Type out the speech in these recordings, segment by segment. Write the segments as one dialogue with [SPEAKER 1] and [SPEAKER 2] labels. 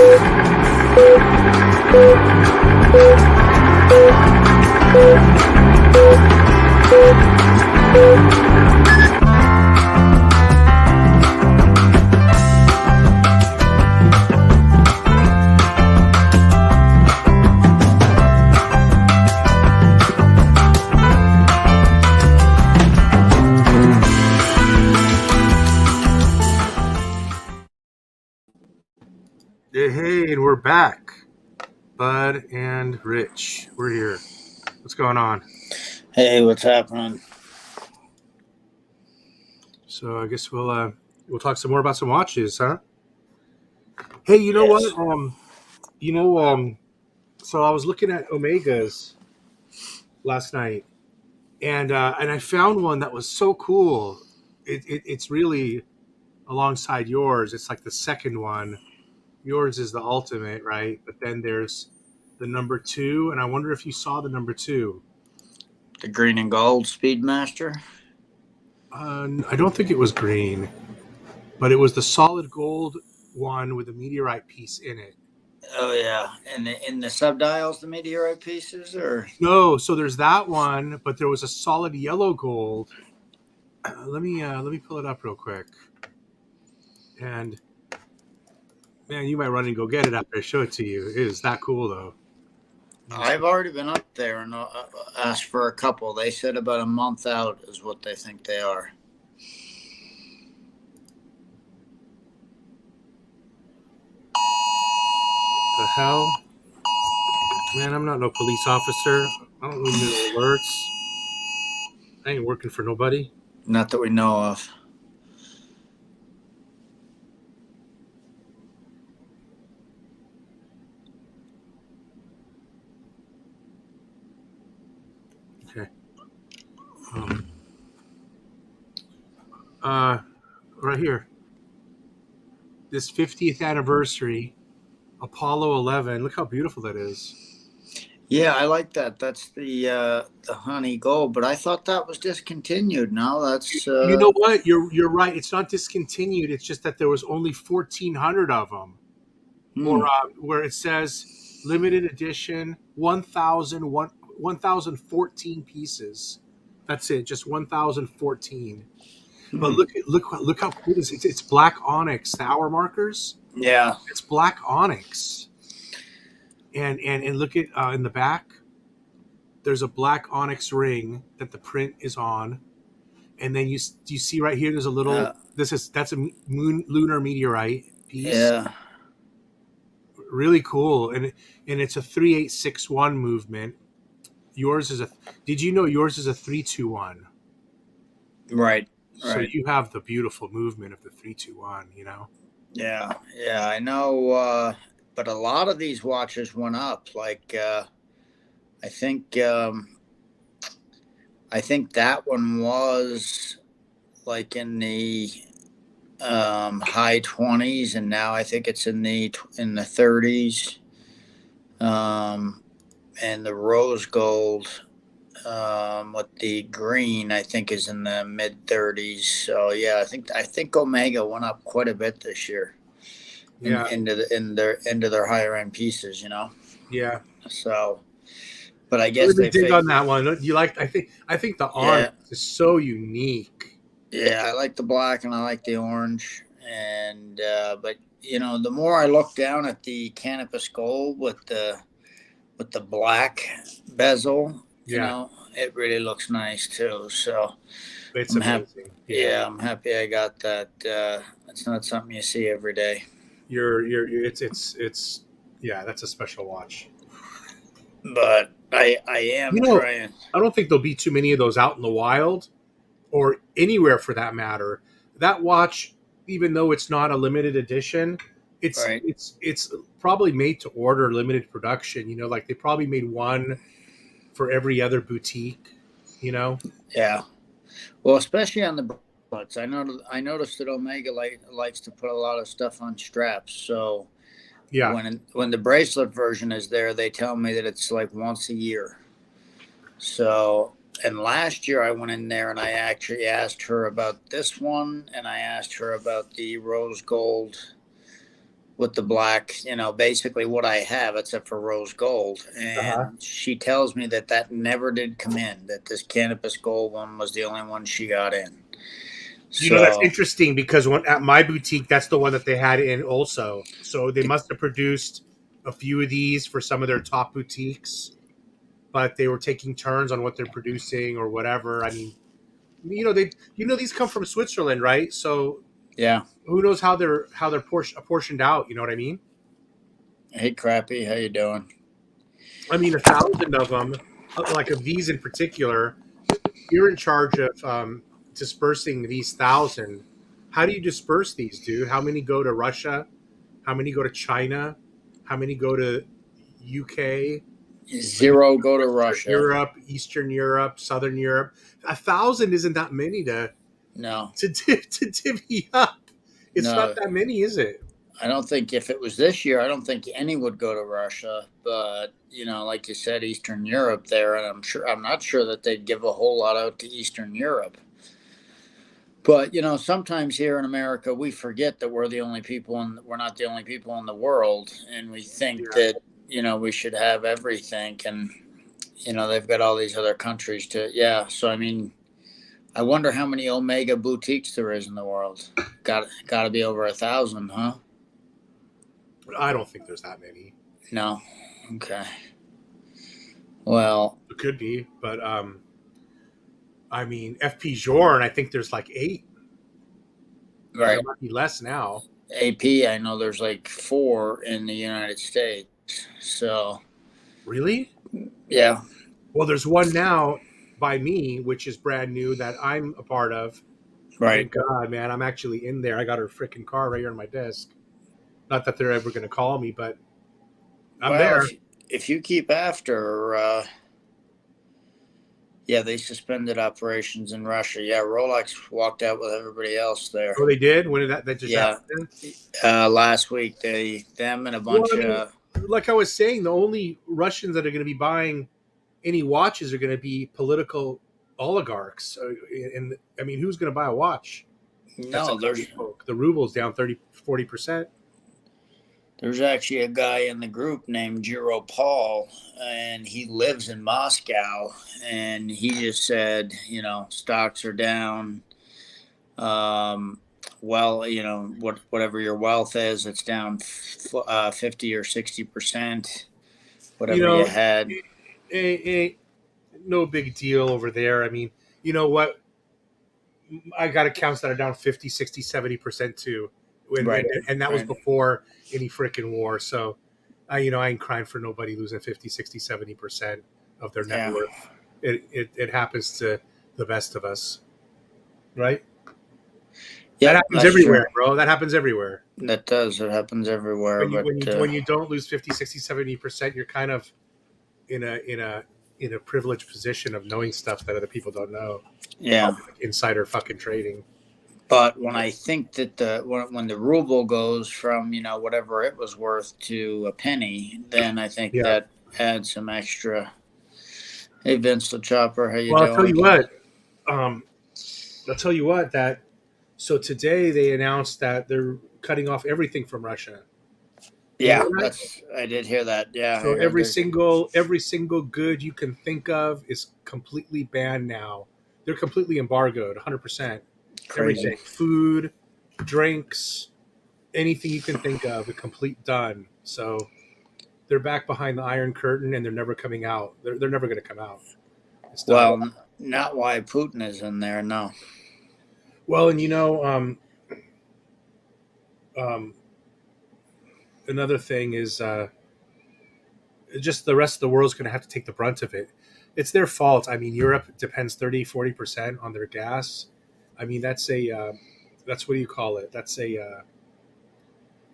[SPEAKER 1] Hey, and we're back. Bud and Rich, we're here. What's going on?
[SPEAKER 2] Hey, what's happening?
[SPEAKER 1] So I guess we'll talk some more about some watches, huh? Hey, you know what?
[SPEAKER 2] Yes.
[SPEAKER 1] You know, so I was looking at Omegas last night, and I found one that was so cool. It's really alongside yours. It's like the second one. Yours is the ultimate, right? But then there's the number two, and I wonder if you saw the number two.
[SPEAKER 2] The green and gold Speedmaster.
[SPEAKER 1] I don't think it was green, but it was the solid gold one with a meteorite piece in it.
[SPEAKER 2] Oh yeah, and in the subdials, the meteorite pieces, or
[SPEAKER 1] No, so there's that one, but there was a solid yellow gold. Let me pull it up real quick. And man, you might run and go get it after I show it to you. It is that cool though.
[SPEAKER 2] I've already been up there and asked for a couple. They said about a month out is what they think they are.
[SPEAKER 1] The hell, man! I'm not no police officer. I don't need no alerts. I ain't working for nobody.
[SPEAKER 2] Not that we know of.
[SPEAKER 1] Okay. Right here. This 50th anniversary Apollo 11. Look how beautiful that is.
[SPEAKER 2] Yeah, I like that. That's the honey gold, but I thought that was discontinued. No, that's
[SPEAKER 1] You know what? You're right. It's not discontinued. It's just that there was only 1,400 of them, or where it says limited edition 1,014 pieces. That's it. Just 1,014. But look how cool this is. It's black onyx. The hour markers.
[SPEAKER 2] yeah.
[SPEAKER 1] It's black onyx. And look at in the back. There's a black onyx ring that the print is on. And then you see right here. There's a little. That's a lunar meteorite piece.
[SPEAKER 2] Yeah.
[SPEAKER 1] Really cool, and it's a 3861 movement. Yours is a. Did you know yours is a 321?
[SPEAKER 2] Right.
[SPEAKER 1] So you have the beautiful movement of the 321. You know.
[SPEAKER 2] Yeah. I know. But a lot of these watches went up. Like I think that one was like in the high 20s, and now I think it's in the 30s. And the rose gold with the green, I think, is in the mid 30s. So yeah, I think Omega went up quite a bit this year.
[SPEAKER 1] Yeah.
[SPEAKER 2] Into their higher end pieces, you know.
[SPEAKER 1] Yeah.
[SPEAKER 2] So, but I guess
[SPEAKER 1] they dig on that one. You like? I think the onyx is so unique.
[SPEAKER 2] Yeah, I like the black and I like the orange, and but you know, the more I look down at the Canopus gold with the black bezel, you know, it really looks nice too. So
[SPEAKER 1] it's amazing.
[SPEAKER 2] I'm happy I got that. It's not something you see every day.
[SPEAKER 1] It's that's a special watch.
[SPEAKER 2] But I am trying.
[SPEAKER 1] I don't think there'll be too many of those out in the wild or anywhere for that matter. That watch, even though it's not a limited edition, it's probably made to order, limited production. You know, like they probably made one for every other boutique. You know.
[SPEAKER 2] Yeah. Well, especially on the bracelets, I noticed that Omega likes to put a lot of stuff on straps. So
[SPEAKER 1] yeah,
[SPEAKER 2] when the bracelet version is there, they tell me that it's like once a year. So, and last year I went in there and I actually asked her about this one, and I asked her about the rose gold with the black, basically what I have except for rose gold.
[SPEAKER 1] Uh-huh.
[SPEAKER 2] And she tells me that never did come in, that this Canopus gold one was the only one she got in.
[SPEAKER 1] That's
[SPEAKER 2] So,
[SPEAKER 1] interesting because at my boutique, that's the one that they had in also. So they must have produced a few of these for some of their top boutiques, but they were taking turns on what they're producing or whatever. I mean, these come from Switzerland, right? So
[SPEAKER 2] yeah.
[SPEAKER 1] who knows how they're apportioned out? You know what I mean?
[SPEAKER 2] Hey, Crappy, how you doing?
[SPEAKER 1] I mean, 1,000 of them, like of these in particular, you're in charge of dispersing these 1,000. How do you disperse these, dude? How many go to Russia? How many go to China? How many go to UK?
[SPEAKER 2] Zero go to Russia.
[SPEAKER 1] Europe, Eastern Europe, Southern Europe. 1,000 isn't that many to
[SPEAKER 2] No,
[SPEAKER 1] to divvy up. It's not
[SPEAKER 2] no.
[SPEAKER 1] that many, is it?
[SPEAKER 2] I don't think if it was this year, I don't think any would go to Russia. But like you said, Eastern Europe there, and I'm not sure that they'd give a whole lot out to Eastern Europe. But sometimes here in America, we forget that we're not the only people in the world, and we think
[SPEAKER 1] Yeah.
[SPEAKER 2] that we should have everything, and they've got all these other countries to. Yeah, so I mean, I wonder how many Omega boutiques there is in the world. Got to be over 1,000, huh?
[SPEAKER 1] I don't think there's that many.
[SPEAKER 2] No. Okay. Well,
[SPEAKER 1] It could be, but I mean, FP Journe, I think there's like 8.
[SPEAKER 2] right.
[SPEAKER 1] There might be less now.
[SPEAKER 2] AP, I know there's like 4 in the United States. So,
[SPEAKER 1] Really?
[SPEAKER 2] yeah.
[SPEAKER 1] Well, there's one now by me, which is brand new that I'm a part of.
[SPEAKER 2] Right.
[SPEAKER 1] Thank God, man. I'm actually in there. I got her freaking car right here on my desk. Not that they're ever going to call me, but I'm there.
[SPEAKER 2] If you keep after, yeah, they suspended operations in Russia. Yeah, Rolex walked out with everybody else there.
[SPEAKER 1] Oh, they did? When did that just happen?
[SPEAKER 2] Last week, them and a bunch of.
[SPEAKER 1] Like I was saying, the only Russians that are going to be buying any watches are going to be political oligarchs. And I mean, who's going to buy a watch?
[SPEAKER 2] No,
[SPEAKER 1] the ruble's down 30-40%.
[SPEAKER 2] There's actually a guy in the group named Jiro Paul, and he lives in Moscow, and he just said, stocks are down. Whatever your wealth is, it's down 50 or 60%, whatever you had.
[SPEAKER 1] No big deal over there. I mean, you know what? I got accounts that are down 50, 60, 70% too.
[SPEAKER 2] Right.
[SPEAKER 1] And that was before any freaking war. So, I ain't crying for nobody losing 50, 60, 70% of their net worth. It happens to the best of us. Right? Yeah, that happens everywhere, bro. That happens everywhere.
[SPEAKER 2] That does. It happens everywhere.
[SPEAKER 1] When you don't lose 50, 60, 70%, you're kind of in a privileged position of knowing stuff that other people don't know.
[SPEAKER 2] Yeah.
[SPEAKER 1] Like insider fucking trading.
[SPEAKER 2] But when I think that when the ruble goes from whatever it was worth to a penny, then I think that adds some extra. Hey, Vince the Chopper, how you doing?
[SPEAKER 1] I'll tell you what. So today they announced that they're cutting off everything from Russia.
[SPEAKER 2] Yeah, I did hear that. Yeah.
[SPEAKER 1] So every single good you can think of is completely banned now. They're completely embargoed, 100%. Everything, food, drinks, anything you can think of, a complete done. So they're back behind the Iron Curtain, and they're never coming out. They're never going to come out.
[SPEAKER 2] Well, not why Putin is in there, no.
[SPEAKER 1] Well, and another thing is just the rest of the world's going to have to take the brunt of it. It's their fault. I mean, Europe depends 30-40% on their gas. I mean, that's what do you call it? That's a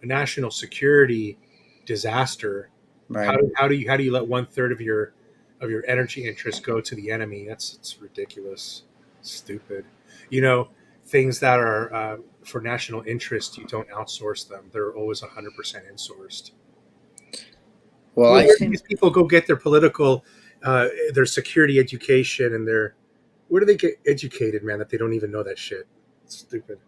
[SPEAKER 1] national security disaster.
[SPEAKER 2] Right.
[SPEAKER 1] How do you let 1/3 of your energy interests go to the enemy? It's ridiculous, stupid. Things that are for national interest, you don't outsource them. They're always 100% insourced.
[SPEAKER 2] Well,
[SPEAKER 1] where do these people go get their political, their security education, and where do they get educated, man? That they don't even know that shit. It's stupid.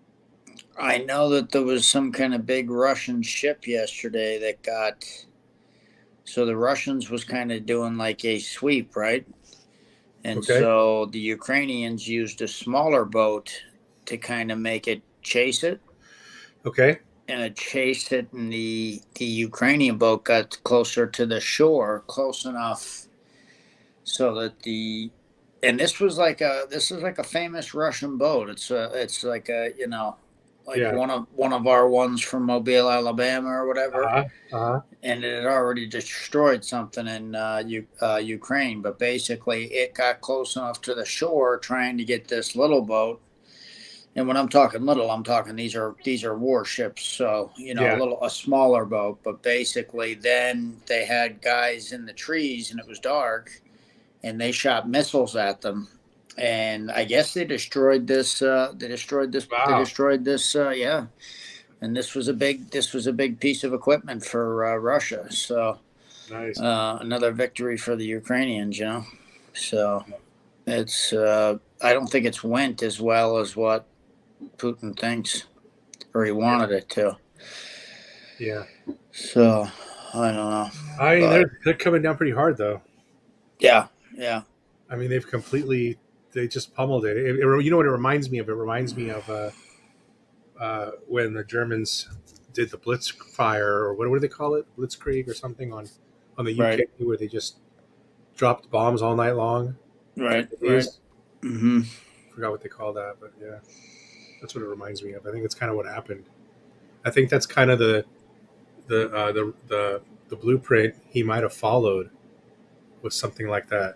[SPEAKER 2] I know that there was some kind of big Russian ship yesterday that got. So the Russians was kind of doing like a sweep, right? And
[SPEAKER 1] Okay.
[SPEAKER 2] so the Ukrainians used a smaller boat to kind of make it chase it,
[SPEAKER 1] Okay.
[SPEAKER 2] and it chased it, and the Ukrainian boat got closer to the shore, close enough so that the and this is like a famous Russian boat. It's like a like
[SPEAKER 1] Yeah.
[SPEAKER 2] one of our ones from Mobile, Alabama, or whatever,
[SPEAKER 1] Uh-huh. Uh-huh.
[SPEAKER 2] and it had already destroyed something in Ukraine. But basically, it got close enough to the shore, trying to get this little boat. And when I'm talking little, I'm talking these are warships, so
[SPEAKER 1] Yeah.
[SPEAKER 2] a smaller boat. But basically, then they had guys in the trees, and it was dark, and they shot missiles at them, and I guess they destroyed this. They destroyed this. They
[SPEAKER 1] Wow.
[SPEAKER 2] destroyed this. Yeah, and this was a big piece of equipment for Russia. So
[SPEAKER 1] Nice.
[SPEAKER 2] another victory for the Ukrainians. So it's. I don't think it's went as well as what Putin thinks, or he
[SPEAKER 1] Yeah.
[SPEAKER 2] wanted it to.
[SPEAKER 1] Yeah.
[SPEAKER 2] So I don't know,
[SPEAKER 1] I mean,
[SPEAKER 2] but
[SPEAKER 1] they're coming down pretty hard though.
[SPEAKER 2] yeah, yeah,
[SPEAKER 1] I mean, they just pummeled it. You know what it reminds me of? It reminds me of when the Germans did the Blitzfire, or what do they call it, Blitzkrieg or something on the
[SPEAKER 2] right,
[SPEAKER 1] UK, where they just dropped bombs all night long.
[SPEAKER 2] right,
[SPEAKER 1] It
[SPEAKER 2] right.
[SPEAKER 1] is.
[SPEAKER 2] Mm-hmm.
[SPEAKER 1] Forgot what they call that, but yeah, that's what it reminds me of. I think it's kind of what happened. I think that's kind of the blueprint he might have followed, was something like that.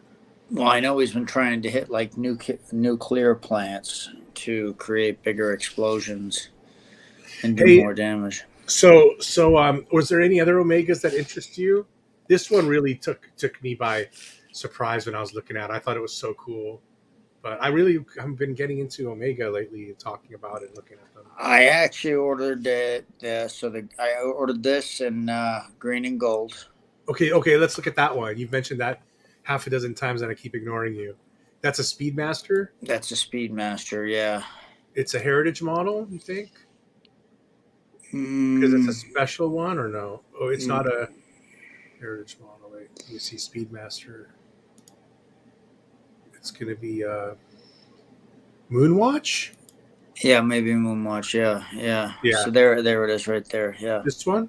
[SPEAKER 2] Well, I know he's been trying to hit like nuclear plants to create bigger explosions and do
[SPEAKER 1] Hey,
[SPEAKER 2] more damage.
[SPEAKER 1] was there any other Omegas that interest you? This one really took me by surprise when I was looking at it. I thought it was so cool, but I really haven't been getting into Omega lately and talking about it and looking at them.
[SPEAKER 2] I actually ordered I ordered this in green and gold.
[SPEAKER 1] Okay, let's look at that one. You've mentioned that half a dozen times, and I keep ignoring you. That's a Speedmaster.
[SPEAKER 2] That's a Speedmaster, yeah.
[SPEAKER 1] It's a heritage model, you think? Because it's a
[SPEAKER 2] Mm,
[SPEAKER 1] special one, or no? Oh, it's
[SPEAKER 2] mm,
[SPEAKER 1] not a heritage model. Wait, let me see. Speedmaster. It's going to be Moonwatch.
[SPEAKER 2] yeah, maybe Moonwatch, yeah, yeah.
[SPEAKER 1] Yeah,
[SPEAKER 2] So there it is, right there. Yeah,
[SPEAKER 1] this one.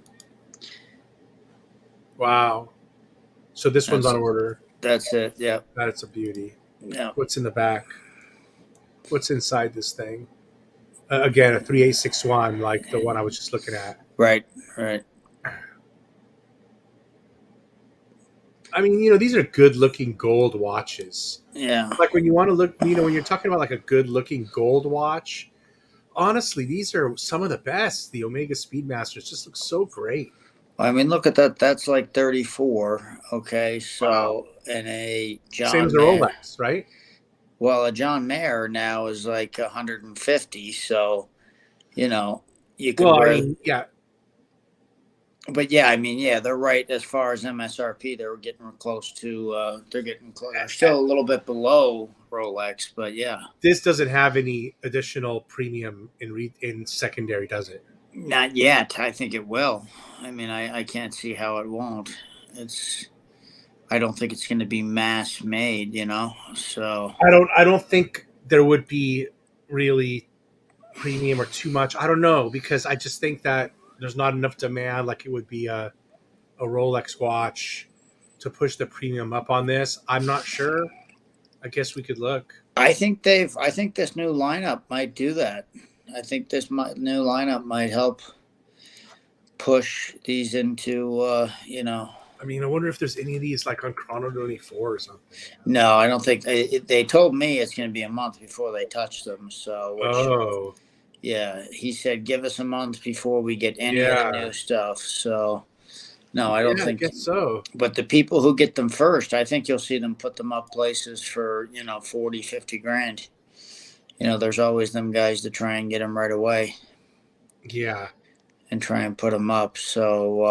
[SPEAKER 1] Wow. So this one's
[SPEAKER 2] that's
[SPEAKER 1] on order.
[SPEAKER 2] that's it. Yeah,
[SPEAKER 1] That's a beauty.
[SPEAKER 2] yeah.
[SPEAKER 1] What's in the back? What's inside this thing? Again, a 3861, like the one I was just looking at.
[SPEAKER 2] Right, right.
[SPEAKER 1] I mean, these are good looking gold watches.
[SPEAKER 2] Yeah.
[SPEAKER 1] Like when you want to look, when you're talking about like a good looking gold watch, honestly, these are some of the best. The Omega Speedmasters just look so great.
[SPEAKER 2] I mean, look at that. That's like 34. Okay,
[SPEAKER 1] Wow.
[SPEAKER 2] so and a
[SPEAKER 1] Same as
[SPEAKER 2] John
[SPEAKER 1] the
[SPEAKER 2] Mayer.
[SPEAKER 1] Rolex, right?
[SPEAKER 2] Well, a John Mayer now is like 150. So you know you could
[SPEAKER 1] Well, I
[SPEAKER 2] wear.
[SPEAKER 1] mean, yeah,
[SPEAKER 2] But yeah, I mean, yeah, they're right as far as MSRP. They're getting close to. They're getting close. They're still a little bit below Rolex, but yeah,
[SPEAKER 1] this doesn't have any additional premium in secondary, does it?
[SPEAKER 2] not yet. I think it will. I mean, I can't see how it won't. It's. I don't think it's going to be mass made. So.
[SPEAKER 1] I don't think there would be really premium or too much. I don't know, because I just think that there's not enough demand like it would be a Rolex watch to push the premium up on this. I'm not sure. I guess we could look.
[SPEAKER 2] I think this new lineup might do that. I think new lineup might help push these into.
[SPEAKER 1] I mean, I wonder if there's any of these like on Chrono 24 or something.
[SPEAKER 2] No, I don't think they told me it's going to be a month before they touch them. So,
[SPEAKER 1] Oh,
[SPEAKER 2] yeah, he said give us a month before we get any of the
[SPEAKER 1] yeah.
[SPEAKER 2] new stuff. So, no, I don't
[SPEAKER 1] Yeah, I
[SPEAKER 2] think.
[SPEAKER 1] guess so.
[SPEAKER 2] But the people who get them first, I think you'll see them put them up places for 40, 50 grand. There's always them guys that try and get them right away
[SPEAKER 1] Yeah.
[SPEAKER 2] and try and put them up. So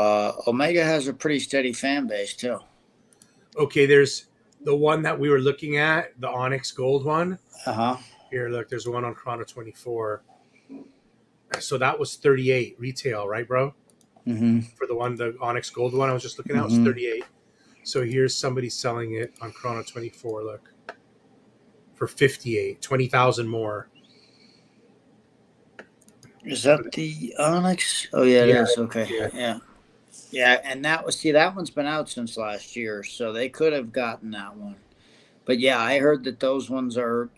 [SPEAKER 2] Omega has a pretty steady fan base too.
[SPEAKER 1] Okay, there's the one that we were looking at, the Onyx Gold one.
[SPEAKER 2] Uh huh.
[SPEAKER 1] Here, look, there's one on Chrono 24. So that was 38 retail, right, bro?
[SPEAKER 2] Mm-hmm.
[SPEAKER 1] For the Onyx Gold one I was just looking at was
[SPEAKER 2] Mm-hmm.
[SPEAKER 1] 38. So here's somebody selling it on Chrono 24. Look, for 58, 20,000 more.
[SPEAKER 2] Is that the Onyx? Oh yeah, it
[SPEAKER 1] Yeah,
[SPEAKER 2] is. Okay,
[SPEAKER 1] yeah.
[SPEAKER 2] yeah, yeah. And that one's been out since last year, so they could have gotten that one. But yeah, I heard that those ones are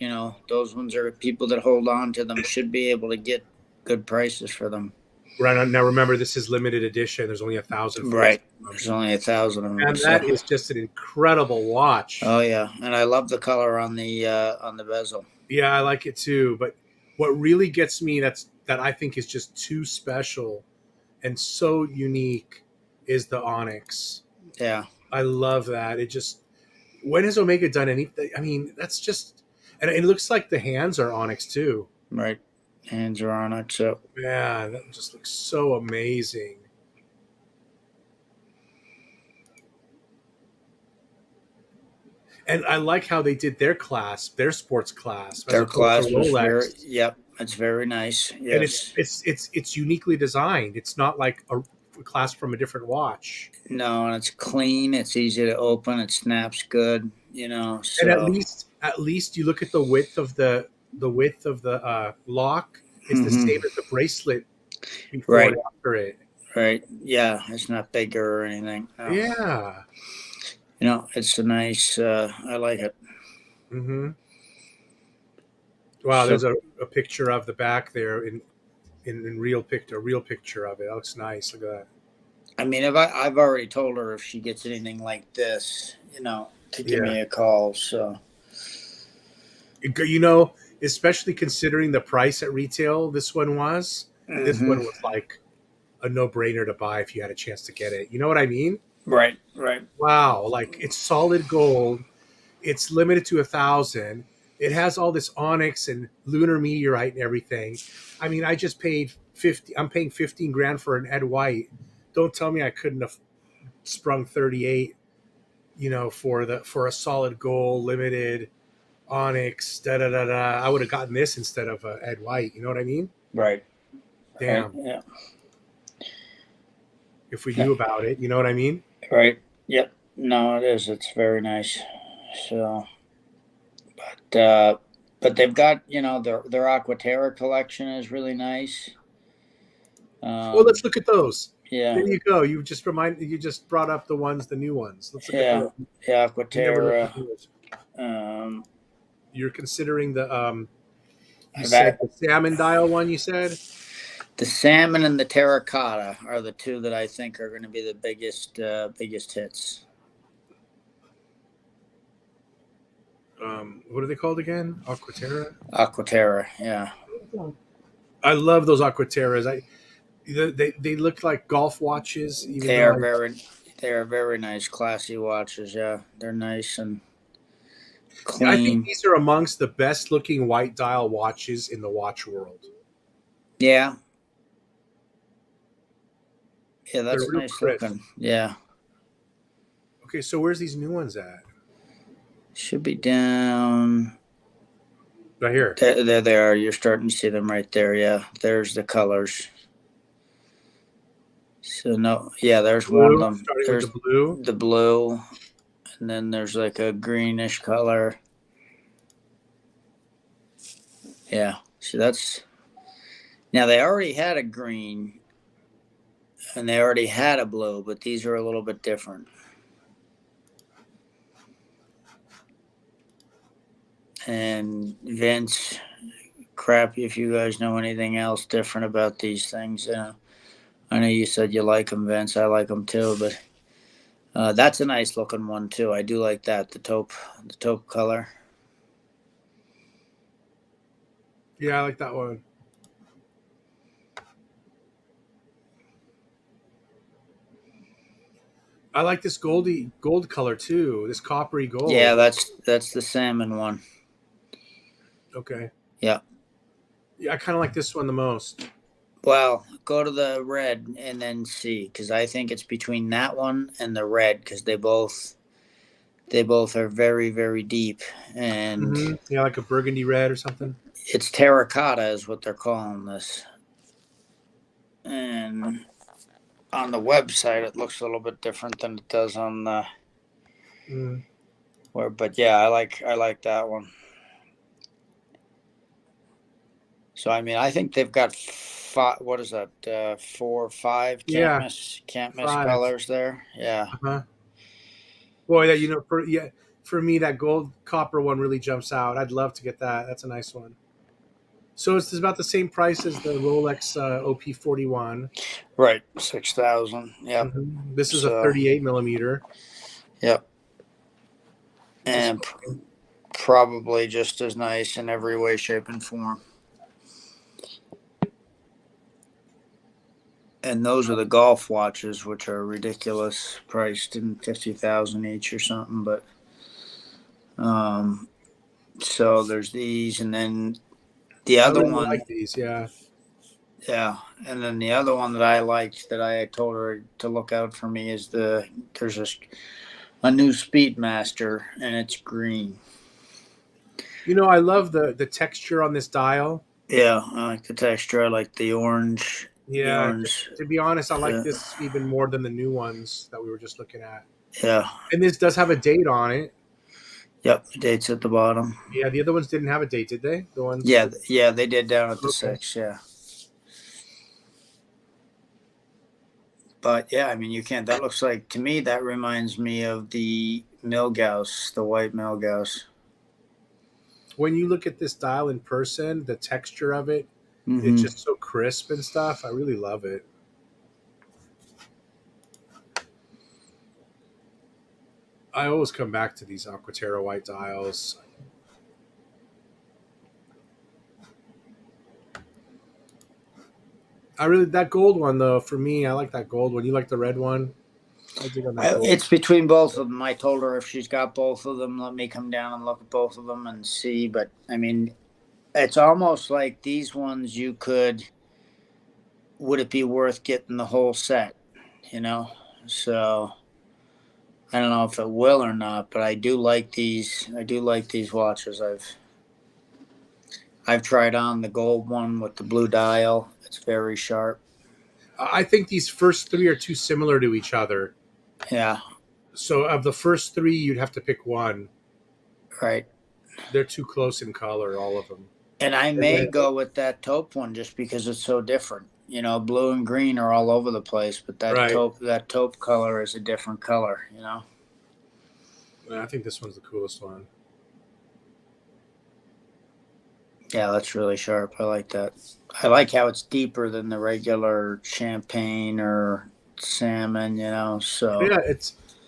[SPEAKER 2] people that hold on to them should be able to get good prices for them.
[SPEAKER 1] Right on. Now remember, this is limited edition. There's only 1,014
[SPEAKER 2] Right.
[SPEAKER 1] of them,
[SPEAKER 2] There's only 1,000 of them.
[SPEAKER 1] and
[SPEAKER 2] So,
[SPEAKER 1] that is just an incredible watch.
[SPEAKER 2] oh yeah, and I love the color on the bezel.
[SPEAKER 1] Yeah, I like it too. But what really gets me that I think is just too special and so unique is the Onyx.
[SPEAKER 2] Yeah.
[SPEAKER 1] I love that. It just when has Omega done anything? I mean, that's just and it looks like the hands are Onyx too.
[SPEAKER 2] Right. Hands are on it. So
[SPEAKER 1] Yeah, that just looks so amazing. And I like how they did their clasp, their sports clasp, as
[SPEAKER 2] their
[SPEAKER 1] opposed to
[SPEAKER 2] clasp was
[SPEAKER 1] Rolex.
[SPEAKER 2] yep, it's very nice.
[SPEAKER 1] And
[SPEAKER 2] Yes.
[SPEAKER 1] it's uniquely designed. It's not like a clasp from a different watch.
[SPEAKER 2] No, and it's clean. It's easy to open. It snaps good.
[SPEAKER 1] And
[SPEAKER 2] So.
[SPEAKER 1] at least you look at the width of the lock. It's the
[SPEAKER 2] Hmm.
[SPEAKER 1] same as the bracelet before
[SPEAKER 2] Right.
[SPEAKER 1] and after it.
[SPEAKER 2] Right. Yeah. It's not bigger or anything. No.
[SPEAKER 1] Yeah.
[SPEAKER 2] It's a nice. I like it.
[SPEAKER 1] Mm-hmm. Wow,
[SPEAKER 2] So
[SPEAKER 1] there's a picture of the back there in real picture, a real picture of it. That looks nice. Look at that.
[SPEAKER 2] I mean, if I've already told her if she gets anything like this, to give
[SPEAKER 1] Yeah.
[SPEAKER 2] me a call. So
[SPEAKER 1] You know, especially considering the price at retail this one was, this one
[SPEAKER 2] hmm
[SPEAKER 1] was like a no-brainer to buy if you had a chance to get it. You know what I mean?
[SPEAKER 2] right, right,
[SPEAKER 1] Wow, like it's solid gold. It's limited to 1,000. It has all this onyx and lunar meteorite and everything. I mean, I just paid 50. I'm paying 15 grand for an Ed White. Don't tell me I couldn't have sprung 38. For a solid gold limited onyx. Da da da da. I would have gotten this instead of Ed White. You know what I mean?
[SPEAKER 2] right, right.
[SPEAKER 1] Damn.
[SPEAKER 2] Yeah,
[SPEAKER 1] If we knew about it, you know what I mean?
[SPEAKER 2] right. Yep. No, it is. It's very nice. So, but they've got their Aquaterra collection is really nice.
[SPEAKER 1] Well, let's look at those.
[SPEAKER 2] Yeah,
[SPEAKER 1] There you go. You just brought up the new ones. Let's look at
[SPEAKER 2] yeah,
[SPEAKER 1] those.
[SPEAKER 2] yeah.
[SPEAKER 1] We never looked at
[SPEAKER 2] Aquaterra.
[SPEAKER 1] those.
[SPEAKER 2] Um,
[SPEAKER 1] You're considering you
[SPEAKER 2] I've
[SPEAKER 1] said
[SPEAKER 2] had
[SPEAKER 1] the salmon dial one, you said?
[SPEAKER 2] the salmon and the terracotta are the two that I think are going to be the biggest hits.
[SPEAKER 1] What are they called again? Aquaterra?
[SPEAKER 2] Aquaterra, yeah.
[SPEAKER 1] I love those Aquaterras. They look like golf watches, even
[SPEAKER 2] They
[SPEAKER 1] though
[SPEAKER 2] are very nice, classy watches. Yeah, they're nice and
[SPEAKER 1] I think
[SPEAKER 2] clean.
[SPEAKER 1] these are amongst the best looking white dial watches in the watch world.
[SPEAKER 2] Yeah, yeah,
[SPEAKER 1] They're
[SPEAKER 2] that's
[SPEAKER 1] real
[SPEAKER 2] nice
[SPEAKER 1] crisp.
[SPEAKER 2] looking. Yeah,
[SPEAKER 1] Okay, so where's these new ones at?
[SPEAKER 2] should be down.
[SPEAKER 1] Right here.
[SPEAKER 2] There they are. You're starting to see them right there. Yeah, there's the colors. So no, yeah, there's one of
[SPEAKER 1] Blue,
[SPEAKER 2] them.
[SPEAKER 1] starting with
[SPEAKER 2] There's
[SPEAKER 1] the blue.
[SPEAKER 2] the blue, and then there's like a greenish color. Yeah, so that's now they already had a green and they already had a blue, but these are a little bit different. And Vince, crap, if you guys know anything else different about these things, I know you said you like them, Vince. I like them too, but that's a nice looking one too. I do like that, the taupe color.
[SPEAKER 1] Yeah, I like that one. I like this gold color too. This coppery gold.
[SPEAKER 2] Yeah, that's the salmon one.
[SPEAKER 1] Okay.
[SPEAKER 2] Yeah.
[SPEAKER 1] Yeah, I kind of like this one the most.
[SPEAKER 2] Well, go to the red and then see, because I think it's between that one and the red, because they both are very, very deep, and
[SPEAKER 1] Yeah, like a burgundy red or something.
[SPEAKER 2] it's terracotta is what they're calling this. and on the website it looks a little bit different than it does on the
[SPEAKER 1] Mm.
[SPEAKER 2] where. But yeah, I like that one. So I mean, I think they've got five. What is that? 4 or 5
[SPEAKER 1] Yeah,
[SPEAKER 2] can't miss
[SPEAKER 1] 5.
[SPEAKER 2] colors there. Yeah.
[SPEAKER 1] Uh-huh. Boy, that for me that gold copper one really jumps out. I'd love to get that. That's a nice one. So it's about the same price as the Rolex OP41.
[SPEAKER 2] Right. 6,000. Yep.
[SPEAKER 1] This is a
[SPEAKER 2] So
[SPEAKER 1] 38 millimeter.
[SPEAKER 2] yep.
[SPEAKER 1] That's
[SPEAKER 2] And
[SPEAKER 1] fine.
[SPEAKER 2] probably just as nice in every way, shape, and form. And those are the golf watches, which are ridiculous, priced in 50,000 each or something. But so there's these, and then the
[SPEAKER 1] I
[SPEAKER 2] other
[SPEAKER 1] really
[SPEAKER 2] one,
[SPEAKER 1] like these. Yeah.
[SPEAKER 2] yeah, and then the other one that I liked that I told her to look out for me is there's a new Speedmaster, and it's green.
[SPEAKER 1] I love the texture on this dial.
[SPEAKER 2] Yeah, I like the texture. I like the orange. The
[SPEAKER 1] Yeah.
[SPEAKER 2] orange.
[SPEAKER 1] To be honest, I like
[SPEAKER 2] Uh,
[SPEAKER 1] this even more than the new ones that we were just looking at.
[SPEAKER 2] yeah.
[SPEAKER 1] And this does have a date on it.
[SPEAKER 2] Yep. Dates at the bottom.
[SPEAKER 1] Yeah, the other ones didn't have a date, did they? The ones.
[SPEAKER 2] Yeah. Yeah. They did down at the
[SPEAKER 1] Okay.
[SPEAKER 2] 6. Yeah. But yeah, I mean, you can't. That looks like to me. That reminds me of the Milgauss, the white Milgauss.
[SPEAKER 1] When you look at this dial in person, the texture of it, it's
[SPEAKER 2] Mm-hmm.
[SPEAKER 1] just so crisp and stuff. I really love it. I always come back to these Aquaterra white dials. That gold one though, for me, I like that gold one. You like the red one? I dig on that gold.
[SPEAKER 2] It's between both of them. I told her if she's got both of them, let me come down and look at both of them and see. But I mean, it's almost like these ones you could. Would it be worth getting the whole set? You know, so I don't know if it will or not, but I do like these. I do like these watches. I've tried on the gold one with the blue dial. It's very sharp.
[SPEAKER 1] I think these first three are too similar to each other.
[SPEAKER 2] Yeah,
[SPEAKER 1] So of the first three, you'd have to pick one.
[SPEAKER 2] right.
[SPEAKER 1] They're too close in color, all of them.
[SPEAKER 2] And I
[SPEAKER 1] And
[SPEAKER 2] may
[SPEAKER 1] then,
[SPEAKER 2] go with that taupe one just because it's so different. You know, blue and green are all over the place, but
[SPEAKER 1] right.
[SPEAKER 2] that taupe color is a different color. You know.
[SPEAKER 1] I think this one's the coolest one.
[SPEAKER 2] Yeah, that's really sharp. I like that. I like how it's deeper than the regular champagne or salmon, you know. So,
[SPEAKER 1] Yeah,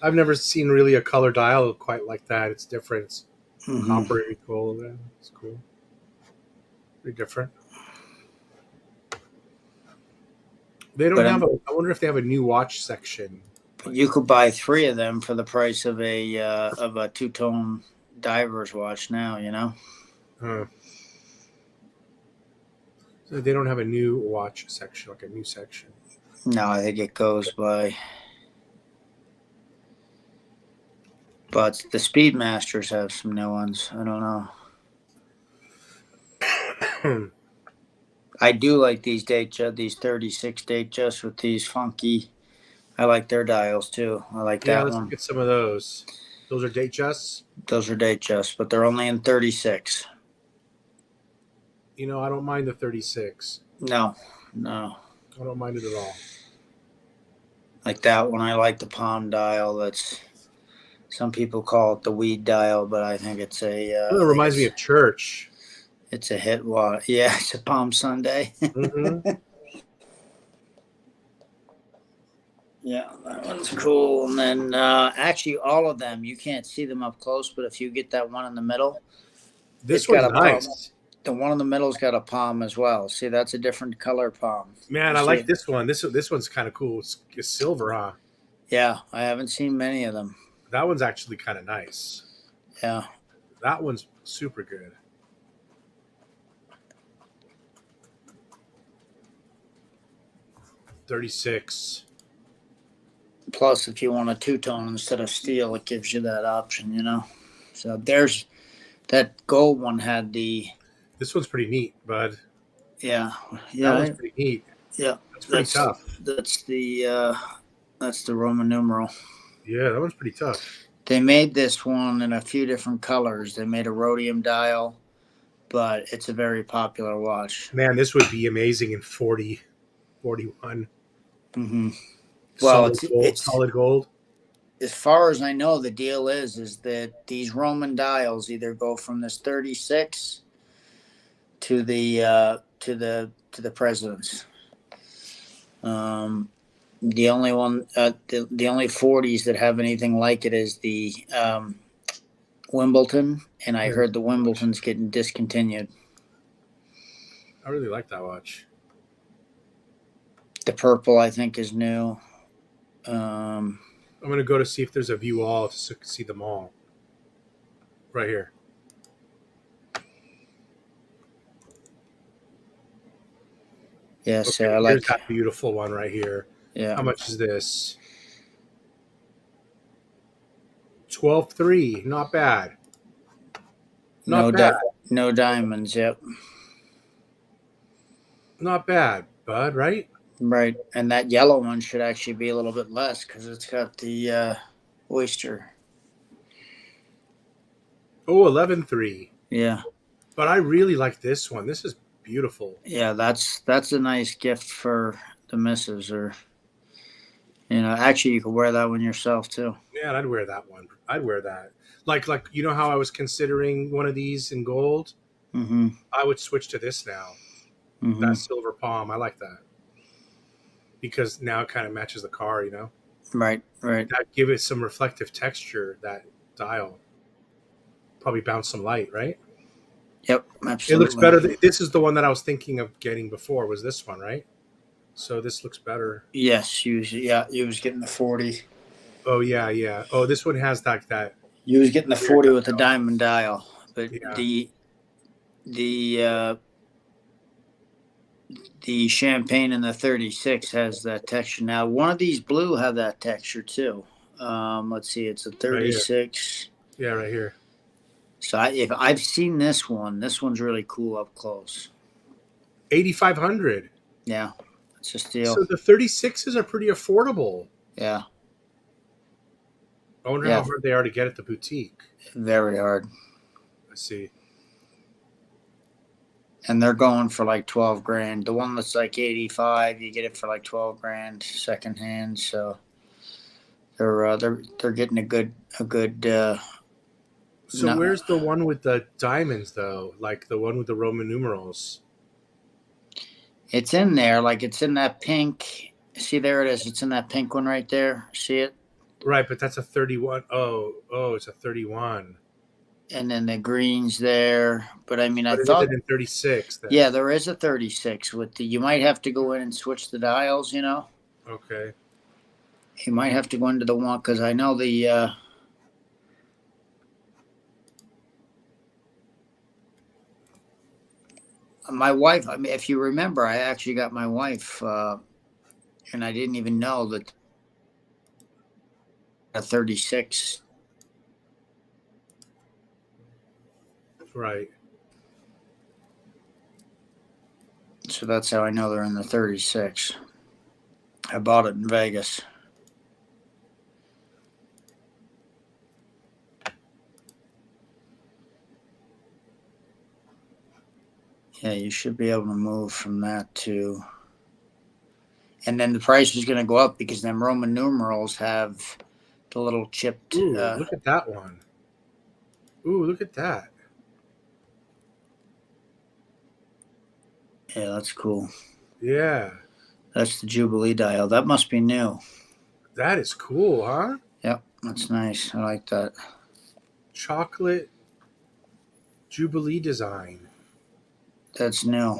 [SPEAKER 1] I've never seen really a color dial quite like that. It's different. It's
[SPEAKER 2] mhm.
[SPEAKER 1] coppery gold. It's cool. Pretty different. They don't
[SPEAKER 2] But
[SPEAKER 1] have a. I wonder if they have a new watch section.
[SPEAKER 2] you could buy 3 of them for the price of a two-tone diver's watch now. You know.
[SPEAKER 1] Uh, so they don't have a new watch section, like a new section.
[SPEAKER 2] No, I think it goes by. But the Speedmasters have some new ones. I don't know. I do like these these 36 Datejust with these funky. I like their dials too. I like
[SPEAKER 1] Yeah,
[SPEAKER 2] that
[SPEAKER 1] let's look
[SPEAKER 2] one.
[SPEAKER 1] at some of those. Those are Datejusts.
[SPEAKER 2] Those are Datejust, but they're only in 36.
[SPEAKER 1] I don't mind the 36.
[SPEAKER 2] No, no.
[SPEAKER 1] I don't mind it at all.
[SPEAKER 2] Like that one. I like the palm dial. That's some people call it the weed dial, but I think it's
[SPEAKER 1] Well, it reminds me of church.
[SPEAKER 2] it's a hit watch. Yeah, it's a Palm Sunday.
[SPEAKER 1] Mm-hmm.
[SPEAKER 2] Yeah, that one's cool. And then actually, all of them you can't see them up close, but if you get that one in the middle,
[SPEAKER 1] This
[SPEAKER 2] it's got
[SPEAKER 1] one's
[SPEAKER 2] a palm.
[SPEAKER 1] nice.
[SPEAKER 2] The one in the middle's got a palm as well. See, that's a different color palm.
[SPEAKER 1] Man,
[SPEAKER 2] You
[SPEAKER 1] I like
[SPEAKER 2] see?
[SPEAKER 1] this one. This one's kind of cool. It's silver, huh?
[SPEAKER 2] Yeah, I haven't seen many of them.
[SPEAKER 1] That one's actually kind of nice.
[SPEAKER 2] Yeah.
[SPEAKER 1] That one's super good. $36.
[SPEAKER 2] Plus, if you want a two-tone instead of steel, it gives you that option, you know. So there's that gold one had the
[SPEAKER 1] This one's pretty neat, bud.
[SPEAKER 2] yeah
[SPEAKER 1] That one's
[SPEAKER 2] yeah
[SPEAKER 1] pretty neat.
[SPEAKER 2] yeah.
[SPEAKER 1] That's pretty tough.
[SPEAKER 2] that's the Roman numeral.
[SPEAKER 1] Yeah, that one's pretty tough.
[SPEAKER 2] They made this one in a few different colors. They made a rhodium dial, but it's a very popular watch.
[SPEAKER 1] Man, this would be amazing in 40, 41.
[SPEAKER 2] Mm-hmm. Well, it's
[SPEAKER 1] Solid gold.
[SPEAKER 2] as far as I know, the deal is that these Roman dials either go from this 36 to the presidents. The only one, the only 40s that have anything like it is the Wimbledon, and I heard the Wimbledon's getting discontinued.
[SPEAKER 1] I really like that watch.
[SPEAKER 2] The purple, I think, is new.
[SPEAKER 1] I'm going to go to see if there's a view all to see them all. Right here.
[SPEAKER 2] Yes,
[SPEAKER 1] Okay,
[SPEAKER 2] I like.
[SPEAKER 1] Here's that beautiful one right here.
[SPEAKER 2] Yeah.
[SPEAKER 1] How much is this? 12.3. Not bad. Not bad.
[SPEAKER 2] No diamonds. Yep.
[SPEAKER 1] Not bad, bud. Right?
[SPEAKER 2] Right, and that yellow one should actually be a little bit less because it's got the oyster.
[SPEAKER 1] Oh, 11.3.
[SPEAKER 2] Yeah.
[SPEAKER 1] But I really like this one. This is beautiful.
[SPEAKER 2] Yeah, that's a nice gift for the missus, or actually you could wear that one yourself too.
[SPEAKER 1] Yeah, I'd wear that one. I'd wear that. Like you know how I was considering one of these in gold?
[SPEAKER 2] Mm-hmm.
[SPEAKER 1] I would switch to this now.
[SPEAKER 2] Mm-hmm.
[SPEAKER 1] That silver palm. I like that. Because now it kind of matches the car,
[SPEAKER 2] Right.
[SPEAKER 1] That give it some reflective texture, that dial. Probably bounce some light, right?
[SPEAKER 2] Yep, absolutely.
[SPEAKER 1] It looks better. This is the one that I was thinking of getting before, was this one, right? So this looks better.
[SPEAKER 2] Yes, you was getting the 40.
[SPEAKER 1] Oh, yeah. Oh, this one has that.
[SPEAKER 2] You was getting the 40 with the diamond dial, but
[SPEAKER 1] yeah.
[SPEAKER 2] the champagne in the 36 has that texture. Now, one of these blue have that texture too. Let's see, it's a 36.
[SPEAKER 1] Right right here.
[SPEAKER 2] So if I've seen this one's really cool up close.
[SPEAKER 1] 8,500.
[SPEAKER 2] Yeah, it's a steal.
[SPEAKER 1] So the 36s are pretty affordable.
[SPEAKER 2] Yeah.
[SPEAKER 1] I wonder how hard they are to get at the boutique.
[SPEAKER 2] Very hard.
[SPEAKER 1] I see.
[SPEAKER 2] And they're going for like 12 grand. The one that's like 85, you get it for like 12 grand secondhand. So they're getting a good.
[SPEAKER 1] So where's the one with the diamonds though? Like the one with the Roman numerals?
[SPEAKER 2] It's in there, like it's in that pink. See, there it is. It's in that pink one right there. See it?
[SPEAKER 1] Right, but that's a 31. Oh, it's a 31.
[SPEAKER 2] And then the green's there. But I mean, I
[SPEAKER 1] But
[SPEAKER 2] thought
[SPEAKER 1] is it in 36 then?
[SPEAKER 2] Yeah, there is a 36 with you might have to go in and switch the dials,
[SPEAKER 1] Okay.
[SPEAKER 2] You might have to go into the one because I know the my wife. I mean, if you remember, I actually got my wife, and I didn't even know that a 36.
[SPEAKER 1] Right.
[SPEAKER 2] So that's how I know they're in the 36. I bought it in Vegas. Yeah, you should be able to move from that to. And then the price is going to go up because them Roman numerals have the little chipped.
[SPEAKER 1] Ooh, look at that one. Ooh, look at that.
[SPEAKER 2] Yeah, that's cool.
[SPEAKER 1] Yeah.
[SPEAKER 2] That's the Jubilee dial. That must be new.
[SPEAKER 1] That is cool, huh?
[SPEAKER 2] Yep, that's nice. I like that.
[SPEAKER 1] Chocolate Jubilee design.
[SPEAKER 2] That's new.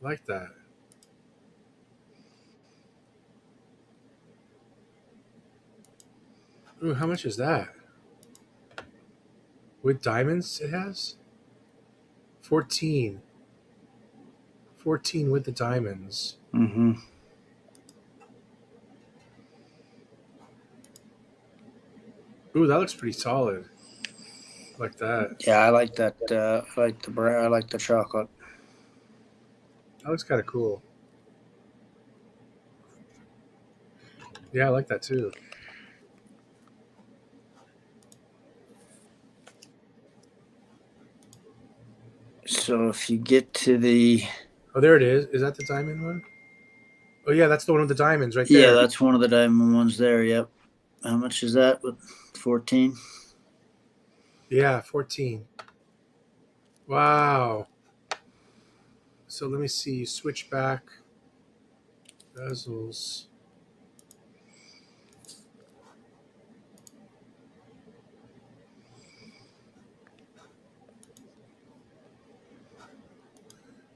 [SPEAKER 1] Like that. Ooh, how much is that? With diamonds it has? 14. 14 with the diamonds.
[SPEAKER 2] Mm-hmm.
[SPEAKER 1] Ooh, that looks pretty solid. Like that.
[SPEAKER 2] Yeah, I like that. I like the brown. I like the chocolate.
[SPEAKER 1] That looks kind of cool. Yeah, I like that too.
[SPEAKER 2] So if you get to the,
[SPEAKER 1] Oh, there it is. Is that the diamond one? Oh, yeah, that's the one with the diamonds right
[SPEAKER 2] yeah,
[SPEAKER 1] there.
[SPEAKER 2] that's one of the diamond ones there. Yep. How much is that? 14.
[SPEAKER 1] Yeah, 14. Wow. So let me see. Switch back. Bezels.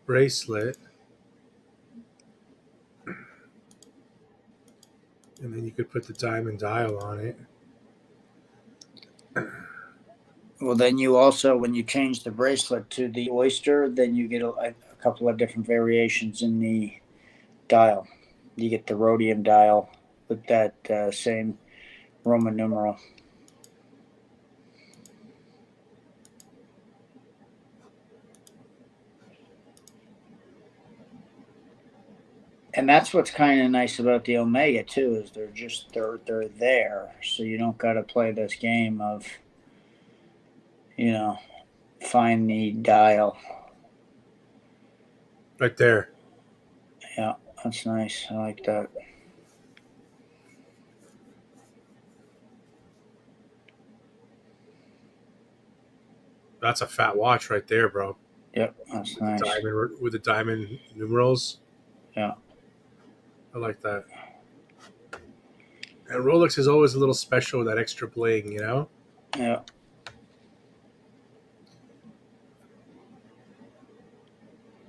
[SPEAKER 1] Bracelet. And then you could put the diamond dial on it.
[SPEAKER 2] Well, then you also, when you change the bracelet to the oyster, then you get a couple of different variations in the dial. You get the rhodium dial with that same Roman numeral. And that's what's kind of nice about the Omega too, is they're there, so you don't got to play this game of, you know, find the dial.
[SPEAKER 1] Right there.
[SPEAKER 2] Yeah, that's nice. I like that.
[SPEAKER 1] That's a fat watch right there, bro.
[SPEAKER 2] Yep, that's
[SPEAKER 1] The
[SPEAKER 2] nice.
[SPEAKER 1] diamond with the diamond numerals.
[SPEAKER 2] Yeah.
[SPEAKER 1] I like that. And Rolex is always a little special with that extra bling, you know?
[SPEAKER 2] Yeah.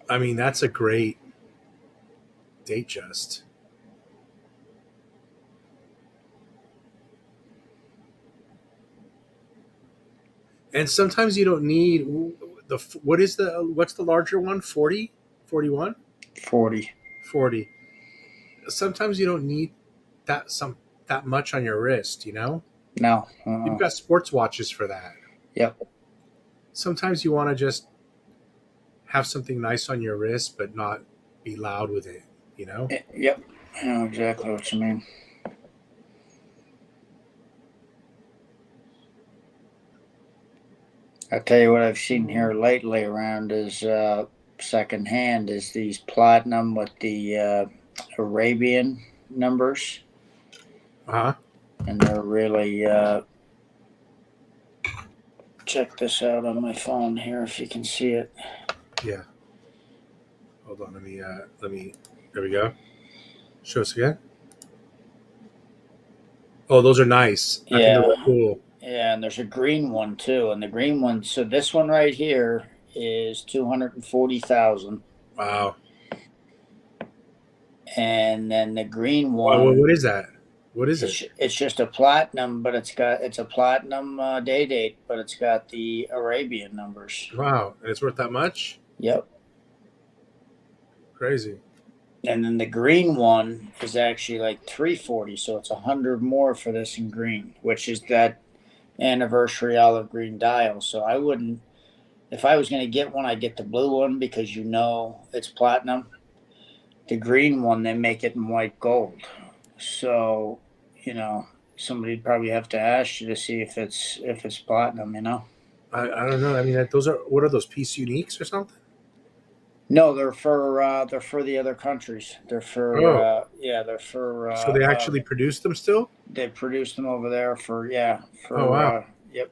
[SPEAKER 1] I mean, that's a great Datejust. And sometimes you don't need what's the larger one? 40? 41?
[SPEAKER 2] 40.
[SPEAKER 1] 40. Sometimes you don't need that much on your wrist, you know?
[SPEAKER 2] No.
[SPEAKER 1] You've got sports watches for that.
[SPEAKER 2] Yep.
[SPEAKER 1] Sometimes you want to just have something nice on your wrist but not be loud with it, you know?
[SPEAKER 2] Yep. I know exactly what you mean. I tell you what I've seen here lately around is secondhand is these platinum with the Arabian numbers,
[SPEAKER 1] Uh-huh.
[SPEAKER 2] and they're really. Check this out on my phone here if you can see it.
[SPEAKER 1] Yeah. Hold on, there we go. Show us again. Oh, those are nice. I think those
[SPEAKER 2] Yeah,
[SPEAKER 1] are cool.
[SPEAKER 2] yeah, and there's a green one too, and the green one. So this one right here is 240,000,
[SPEAKER 1] Wow.
[SPEAKER 2] and then the green
[SPEAKER 1] Wow,
[SPEAKER 2] one.
[SPEAKER 1] what is that? What is it?
[SPEAKER 2] It's just a platinum, but it's a platinum day date, but it's got the Arabian numbers.
[SPEAKER 1] Wow, and it's worth that much?
[SPEAKER 2] Yep.
[SPEAKER 1] Crazy.
[SPEAKER 2] And then the green one is actually like 340, so it's 100 more for this in green, which is that anniversary olive green dial. So I wouldn't, if I was going to get one, I'd get the blue one because you know it's platinum. The green one, they make it in white gold. So, you know, somebody'd probably have to ask you to see if it's platinum, you know.
[SPEAKER 1] I don't know. I mean, those are what are those piece uniques or something?
[SPEAKER 2] No, they're for the other countries. They're for
[SPEAKER 1] Oh,
[SPEAKER 2] yeah, they're for
[SPEAKER 1] so they actually produce them still?
[SPEAKER 2] they produce them over there for yeah
[SPEAKER 1] Oh
[SPEAKER 2] for
[SPEAKER 1] wow,
[SPEAKER 2] yep.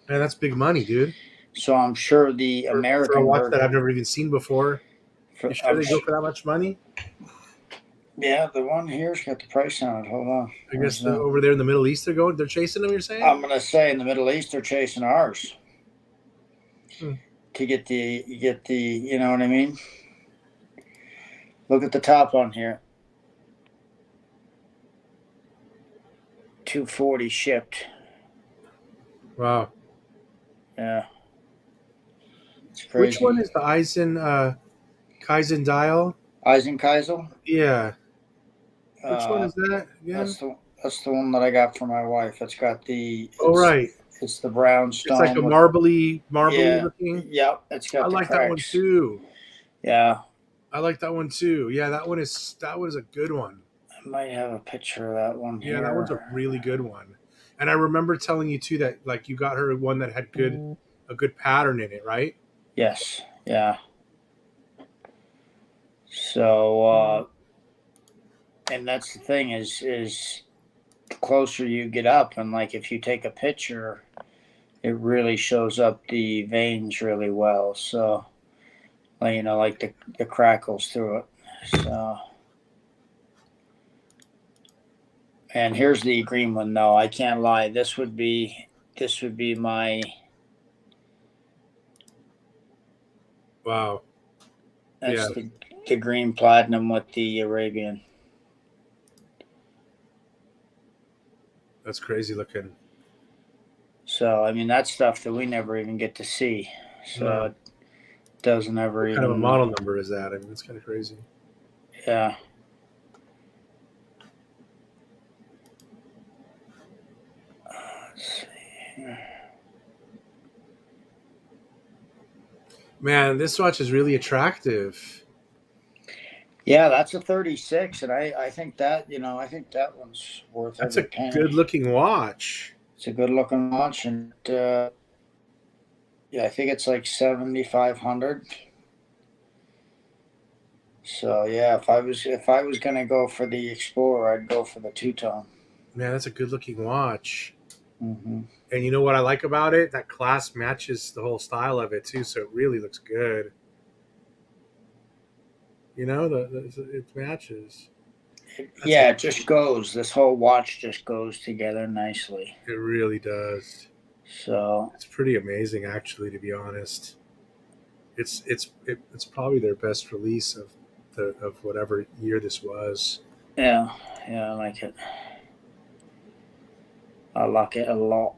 [SPEAKER 1] man, that's big money, dude.
[SPEAKER 2] So I'm sure the
[SPEAKER 1] For a
[SPEAKER 2] American
[SPEAKER 1] watch that
[SPEAKER 2] version.
[SPEAKER 1] I've never even seen before. You sure they go for that much money?
[SPEAKER 2] Yeah, the one here's got the price on it. Hold on.
[SPEAKER 1] I guess over there in the Middle East they're chasing them. You're saying?
[SPEAKER 2] I'm gonna say in the Middle East they're chasing ours
[SPEAKER 1] Hmm.
[SPEAKER 2] to get the you know what I mean. Look at the top on here. 240 shipped.
[SPEAKER 1] Wow.
[SPEAKER 2] Yeah. It's crazy.
[SPEAKER 1] Which one is the Kaizen dial?
[SPEAKER 2] Eisenkeisel?
[SPEAKER 1] Yeah. Which one is that again?
[SPEAKER 2] That's the one that I got for my wife. It's got the.
[SPEAKER 1] Oh right.
[SPEAKER 2] It's the brown
[SPEAKER 1] It's like
[SPEAKER 2] stone
[SPEAKER 1] a
[SPEAKER 2] with
[SPEAKER 1] marbly
[SPEAKER 2] yeah,
[SPEAKER 1] looking.
[SPEAKER 2] yep. It's
[SPEAKER 1] I
[SPEAKER 2] got the
[SPEAKER 1] like that one
[SPEAKER 2] cracks.
[SPEAKER 1] too.
[SPEAKER 2] Yeah,
[SPEAKER 1] I like that one too. Yeah, that was a good one.
[SPEAKER 2] I might have a picture of that one
[SPEAKER 1] Yeah, that one's a
[SPEAKER 2] here.
[SPEAKER 1] really good one. And I remember telling you too that like you got her one that had a good pattern in it, right?
[SPEAKER 2] Yes, yeah. So, and that's the thing is the closer you get up, and like if you take a picture, it really shows up the veins really well. So, like, like the crackles through it. So, and here's the green one. No, I can't lie. This would be my
[SPEAKER 1] Wow. Yeah,
[SPEAKER 2] that's the green platinum with the Arabian.
[SPEAKER 1] that's crazy looking.
[SPEAKER 2] So I mean that's stuff that we never even get to see. So
[SPEAKER 1] No.
[SPEAKER 2] it doesn't ever
[SPEAKER 1] What kind of a
[SPEAKER 2] even
[SPEAKER 1] model number is that? I mean, it's kind of crazy.
[SPEAKER 2] yeah. Let's see.
[SPEAKER 1] Man, this watch is really attractive.
[SPEAKER 2] Yeah, that's a 36, and I think I think that one's worth
[SPEAKER 1] That's
[SPEAKER 2] every
[SPEAKER 1] a good
[SPEAKER 2] penny.
[SPEAKER 1] looking watch.
[SPEAKER 2] It's a good looking watch, and yeah, I think it's like 7,500. So yeah, if I was gonna go for the Explorer, I'd go for the two tone.
[SPEAKER 1] Man, that's a good looking watch.
[SPEAKER 2] Mm-hmm.
[SPEAKER 1] And you know what I like about it? That clasp matches the whole style of it too, so it really looks good. You know, it matches. That's a
[SPEAKER 2] Yeah, it just goes. This whole watch just goes together nicely.
[SPEAKER 1] it really does.
[SPEAKER 2] So
[SPEAKER 1] It's pretty amazing, actually, to be honest. It's probably their best release of whatever year this was.
[SPEAKER 2] yeah, yeah, I like it. I like it a lot.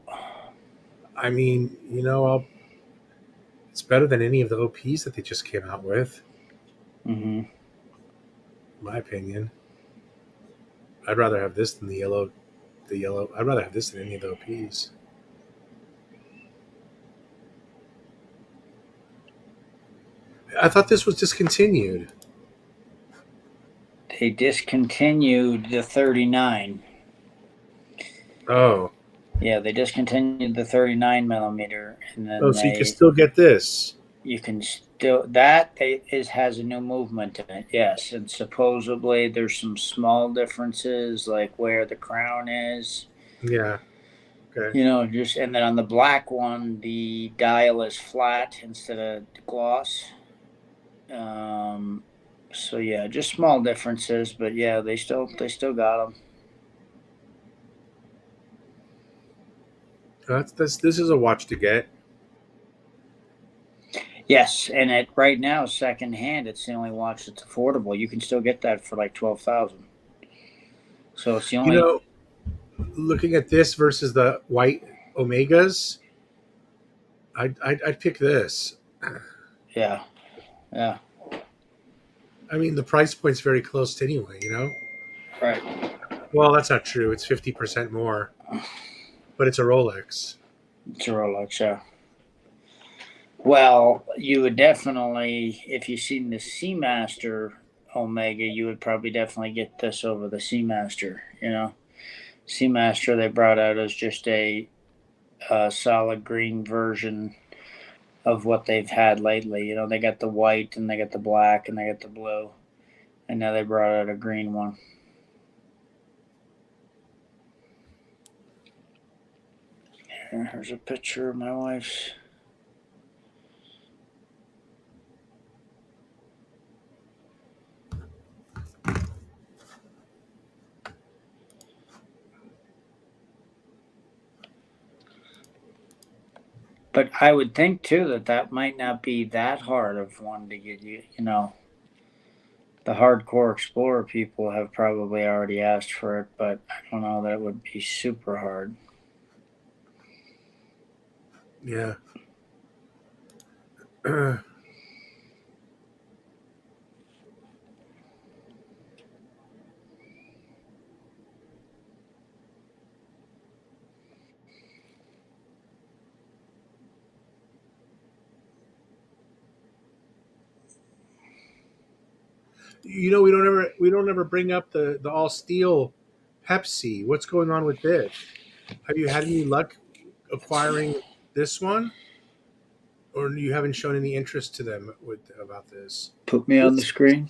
[SPEAKER 1] I mean, it's better than any of the OPs that they just came out with,
[SPEAKER 2] Hmm.
[SPEAKER 1] in my opinion. I'd rather have this than the yellow. The yellow. I'd rather have this than any of the OPs. I thought this was discontinued.
[SPEAKER 2] They discontinued the 39.
[SPEAKER 1] Oh,
[SPEAKER 2] Yeah, they discontinued the 39 millimeter, and
[SPEAKER 1] oh,
[SPEAKER 2] then
[SPEAKER 1] so you can still get this.
[SPEAKER 2] you can still that is has a new movement in it. Yes, and supposedly there's some small differences, like where the crown is.
[SPEAKER 1] Yeah. Okay.
[SPEAKER 2] Just and then on the black one, the dial is flat instead of gloss. Um, so yeah, just small differences, but yeah, they still got them.
[SPEAKER 1] This is a watch to get.
[SPEAKER 2] Yes, and it right now secondhand, it's the only watch that's affordable. You can still get that for like 12,000. So it's the
[SPEAKER 1] You
[SPEAKER 2] only
[SPEAKER 1] know, looking at this versus the white Omegas, I'd pick this.
[SPEAKER 2] yeah, yeah,
[SPEAKER 1] I mean, the price point's very close to anyway.
[SPEAKER 2] right.
[SPEAKER 1] Well, that's not true. It's 50% more, but it's a Rolex.
[SPEAKER 2] It's a Rolex, yeah. Well, you would definitely, if you've seen the Seamaster Omega, you would probably definitely get this over the Seamaster. Seamaster they brought out as just a solid green version of what they've had lately. They got the white and they got the black and they got the blue, and now they brought out a green one. Here's a picture of my wife's. But I would think too that might not be that hard of one to get you. The hardcore explorer people have probably already asked for it, but I don't know that it would be super hard.
[SPEAKER 1] Yeah. we don't ever bring up the all steel Pepsi. What's going on with this? Have you had any luck acquiring this one, or you haven't shown any interest to them about this?
[SPEAKER 2] Put me on the
[SPEAKER 1] This
[SPEAKER 2] screen.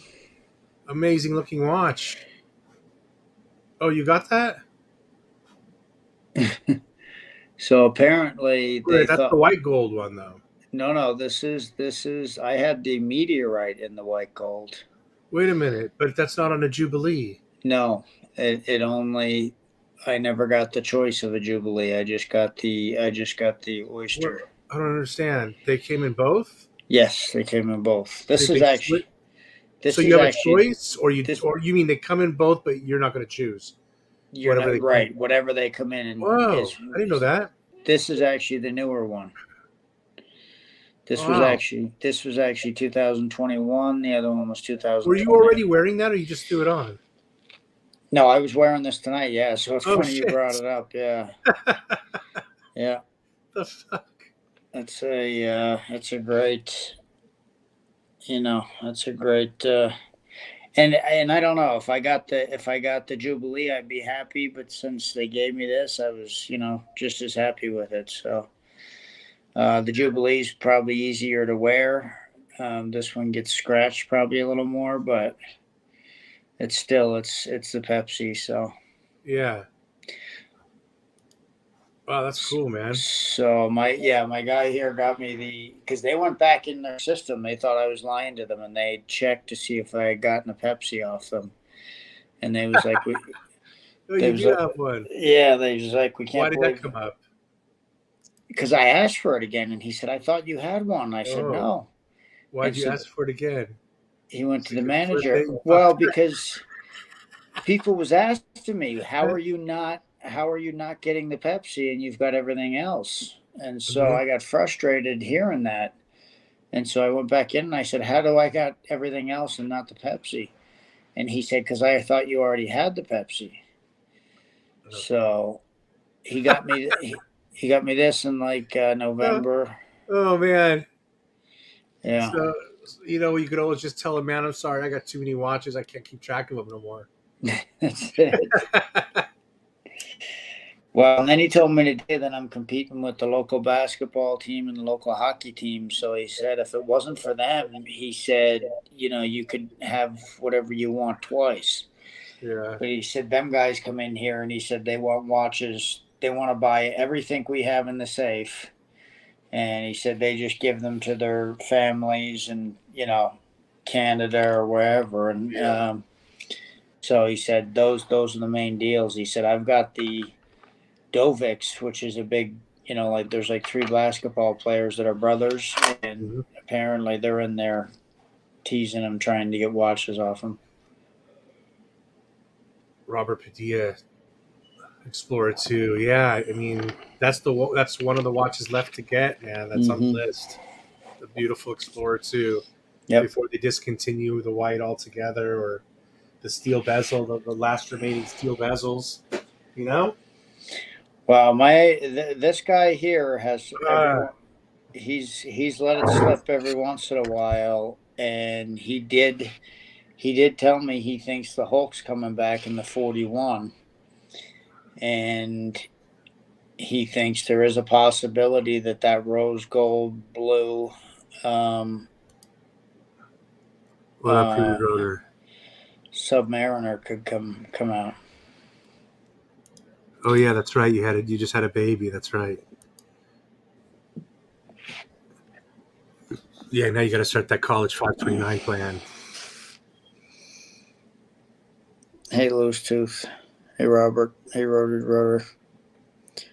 [SPEAKER 1] amazing looking watch. Oh, you got that?
[SPEAKER 2] So apparently they
[SPEAKER 1] Wait, that's the
[SPEAKER 2] thought,
[SPEAKER 1] white gold one though.
[SPEAKER 2] no, this is. I had the meteorite in the white gold.
[SPEAKER 1] Wait a minute, but that's not on a Jubilee.
[SPEAKER 2] No, it only. I never got the choice of a Jubilee. I just got the
[SPEAKER 1] What?
[SPEAKER 2] oyster.
[SPEAKER 1] I don't understand. They came in both.
[SPEAKER 2] Yes, they came in both.
[SPEAKER 1] Did they split? So
[SPEAKER 2] This
[SPEAKER 1] you
[SPEAKER 2] is
[SPEAKER 1] have a
[SPEAKER 2] actually
[SPEAKER 1] choice, or you
[SPEAKER 2] this.
[SPEAKER 1] or you mean they come in both, but you're not going to choose
[SPEAKER 2] You're
[SPEAKER 1] whatever
[SPEAKER 2] not
[SPEAKER 1] they come
[SPEAKER 2] right.
[SPEAKER 1] in.
[SPEAKER 2] Whatever they come in and
[SPEAKER 1] Whoa,
[SPEAKER 2] is.
[SPEAKER 1] I didn't know that.
[SPEAKER 2] This is actually the newer one.
[SPEAKER 1] Wow.
[SPEAKER 2] This was actually 2021. The other one was
[SPEAKER 1] Were you
[SPEAKER 2] 2020.
[SPEAKER 1] already wearing that, or you just threw it on?
[SPEAKER 2] No, I was wearing this tonight. Yeah, so it's
[SPEAKER 1] Oh
[SPEAKER 2] funny you brought
[SPEAKER 1] shit!
[SPEAKER 2] it up. Yeah, yeah.
[SPEAKER 1] The fuck?
[SPEAKER 2] It's a great. That's a great. And I don't know if I got the Jubilee, I'd be happy. But since they gave me this, I was just as happy with it. So the Jubilee's probably easier to wear. This one gets scratched probably a little more, but it's the Pepsi. So
[SPEAKER 1] Yeah. Wow, that's cool, man.
[SPEAKER 2] so my guy here got me because they went back in their system. They thought I was lying to them, and they checked to see if I had gotten a Pepsi off them. And they was like,
[SPEAKER 1] Oh,
[SPEAKER 2] they
[SPEAKER 1] you
[SPEAKER 2] was
[SPEAKER 1] do
[SPEAKER 2] like,
[SPEAKER 1] have one.
[SPEAKER 2] yeah, they was like, we
[SPEAKER 1] Why
[SPEAKER 2] can't
[SPEAKER 1] did that
[SPEAKER 2] believe
[SPEAKER 1] come up?
[SPEAKER 2] because I asked for it again, and he said, I thought you had one. I said
[SPEAKER 1] Oh,
[SPEAKER 2] no,
[SPEAKER 1] why'd
[SPEAKER 2] and
[SPEAKER 1] you
[SPEAKER 2] so
[SPEAKER 1] ask for it again?
[SPEAKER 2] he went
[SPEAKER 1] So
[SPEAKER 2] to
[SPEAKER 1] you
[SPEAKER 2] the
[SPEAKER 1] could flip
[SPEAKER 2] manager.
[SPEAKER 1] it, you
[SPEAKER 2] Well,
[SPEAKER 1] fucker.
[SPEAKER 2] because people was asking me, how are you not getting the Pepsi and you've got everything else? And so
[SPEAKER 1] Mhm.
[SPEAKER 2] I got frustrated hearing that. And so I went back in and I said, how do I got everything else and not the Pepsi? And he said, because I thought you already had the Pepsi. So he got me he got me this in like
[SPEAKER 1] Oh,
[SPEAKER 2] November.
[SPEAKER 1] oh, man.
[SPEAKER 2] Yeah.
[SPEAKER 1] So you could always just tell a man, "I'm sorry, I got too many watches. I can't keep track of them no more."
[SPEAKER 2] That's it. Well, and then he told me today that I'm competing with the local basketball team and the local hockey team. So he said if it wasn't for them, he said, you could have whatever you want twice.
[SPEAKER 1] Yeah.
[SPEAKER 2] But he said them guys come in here and he said they want watches. They want to buy everything we have in the safe. And he said they just give them to their families and, Canada or wherever. And
[SPEAKER 1] Yeah.
[SPEAKER 2] so he said those are the main deals. He said I've got the Dovix, which is a big, like there's like three basketball players that are brothers, and
[SPEAKER 1] Mhm.
[SPEAKER 2] apparently they're in there teasing him, trying to get watches off him.
[SPEAKER 1] Robert Padilla, Explorer 2. Yeah, I mean that's one of the watches left to get, man. That's on the
[SPEAKER 2] Mm-hmm.
[SPEAKER 1] list. The beautiful Explorer 2.
[SPEAKER 2] Yep.
[SPEAKER 1] Before they discontinue the white altogether, or the steel bezel, the last remaining steel bezels. You know?
[SPEAKER 2] Well, this guy here has
[SPEAKER 1] Uh,
[SPEAKER 2] everyone. He's let it slip every once in a while, and he did tell me he thinks the Hulk's coming back in the 41, and he thinks there is a possibility that rose gold blue um,
[SPEAKER 1] well, that pretty rotor.
[SPEAKER 2] Submariner could come out.
[SPEAKER 1] Oh yeah, that's right. You just had a baby. That's right. Yeah, now you got to start that college 529 plan.
[SPEAKER 2] Hey, loose tooth. Hey, Robert. Hey, rotor.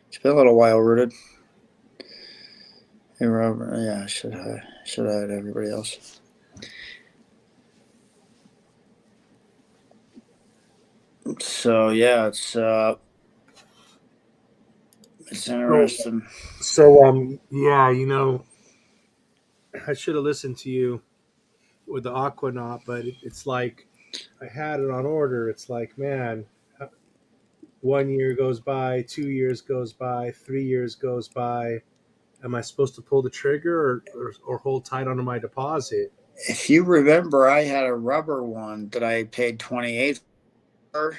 [SPEAKER 2] It's been a little while, rooted. Hey, Robert. Yeah, I should have everybody else. So yeah, it's
[SPEAKER 1] So,
[SPEAKER 2] interesting.
[SPEAKER 1] yeah, I should have listened to you with the Aquanaut, but it's like I had it on order. It's like, man, 1 year goes by, 2 years goes by, 3 years goes by. Am I supposed to pull the trigger, or hold tight onto my deposit?
[SPEAKER 2] If you remember, I had a rubber one that I paid 28 for,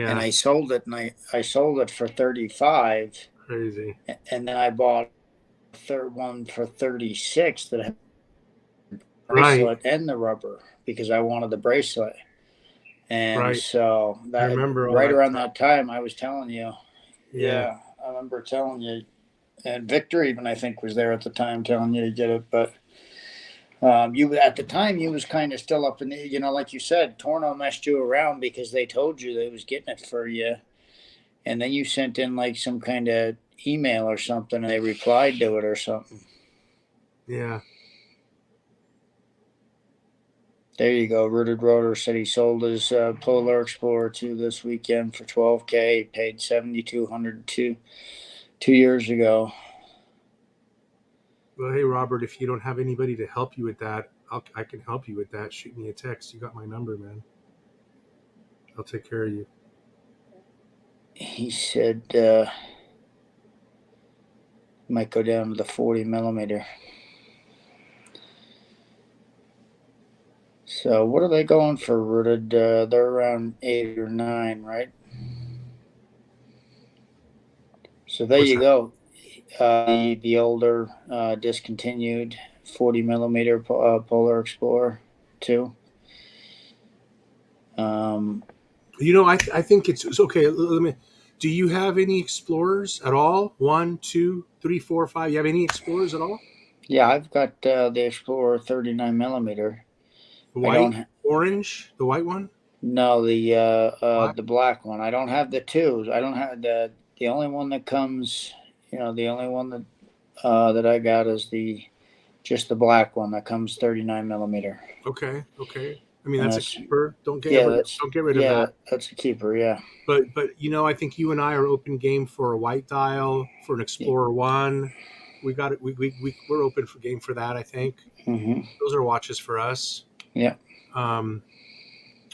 [SPEAKER 2] and
[SPEAKER 1] Yeah,
[SPEAKER 2] I sold it for 35,
[SPEAKER 1] crazy.
[SPEAKER 2] and then I bought a third one for 36 that had the
[SPEAKER 1] Right,
[SPEAKER 2] bracelet and the rubber because I wanted the bracelet. And
[SPEAKER 1] right.
[SPEAKER 2] so
[SPEAKER 1] I
[SPEAKER 2] that
[SPEAKER 1] remember all
[SPEAKER 2] right
[SPEAKER 1] that
[SPEAKER 2] around
[SPEAKER 1] stuff.
[SPEAKER 2] that time, I was telling you,
[SPEAKER 1] Yeah,
[SPEAKER 2] yeah, I remember telling you, and Victor even I think was there at the time telling you to get it, but you at the time you was kind of still up in the, like you said, Torno messed you around because they told you they was getting it for you, and then you sent in like some kind of email or something, and they replied to it or something.
[SPEAKER 1] yeah.
[SPEAKER 2] There you go. Rooted Rotor said he sold his Polar Explorer 2 this weekend for 12K. Paid 7,200 2 years ago.
[SPEAKER 1] Well, hey, Robert, if you don't have anybody to help you with that, I can help you with that. Shoot me a text. You got my number, man. I'll take care of you.
[SPEAKER 2] He said might go down to the 40 millimeter. So what are they going for, Rooted? They're around 8 or 9, right? So there
[SPEAKER 1] What's
[SPEAKER 2] you
[SPEAKER 1] that?
[SPEAKER 2] go. The older discontinued 40 millimeter Polar Explorer 2. Um,
[SPEAKER 1] I think it's okay. Let me. Do you have any Explorers at all? One, two, three, four, five. You have any Explorers at all?
[SPEAKER 2] yeah, I've got the Explorer 39 millimeter.
[SPEAKER 1] The
[SPEAKER 2] I
[SPEAKER 1] white,
[SPEAKER 2] don't
[SPEAKER 1] orange, the white one.
[SPEAKER 2] know
[SPEAKER 1] Black.
[SPEAKER 2] the black one. I don't have the twos. I don't have the only one that comes. The only one that I got is the just the black one that comes 39 millimeter,
[SPEAKER 1] Okay, okay. I mean,
[SPEAKER 2] and
[SPEAKER 1] that's a
[SPEAKER 2] that's
[SPEAKER 1] keeper. Don't get rid of that.
[SPEAKER 2] that's a keeper. Yeah,
[SPEAKER 1] But I think you and I are open game for a white dial for an Explorer One. We got it. We're open for game for that. I think
[SPEAKER 2] mm-hmm.
[SPEAKER 1] those are watches for us.
[SPEAKER 2] Yeah,
[SPEAKER 1] Um,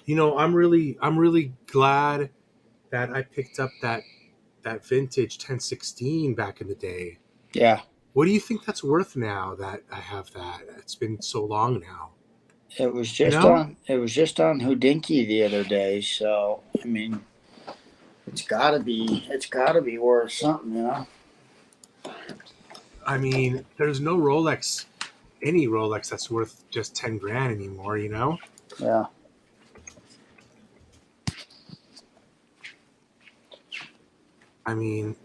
[SPEAKER 1] I'm really glad that I picked up that vintage 1016 back in the day.
[SPEAKER 2] yeah.
[SPEAKER 1] What do you think that's worth now that I have that? It's been so long now. You know?
[SPEAKER 2] It was just on Houdinki the other day. So I mean, it's gotta be worth something.
[SPEAKER 1] I mean, there's no Rolex, any Rolex that's worth just 10 grand anymore.
[SPEAKER 2] Yeah,
[SPEAKER 1] I mean,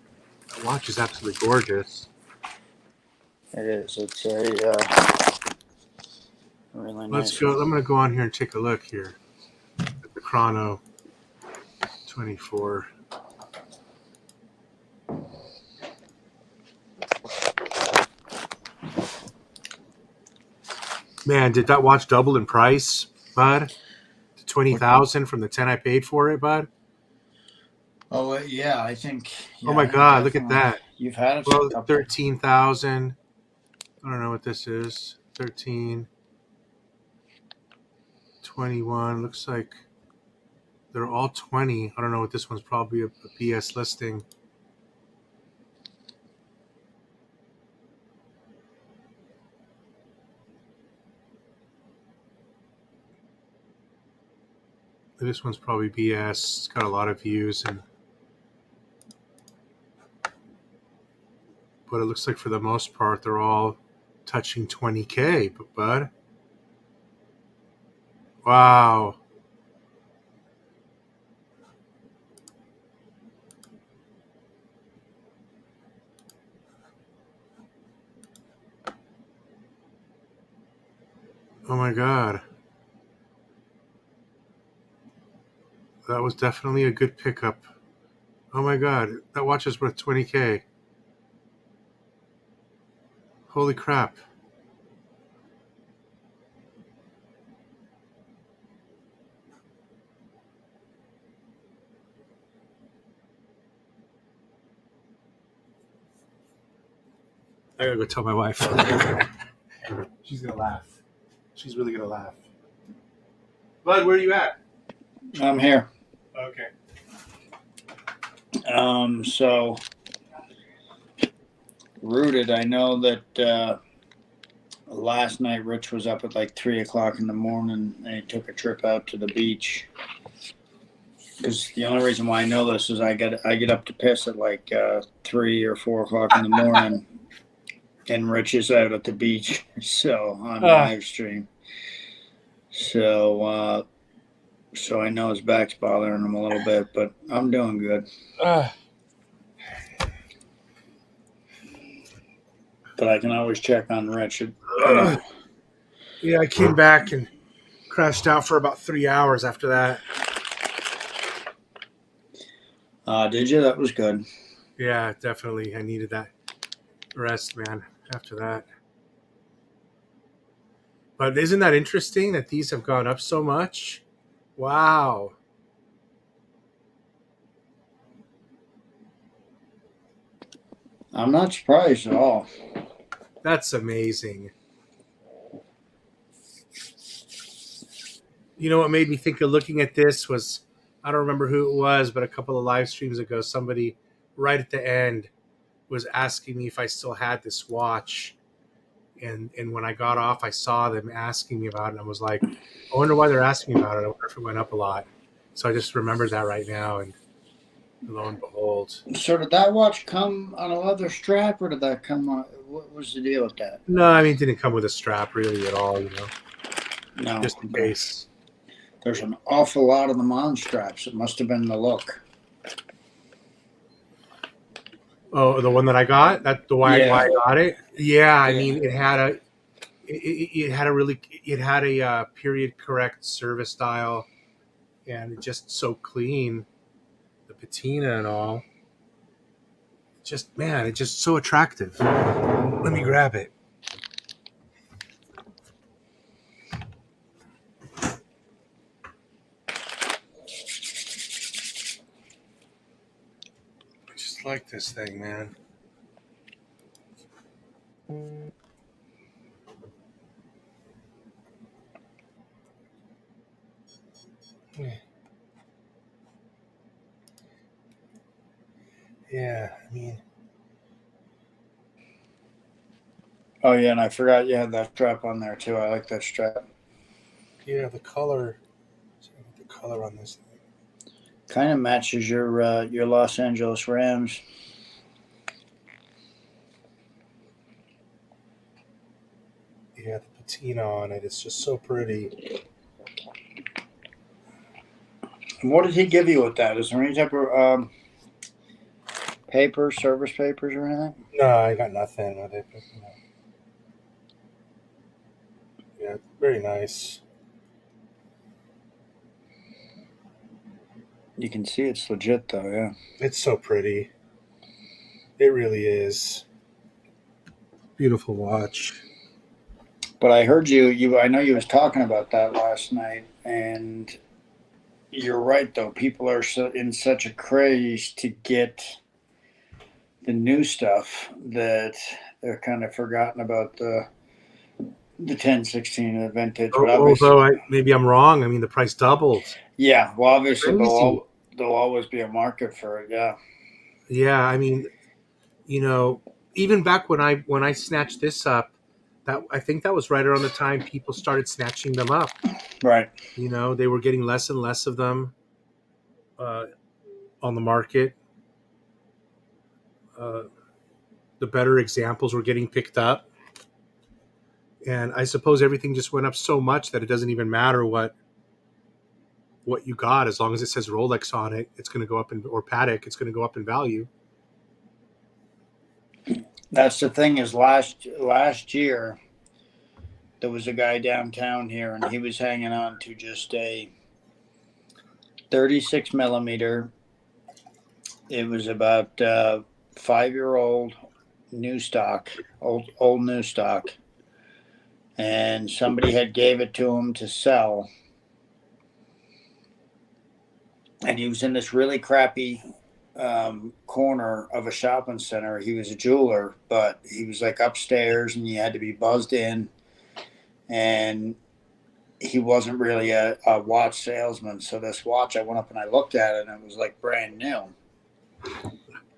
[SPEAKER 1] the watch is absolutely gorgeous.
[SPEAKER 2] it is. It's a really
[SPEAKER 1] Let's
[SPEAKER 2] nice
[SPEAKER 1] go.
[SPEAKER 2] one.
[SPEAKER 1] I'm going to go on here and take a look here at the Chrono 24. Man, did that watch double in price, bud? To 20,000 from the 10 I paid for it, bud.
[SPEAKER 2] Oh yeah, I think
[SPEAKER 1] Oh my God, look at
[SPEAKER 2] definitely.
[SPEAKER 1] that.
[SPEAKER 2] You've had it for a
[SPEAKER 1] Well,
[SPEAKER 2] couple.
[SPEAKER 1] 13,000. I don't know what this is. 13, 21. Looks like they're all 20. I don't know what this one's probably a PS listing. This one's probably BS. It's got a lot of views, but it looks like for the most part they're all touching 20K. Bud, wow. Oh my God. That was definitely a good pickup. Oh my God, that watch is worth 20K. Holy crap. I gotta go tell my wife. She's gonna laugh. She's really gonna laugh. Bud, where are you at?
[SPEAKER 2] I'm here.
[SPEAKER 1] Okay.
[SPEAKER 2] So Rooted. I know that last night Rich was up at like 3 o'clock in the morning and he took a trip out to the beach. Because the only reason why I know this is I get up to piss at like 3 or 4 o'clock in the morning, and Rich is out at the beach, so on live stream. So so I know his back's bothering him a little bit, but I'm doing good. But I can always check on Rich.
[SPEAKER 1] Yeah, I came back and crashed out for about 3 hours after that.
[SPEAKER 2] Did you? That was good.
[SPEAKER 1] Yeah, definitely. I needed that rest, man, after that. But isn't that interesting that these have gone up so much? Wow.
[SPEAKER 2] I'm not surprised at all.
[SPEAKER 1] That's amazing. You know what made me think of looking at this was, I don't remember who it was, but a couple of live streams ago, somebody right at the end was asking me if I still had this watch. And when I got off, I saw them asking me about it. And I was like, I wonder why they're asking me about it. I wonder if it went up a lot. So I just remembered that right now. And lo and behold.
[SPEAKER 2] So did that watch come on a leather strap, or did that come on? What was the deal with that?
[SPEAKER 1] No, I mean, it didn't come with a strap really at all,
[SPEAKER 2] No.
[SPEAKER 1] Just in case.
[SPEAKER 2] There's an awful lot of them on straps. It must have been the look.
[SPEAKER 1] Oh, the one that I got? That the why I got it? Yeah, I mean, it had a period correct service dial, and it's just so clean, the patina and all. Just, man, it's just so attractive. Let me grab it. I just like this thing, man. Yeah, I mean.
[SPEAKER 2] Oh yeah, and I forgot you had that strap on there too. I like that strap.
[SPEAKER 1] Yeah, the color. The color on this thing
[SPEAKER 2] kind of matches your Los Angeles Rams.
[SPEAKER 1] Yeah, the patina on it. It's just so pretty.
[SPEAKER 2] What did he give you with that? Is there any type of paper, service papers, or anything?
[SPEAKER 1] No, I got nothing with it. But, yeah, very nice.
[SPEAKER 2] You can see it's legit, though. Yeah,
[SPEAKER 1] it's so pretty. It really is. Beautiful watch.
[SPEAKER 2] But I heard you. I know you was talking about that last night, and you're right. Though people are in such a craze to get the new stuff that they're kind of forgotten about the 1016 and the vintage.
[SPEAKER 1] Although maybe I'm wrong. I mean, the price doubled.
[SPEAKER 2] Yeah, well, obviously there'll always be a market for it. Yeah.
[SPEAKER 1] Yeah, I mean, even back when I snatched this up, that I think that was right around the time people started snatching them up.
[SPEAKER 2] Right.
[SPEAKER 1] They were getting less and less of them on the market. The better examples were getting picked up. And I suppose everything just went up so much that it doesn't even matter what you got. As long as it says Rolex on it, it's going to go up or Patek, it's going to go up in value.
[SPEAKER 2] That's the thing is last year, there was a guy downtown here, and he was hanging on to just a 36 millimeter. It was about 5-year-old new stock, old new stock. And somebody had gave it to him to sell. And he was in this really crappy corner of a shopping center. He was a jeweler, but he was like upstairs and you had to be buzzed in. And he wasn't really a watch salesman. So this watch, I went up and I looked at it and it was like brand new.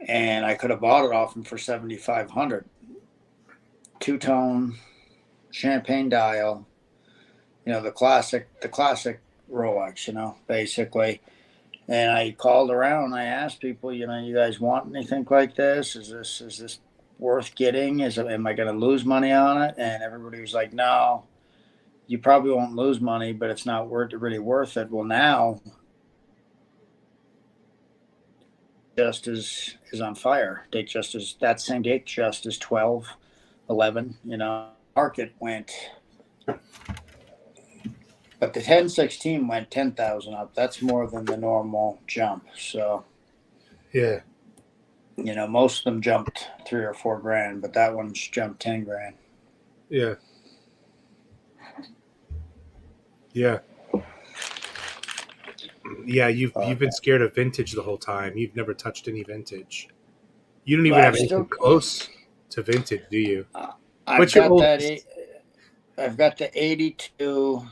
[SPEAKER 2] And I could have bought it off him for $7,500. Two-tone, champagne dial, the classic Rolex, basically. And I called around. I asked people, you guys want anything like this? Is this worth getting? Am I going to lose money on it? And everybody was like, no, you probably won't lose money, but it's not really worth it. Well, now just is on fire. Date just is that same date, just is 12, 11. Market went, but the 1016 went 10,000 up. That's more than the normal jump. So
[SPEAKER 1] Yeah.
[SPEAKER 2] most of them jumped 3 or 4 grand, but that one's jumped 10 grand.
[SPEAKER 1] Yeah. Yeah. Yeah, you've been scared of vintage the whole time. You've never touched any vintage. You don't even have anything close to vintage, do you?
[SPEAKER 2] I've got the 82. You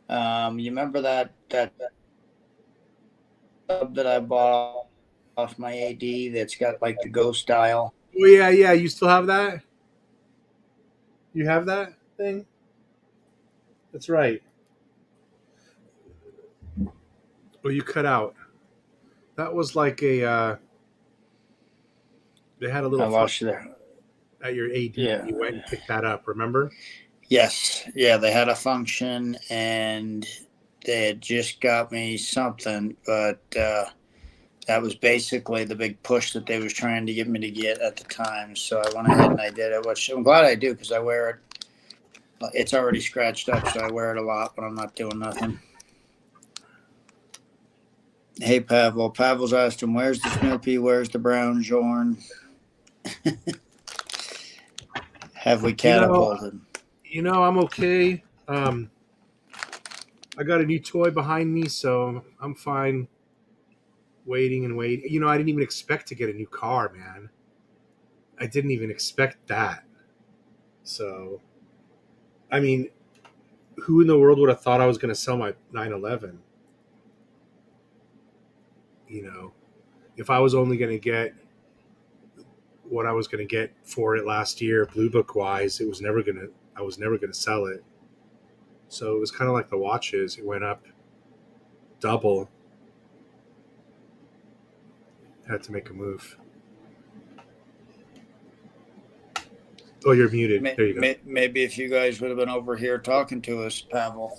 [SPEAKER 2] remember that tub that I bought off my AD that's got like the ghost dial?
[SPEAKER 1] Oh yeah, yeah. You still have that? You have that thing? That's right. Oh, you cut out. That was like a. They had a
[SPEAKER 2] I
[SPEAKER 1] little
[SPEAKER 2] lost you there.
[SPEAKER 1] at your AD.
[SPEAKER 2] Yeah.
[SPEAKER 1] You went and picked that up. Remember?
[SPEAKER 2] Yes. Yeah, they had a function and they had just got me something, but that was basically the big push that they was trying to get me to get at the time. So I went ahead and I did it, which I'm glad I do because I wear it. It's already scratched up, so I wear it a lot when I'm not doing nothing. Hey, Pavel. Pavel's asked him, where's the Snoopy? Where's the Brown Jorn? Have we catapulted?
[SPEAKER 1] I'm okay. I got a new toy behind me, so I'm fine waiting and waiting. I didn't even expect to get a new car, man. I didn't even expect that. So, I mean, who in the world would have thought I was going to sell my 911? If I was only going to get what I was going to get for it last year, Blue Book wise, I was never going to sell it. So it was kind of like the watches. It went up double. Had to make a move. Oh, you're muted. There you go.
[SPEAKER 2] Maybe if you guys would have been over here talking to us, Pavel,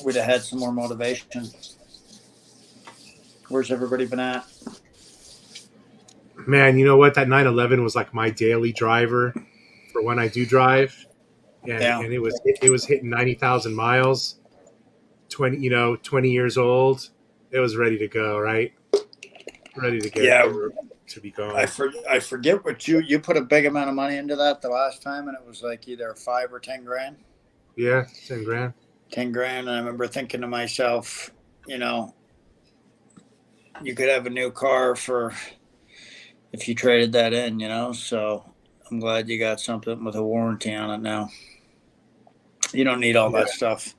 [SPEAKER 2] we'd have had some more motivation. Where's everybody been at?
[SPEAKER 1] Man, you know what? That 911 was like my daily driver for when I do drive. And it was hitting 90,000 miles, 20 years old. It was ready to go, right? Ready to get to be gone.
[SPEAKER 2] I forget what you put a big amount of money into that the last time, and it was like either 5 or 10 grand.
[SPEAKER 1] Yeah, 10 grand.
[SPEAKER 2] 10 grand, and I remember thinking to myself, you could have a new car for if you traded that in, So I'm glad you got something with a warranty on it now. You don't need all that stuff.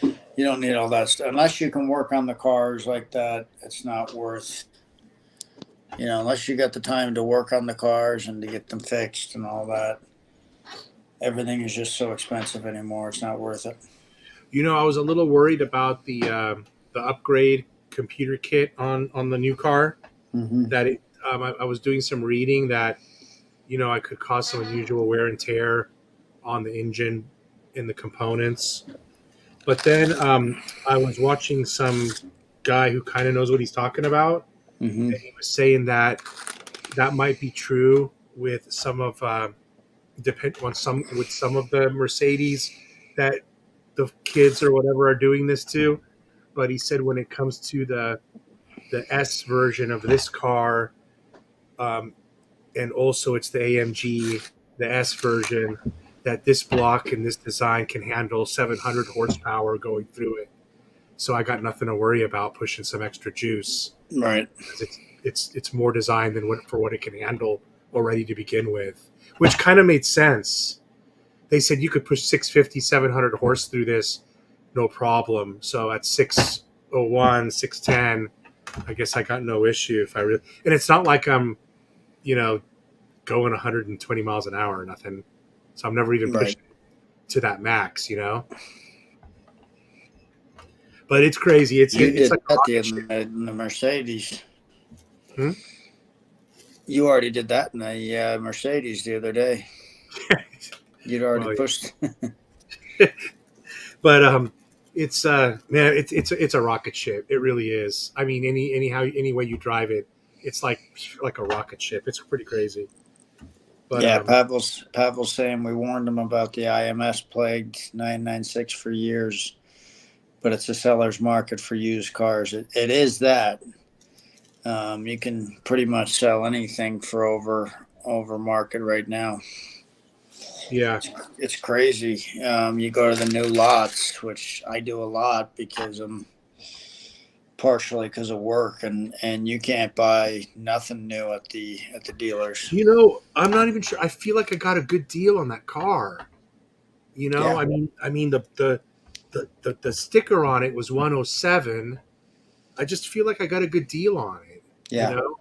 [SPEAKER 2] You don't need all that stuff unless you can work on the cars like that. It's not worth. Unless you got the time to work on the cars and to get them fixed and all that. Everything is just so expensive anymore. It's not worth it.
[SPEAKER 1] I was a little worried about the upgrade computer kit on the new car.
[SPEAKER 2] Mm-hmm.
[SPEAKER 1] That I was doing some reading that I could cause some unusual wear and tear on the engine and the components. But then I was watching some guy who kind of knows what he's talking about.
[SPEAKER 2] Mm-hmm.
[SPEAKER 1] And he was saying that might be true with some of some of the Mercedes that the kids or whatever are doing this to. But he said when it comes to the S version of this car, and also it's the AMG, the S version, that this block and this design can handle 700 horsepower going through it. So I got nothing to worry about pushing some extra juice.
[SPEAKER 2] Right.
[SPEAKER 1] It's more designed than for what it can handle already to begin with, which kind of made sense. They said you could push 650, 700 horse through this, no problem. So at 601, 610, I guess I got no issue if I really. And it's not like I'm, going 120 miles an hour or nothing. so I'm never even
[SPEAKER 2] Right.
[SPEAKER 1] pushing to that max, you know. But it's crazy. It's
[SPEAKER 2] You
[SPEAKER 1] it's
[SPEAKER 2] did
[SPEAKER 1] like a
[SPEAKER 2] that
[SPEAKER 1] rocket ship.
[SPEAKER 2] in the Mercedes.
[SPEAKER 1] Hmm?
[SPEAKER 2] You already did that in the Mercedes the other day. You'd already
[SPEAKER 1] Well,
[SPEAKER 2] pushed.
[SPEAKER 1] but it's man, it's a rocket ship. It really is. I mean, any way you drive it, it's like a rocket ship. It's pretty crazy. But
[SPEAKER 2] Yeah, Pavel's saying we warned him about the IMS plagued 996 for years, but it's a seller's market for used cars. It is that. You can pretty much sell anything for over market right now.
[SPEAKER 1] yeah,
[SPEAKER 2] It's crazy. You go to the new lots, which I do a lot because I'm partially because of work, and you can't buy nothing new at the dealers.
[SPEAKER 1] you know, I'm not even sure. I feel like I got a good deal on that car. You know,
[SPEAKER 2] Yeah,
[SPEAKER 1] I mean the sticker on it was 107. I just feel like I got a good deal on it. You
[SPEAKER 2] yeah.
[SPEAKER 1] know,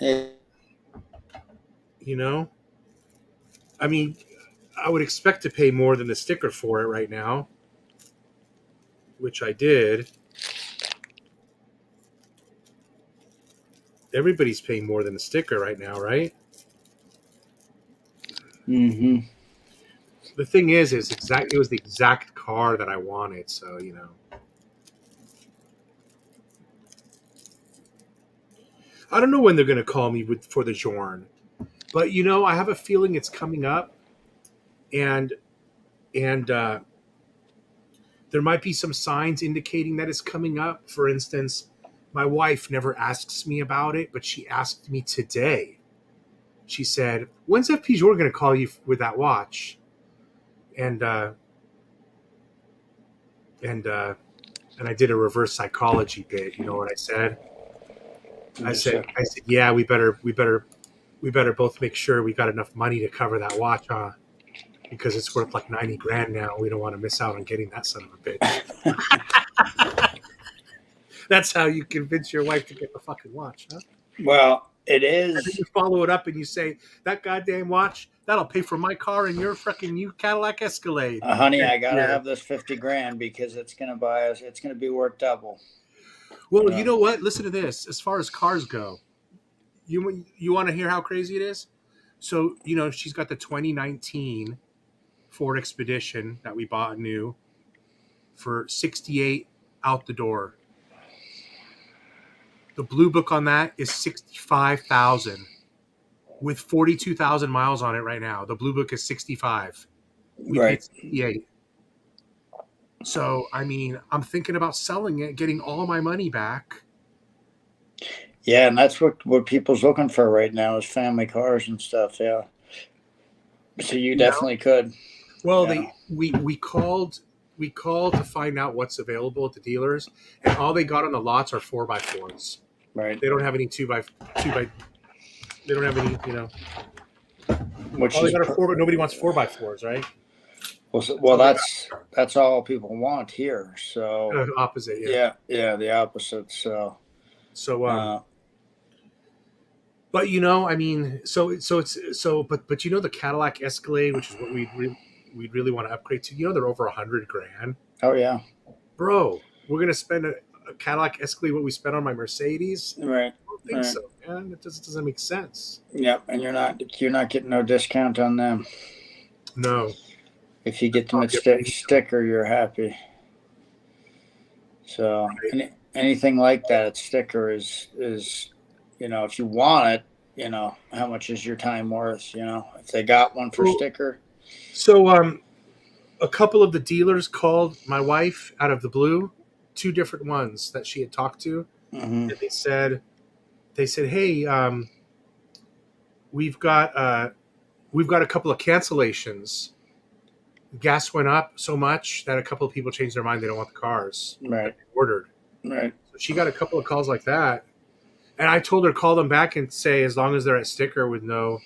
[SPEAKER 2] It,
[SPEAKER 1] you know. I mean, I would expect to pay more than the sticker for it right now, which I did. Everybody's paying more than a sticker right now, right?
[SPEAKER 2] mm-hmm.
[SPEAKER 1] The thing is it was the exact car that I wanted, so you know. I don't know when they're gonna call me for the Jorn, but you know, I have a feeling it's coming up, and and there might be some signs indicating that it's coming up. For instance, my wife never asks me about it, but she asked me today. She said, "When's FP Jorn gonna call you with that watch?" And and uh, and I did a reverse psychology bit. You know what I said?
[SPEAKER 2] Yes, sir.
[SPEAKER 1] I said, yeah, we better both make sure we got enough money to cover that watch, huh? Because it's worth like 90 grand now. We don't want to miss out on getting that son of a bitch. That's how you convince your wife to get the fucking watch, huh?
[SPEAKER 2] Well, it
[SPEAKER 1] And then
[SPEAKER 2] is.
[SPEAKER 1] you follow it up and you say, that goddamn watch, that'll pay for my car and your fucking new Cadillac Escalade
[SPEAKER 2] Honey,
[SPEAKER 1] next
[SPEAKER 2] I gotta
[SPEAKER 1] year.
[SPEAKER 2] have this 50 grand because it's gonna buy us. It's gonna be worth double. You
[SPEAKER 1] Well, you
[SPEAKER 2] know.
[SPEAKER 1] know what? Listen to this. As far as cars go, you want to hear how crazy it is? So, you know, she's got the 2019 Ford Expedition that we bought new for 68 out the door. The blue book on that is 65,000 with 42,000 miles on it right now. The blue book is 65. We paid
[SPEAKER 2] Right.
[SPEAKER 1] 68. So, I mean, I'm thinking about selling it, getting all my money back.
[SPEAKER 2] Yeah, and that's what people's looking for right now is family cars and stuff. Yeah. So you
[SPEAKER 1] You know?
[SPEAKER 2] definitely could.
[SPEAKER 1] Well,
[SPEAKER 2] Yeah.
[SPEAKER 1] we called to find out what's available at the dealers, and all they got on the lots are 4x4s.
[SPEAKER 2] Right.
[SPEAKER 1] They don't have any 2x2 by. They don't have any, you know.
[SPEAKER 2] Which
[SPEAKER 1] All they
[SPEAKER 2] is
[SPEAKER 1] got are four, but nobody wants 4x4s, right?
[SPEAKER 2] well,
[SPEAKER 1] All they
[SPEAKER 2] that's all people want here. So
[SPEAKER 1] got. Opposite, yeah.
[SPEAKER 2] yeah, the opposite. So
[SPEAKER 1] So,
[SPEAKER 2] uh,
[SPEAKER 1] but you know, I mean, but you know, the Cadillac Escalade, which is what we'd really want to upgrade to. You know, they're over 100 grand,
[SPEAKER 2] oh yeah,
[SPEAKER 1] bro. We're gonna spend a Cadillac Escalade what we spent on my Mercedes.
[SPEAKER 2] right,
[SPEAKER 1] I don't think
[SPEAKER 2] right.
[SPEAKER 1] so, man. It just doesn't make sense.
[SPEAKER 2] Yep, and you're not getting no discount on them.
[SPEAKER 1] No,
[SPEAKER 2] If you get them
[SPEAKER 1] I'll
[SPEAKER 2] at
[SPEAKER 1] get what I need to.
[SPEAKER 2] sticker, you're happy. So anything like that at sticker is if you want it, how much is your time worth? If they got one for
[SPEAKER 1] Well,
[SPEAKER 2] sticker,
[SPEAKER 1] so a couple of the dealers called my wife out of the blue, two different ones that she had talked to,
[SPEAKER 2] mm-hmm.
[SPEAKER 1] and they said, hey, we've got a couple of cancellations. Gas went up so much that a couple of people changed their mind. They don't want the cars that
[SPEAKER 2] Right,
[SPEAKER 1] they ordered.
[SPEAKER 2] right,
[SPEAKER 1] So she got a couple of calls like that, and I told her call them back and say as long as they're at sticker with no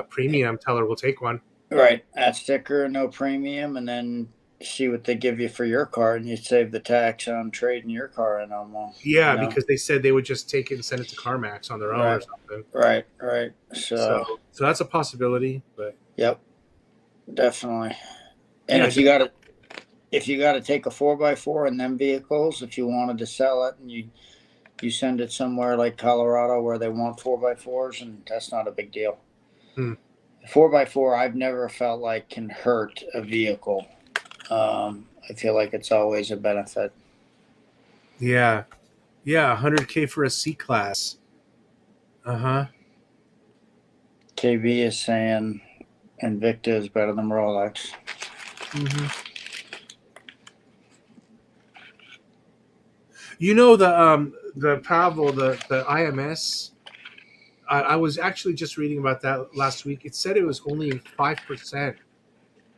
[SPEAKER 1] premium, tell her we'll take one.
[SPEAKER 2] right. At sticker, no premium, and then see what they give you for your car, and you save the tax on trading your car in on one.
[SPEAKER 1] Yeah,
[SPEAKER 2] You know,
[SPEAKER 1] because they said they would just take it and send it to CarMax on their own or
[SPEAKER 2] right,
[SPEAKER 1] something.
[SPEAKER 2] right. So,
[SPEAKER 1] So that's a possibility. But
[SPEAKER 2] yep, definitely. And
[SPEAKER 1] yeah,
[SPEAKER 2] if you got to take a 4x4 in them vehicles, if you wanted to sell it, and you send it somewhere like Colorado where they want 4x4s, and that's not a big deal.
[SPEAKER 1] hmm,
[SPEAKER 2] 4x4, I've never felt like can hurt a vehicle. I feel like it's always a benefit.
[SPEAKER 1] yeah, 100K for a C class. Uh-huh.
[SPEAKER 2] KB is saying Invicta is better than Rolex.
[SPEAKER 1] Mm-hmm. You know the Pavel, the IMS. I was actually just reading about that last week. It said it was only 5%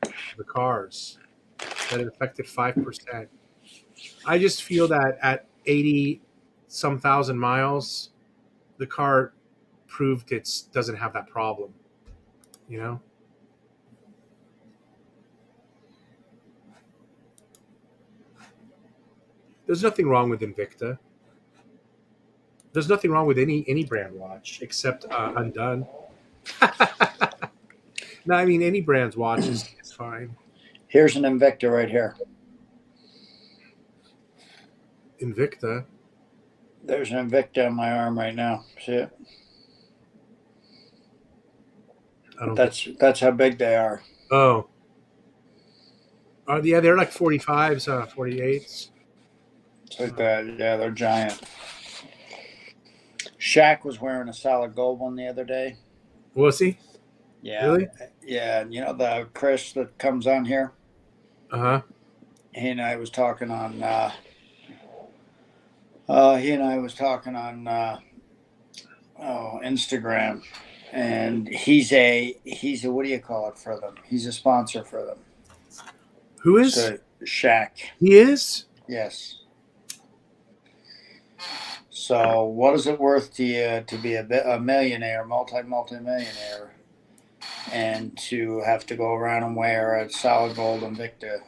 [SPEAKER 1] of the cars that it affected 5%. I just feel that at 80 some thousand miles, the car proved it doesn't have that problem. You know, there's nothing wrong with Invicta. There's nothing wrong with any brand watch except Undone. No, I mean any brand's watch is fine.
[SPEAKER 2] Here's an Invicta right here.
[SPEAKER 1] Invicta.
[SPEAKER 2] There's an Invicta on my arm right now. See it?
[SPEAKER 1] I don't.
[SPEAKER 2] That's how big they are.
[SPEAKER 1] Oh, yeah, they're like 45s, 48s.
[SPEAKER 2] It's like that. Yeah, they're giant. Shaq was wearing a solid gold one the other day.
[SPEAKER 1] Was he?
[SPEAKER 2] Yeah,
[SPEAKER 1] Really?
[SPEAKER 2] yeah. You know the Chris that comes on here.
[SPEAKER 1] Uh huh.
[SPEAKER 2] He and I was talking on. He and I was talking on Instagram, and he's a what do you call it for them? He's a sponsor for them.
[SPEAKER 1] Who is?
[SPEAKER 2] So Shaq,
[SPEAKER 1] He is.
[SPEAKER 2] yes. So what is it worth to you to be a millionaire, multi-millionaire, and to have to go around and wear a solid gold Invicta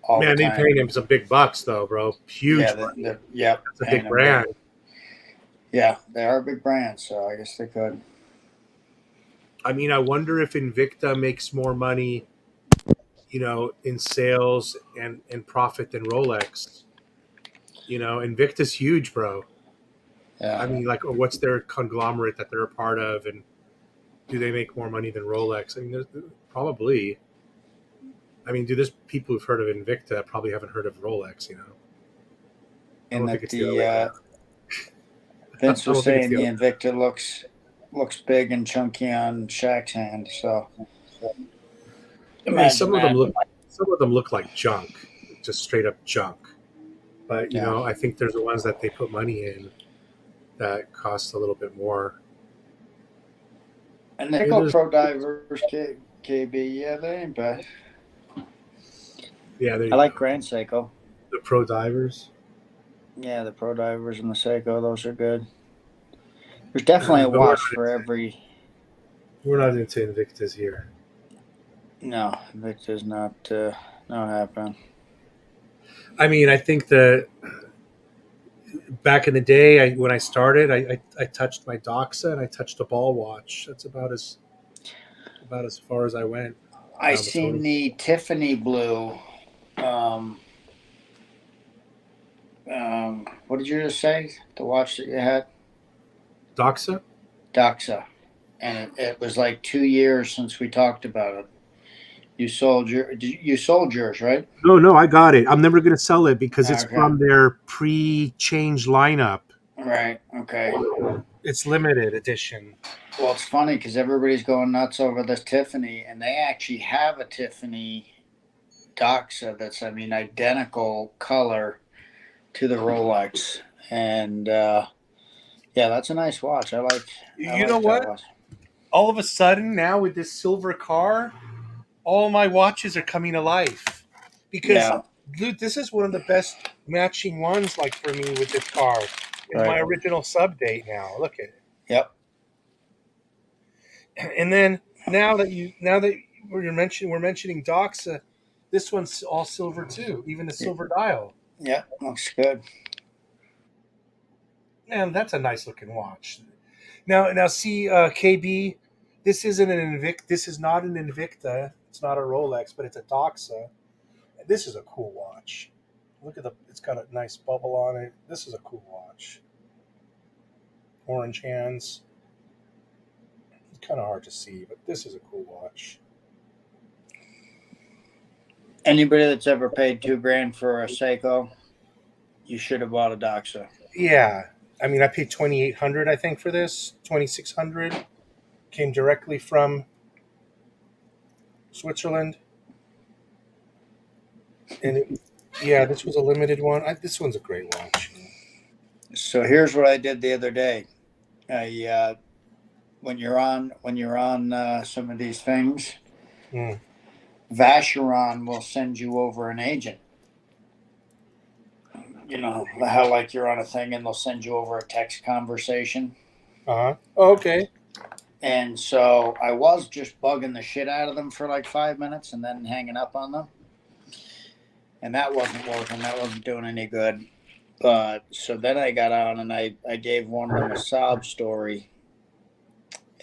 [SPEAKER 2] all the
[SPEAKER 1] Man, they
[SPEAKER 2] time?
[SPEAKER 1] paying him some big bucks though, bro. Huge
[SPEAKER 2] Yeah,
[SPEAKER 1] money.
[SPEAKER 2] yep,
[SPEAKER 1] That's a
[SPEAKER 2] paying
[SPEAKER 1] big
[SPEAKER 2] them big.
[SPEAKER 1] brand.
[SPEAKER 2] Yeah, they are a big brand, so I guess they could.
[SPEAKER 1] I mean, I wonder if Invicta makes more money, in sales and profit than Rolex. Invicta's huge, bro. I
[SPEAKER 2] Yeah,
[SPEAKER 1] mean, like, what's their conglomerate that they're a part of, and do they make more money than Rolex? I mean, probably. I mean, there's people who've heard of Invicta that probably haven't heard of Rolex. I
[SPEAKER 2] and
[SPEAKER 1] don't think
[SPEAKER 2] that
[SPEAKER 1] it's the other way around.
[SPEAKER 2] Vince
[SPEAKER 1] I
[SPEAKER 2] was
[SPEAKER 1] don't think it's
[SPEAKER 2] saying
[SPEAKER 1] the
[SPEAKER 2] the
[SPEAKER 1] other.
[SPEAKER 2] Invicta looks big and chunky on Shaq's hand. So
[SPEAKER 1] I mean,
[SPEAKER 2] imagine
[SPEAKER 1] some of them look like junk, just straight up junk. But
[SPEAKER 2] Yeah,
[SPEAKER 1] I think there's the ones that they put money in that cost a little bit more.
[SPEAKER 2] and they
[SPEAKER 1] Yeah,
[SPEAKER 2] go pro divers KB. Yeah, they ain't bad.
[SPEAKER 1] there
[SPEAKER 2] I
[SPEAKER 1] you
[SPEAKER 2] like
[SPEAKER 1] go.
[SPEAKER 2] Grand Seiko.
[SPEAKER 1] The pro divers.
[SPEAKER 2] Yeah, the pro divers and the Seiko, those are good. There's definitely a
[SPEAKER 1] But
[SPEAKER 2] watch for every.
[SPEAKER 1] we're not into Invictus here.
[SPEAKER 2] No, Invicta's not happening.
[SPEAKER 1] I mean, I think that back in the day, when I started, I touched my Doxa and I touched a ball watch. That's about as far as I went
[SPEAKER 2] I
[SPEAKER 1] down the
[SPEAKER 2] seen
[SPEAKER 1] totem.
[SPEAKER 2] the Tiffany blue. Um, what did you just say? The watch that you had,
[SPEAKER 1] Doxa?
[SPEAKER 2] Doxa, and it was like 2 years since we talked about it. You sold yours, right?
[SPEAKER 1] No, I got it. I'm never going to sell it because it's
[SPEAKER 2] Okay.
[SPEAKER 1] from their pre-change lineup.
[SPEAKER 2] Right. Okay.
[SPEAKER 1] It's limited edition.
[SPEAKER 2] Well, it's funny because everybody's going nuts over this Tiffany, and they actually have a Tiffany Doxa that's, I mean, identical color to the Rolex, and yeah, that's a nice watch. I like
[SPEAKER 1] You know
[SPEAKER 2] that
[SPEAKER 1] what?
[SPEAKER 2] watch.
[SPEAKER 1] All of a sudden, now with this silver car, all my watches are coming to life. Because,
[SPEAKER 2] Yeah.
[SPEAKER 1] dude, this is one of the best matching ones, like for me with this car. Is my
[SPEAKER 2] Right.
[SPEAKER 1] original sub date now. Look at it.
[SPEAKER 2] Yep.
[SPEAKER 1] And then now that we're mentioning Doxa, This one's all silver too, even the silver dial.
[SPEAKER 2] Yeah, looks good.
[SPEAKER 1] Man, that's a nice looking watch. Now, see, KB, this isn't an Invicta. This is not an Invicta. It's not a Rolex, but it's a Doxa. This is a cool watch. Look at the. It's got a nice bubble on it. This is a cool watch. Orange hands. It's kind of hard to see, but this is a cool watch.
[SPEAKER 2] Anybody that's ever paid $2,000 for a Seiko, you should have bought a Doxa.
[SPEAKER 1] Yeah, I mean, I paid 2,800, I think, for this. 2,600 came directly from Switzerland, and yeah, this was a limited one. This one's a great watch.
[SPEAKER 2] So here's what I did the other day. I when you're on some of these things,
[SPEAKER 1] Mm.
[SPEAKER 2] Vacheron will send you over an agent. You know how like you're on a thing and they'll send you over a text conversation.
[SPEAKER 1] Oh, okay.
[SPEAKER 2] And so I was just bugging the shit out of them for like 5 minutes and then hanging up on them. And that wasn't working. That wasn't doing any good. But so then I got on and I gave one of them a sob story.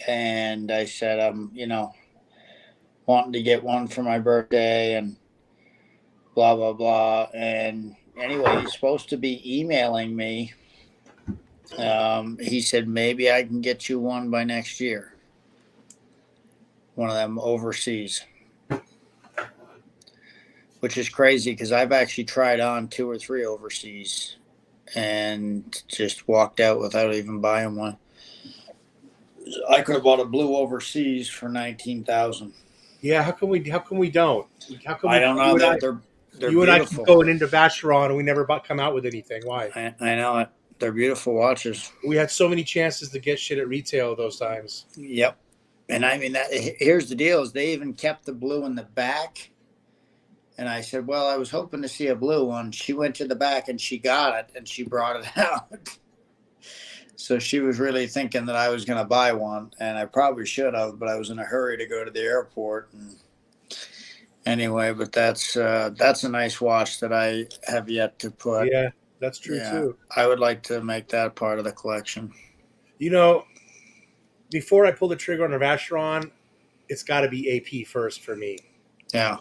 [SPEAKER 2] And I said, I'm, wanting to get one for my birthday and blah, blah, blah. And anyway, he's supposed to be emailing me. He said, maybe I can get you one by next year. One of them overseas. Which is crazy because I've actually tried on 2 or 3 overseas and just walked out without even buying one. I could have bought a blue overseas for 19,000.
[SPEAKER 1] Yeah, how come we don't? How come
[SPEAKER 2] I don't know. They're
[SPEAKER 1] you and I
[SPEAKER 2] beautiful.
[SPEAKER 1] keep going into Vacheron and we never come out with anything. Why?
[SPEAKER 2] I know it. They're beautiful watches.
[SPEAKER 1] We had so many chances to get shit at retail those times.
[SPEAKER 2] Yep. And I mean, here's the deal: is they even kept the blue in the back. And I said, well, I was hoping to see a blue one. She went to the back and she got it and she brought it out. So she was really thinking that I was going to buy one, and I probably should have, but I was in a hurry to go to the airport. And anyway, but that's a nice watch that I have yet to put.
[SPEAKER 1] Yeah, that's true too.
[SPEAKER 2] I would like to make that part of the collection.
[SPEAKER 1] Before I pull the trigger on a Vacheron, it's got to be AP first for me.
[SPEAKER 2] Yeah.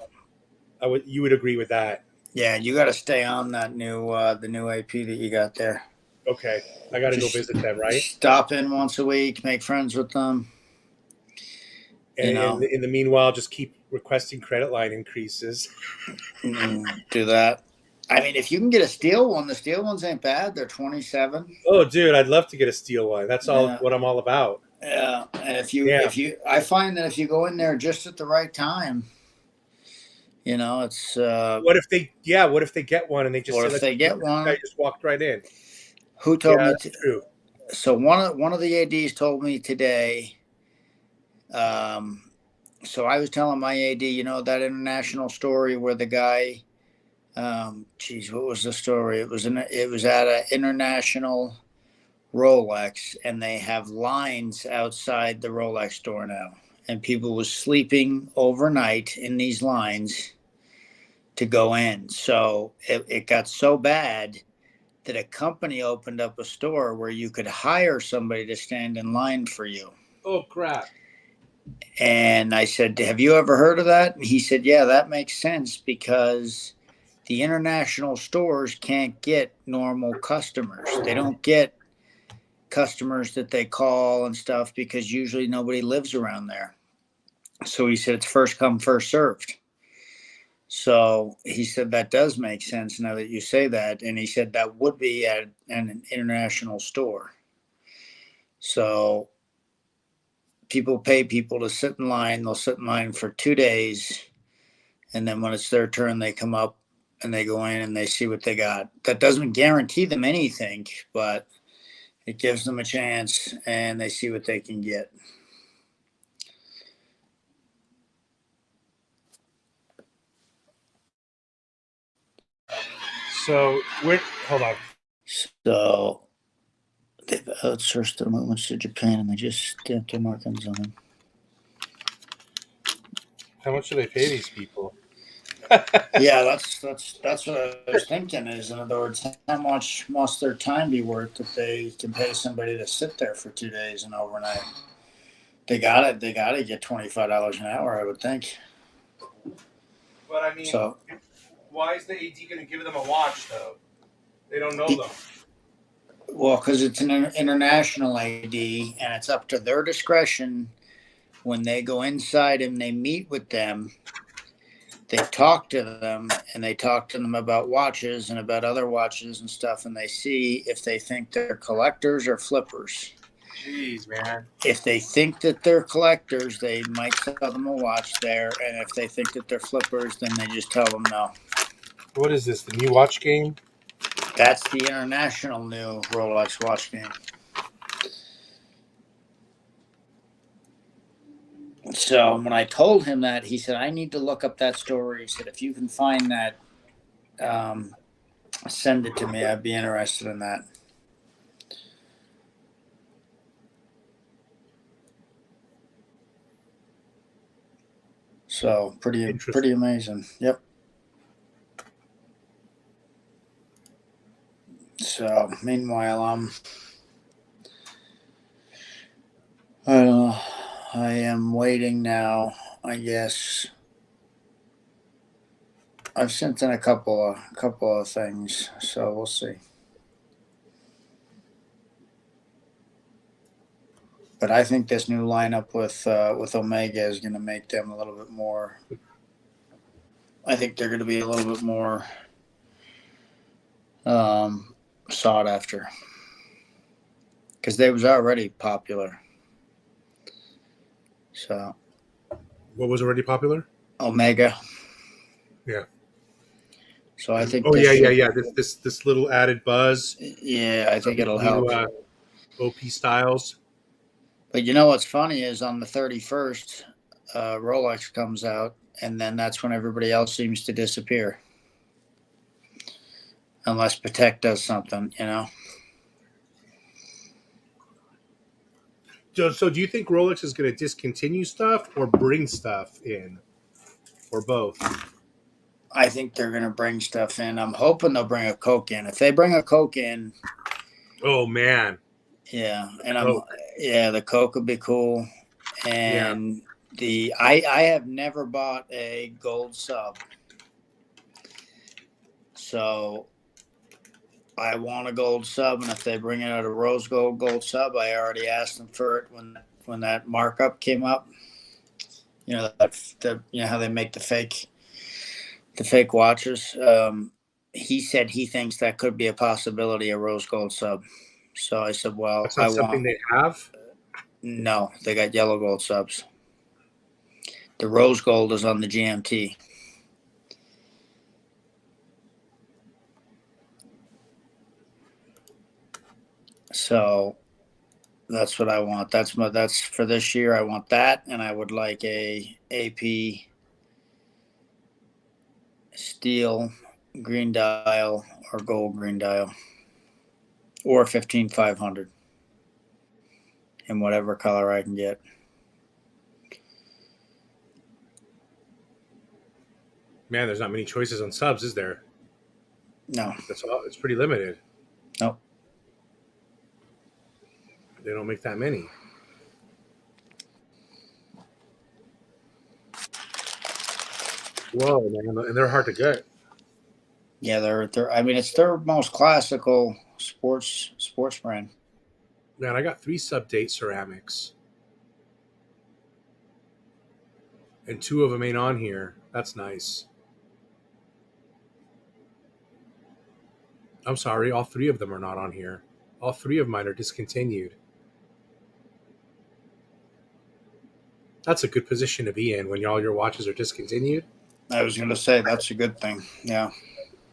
[SPEAKER 1] You would agree with that?
[SPEAKER 2] Yeah, you got to stay on that the new AP that you got there.
[SPEAKER 1] Okay, I got to go visit them, right?
[SPEAKER 2] Stop in once a week, make friends with them.
[SPEAKER 1] And in the meanwhile, just keep requesting credit line increases.
[SPEAKER 2] Do that. I mean, if you can get a steel one, the steel ones ain't bad. They're 27.
[SPEAKER 1] Oh, dude, I'd love to get a steel one. That's all what I'm all about.
[SPEAKER 2] Yeah, and I find that if you go in there just at the right time, it's.
[SPEAKER 1] What if they get one and they just?
[SPEAKER 2] Or if they get one,
[SPEAKER 1] I just walked right in.
[SPEAKER 2] Who told me?
[SPEAKER 1] True.
[SPEAKER 2] So one of the ADs told me today. So I was telling my AD, that international story where the guy, what was the story? It was at an international Rolex, and they have lines outside the Rolex store now, and people was sleeping overnight in these lines to go in. So it got so bad that a company opened up a store where you could hire somebody to stand in line for you.
[SPEAKER 1] Oh, crap.
[SPEAKER 2] And I said, have you ever heard of that? And he said, yeah, that makes sense because the international stores can't get normal customers. They don't get customers that they call and stuff because usually nobody lives around there. So he said, it's first come, first served. So he said, that does make sense now that you say that. And he said, that would be at an international store. So people pay people to sit in line. They'll sit in line for 2 days. And then when it's their turn, they come up and they go in and they see what they got. That doesn't guarantee them anything, but it gives them a chance and they see what they can get.
[SPEAKER 1] So hold on.
[SPEAKER 2] So they've outsourced their movements to Japan and they just stamped their markings on them.
[SPEAKER 1] How much do they pay these people?
[SPEAKER 2] Yeah, that's what I was thinking. Is, in other words, how much must their time be worth if they can pay somebody to sit there for 2 days and overnight? They got to get $25 an hour, I would think.
[SPEAKER 1] But I mean,
[SPEAKER 2] So,
[SPEAKER 1] why is the AD going to give them a watch though? They don't know
[SPEAKER 2] be,
[SPEAKER 1] them.
[SPEAKER 2] well, because it's an international ID, and it's up to their discretion when they go inside and they meet with them. They talk to them, and they talk to them about watches and about other watches and stuff, and they see if they think they're collectors or flippers.
[SPEAKER 1] Jeez, man.
[SPEAKER 2] If they think that they're collectors, they might sell them a watch there, and if they think that they're flippers, then they just tell them no.
[SPEAKER 1] What is this? The new watch game?
[SPEAKER 2] That's the international new Rolex watch game. So when I told him that, he said, I need to look up that story. He said, if you can find that, send it to me. I'd be interested in that. So pretty amazing. Yep. So meanwhile, I am waiting now. I guess I've sent in a couple of things, so we'll see. But I think this new lineup with Omega is going to make them a little bit more. I think they're going to be a little bit more sought after because they was already popular. So
[SPEAKER 1] What was already popular?
[SPEAKER 2] Omega.
[SPEAKER 1] Yeah.
[SPEAKER 2] So I think.
[SPEAKER 1] Oh yeah. This little added buzz.
[SPEAKER 2] Yeah, I think it'll help.
[SPEAKER 1] OP Styles.
[SPEAKER 2] But you know what's funny is on the 31st, Rolex comes out, and then that's when everybody else seems to disappear. Unless Patek does something, you know.
[SPEAKER 1] So do you think Rolex is going to discontinue stuff or bring stuff in, or both?
[SPEAKER 2] I think they're going to bring stuff in. I'm hoping they'll bring a Coke in. If they bring a Coke in,
[SPEAKER 1] oh man,
[SPEAKER 2] yeah, and the Coke would be cool. And I have never bought a gold sub, so I want a gold sub. And if they bring out a rose gold sub, I already asked them for it when that markup came up. You know how they make the fake watches. He said he thinks that could be a possibility, a rose gold sub. So I said, well,
[SPEAKER 1] that's not something they have.
[SPEAKER 2] No, they got yellow gold subs. The rose gold is on the GMT. So that's what I want. That's for this year. I want that, and I would like a AP steel green dial or gold green dial, or 15500 in whatever color I can get.
[SPEAKER 1] Man, there's not many choices on subs, is there?
[SPEAKER 2] No,
[SPEAKER 1] that's all. It's pretty limited.
[SPEAKER 2] Nope.
[SPEAKER 1] They don't make that many. Whoa, man, and they're hard to get.
[SPEAKER 2] Yeah, they're. I mean, it's their most classical sports brand.
[SPEAKER 1] Man, I got 3 sub-date ceramics, and 2 of them ain't on here. That's nice. I'm sorry, all 3 of them are not on here. All 3 of mine are discontinued. That's a good position to be in when all your watches are discontinued.
[SPEAKER 2] I was going to say that's a good thing. Yeah.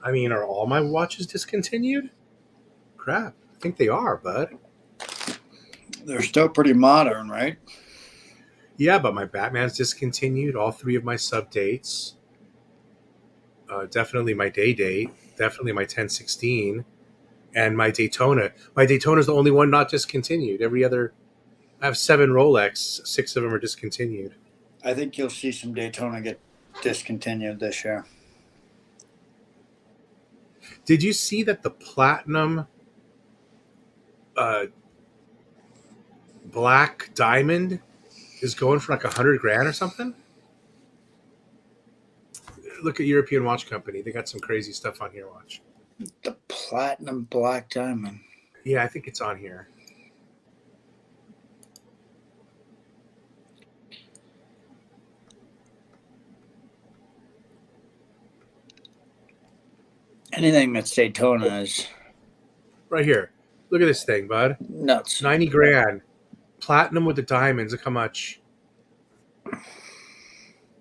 [SPEAKER 1] I mean, are all my watches discontinued? Crap. I think they are, bud.
[SPEAKER 2] They're still pretty modern, right?
[SPEAKER 1] Yeah, but my Batman's discontinued. All 3 of my sub dates. Definitely my day date. Definitely my 1016. And my Daytona. My Daytona is the only one not discontinued. Every other... I have 7 Rolex. 6 of them are discontinued.
[SPEAKER 2] I think you'll see some Daytona get discontinued this year.
[SPEAKER 1] Did you see that the platinum uh, black diamond is going for like 100 grand or something? Look at European Watch Company. They got some crazy stuff on here. Watch.
[SPEAKER 2] The platinum black diamond.
[SPEAKER 1] Yeah, I think it's on here.
[SPEAKER 2] Anything that's Daytona is
[SPEAKER 1] Right here. Look at this thing, bud.
[SPEAKER 2] nuts.
[SPEAKER 1] 90 grand. Platinum with the diamonds. Look how much.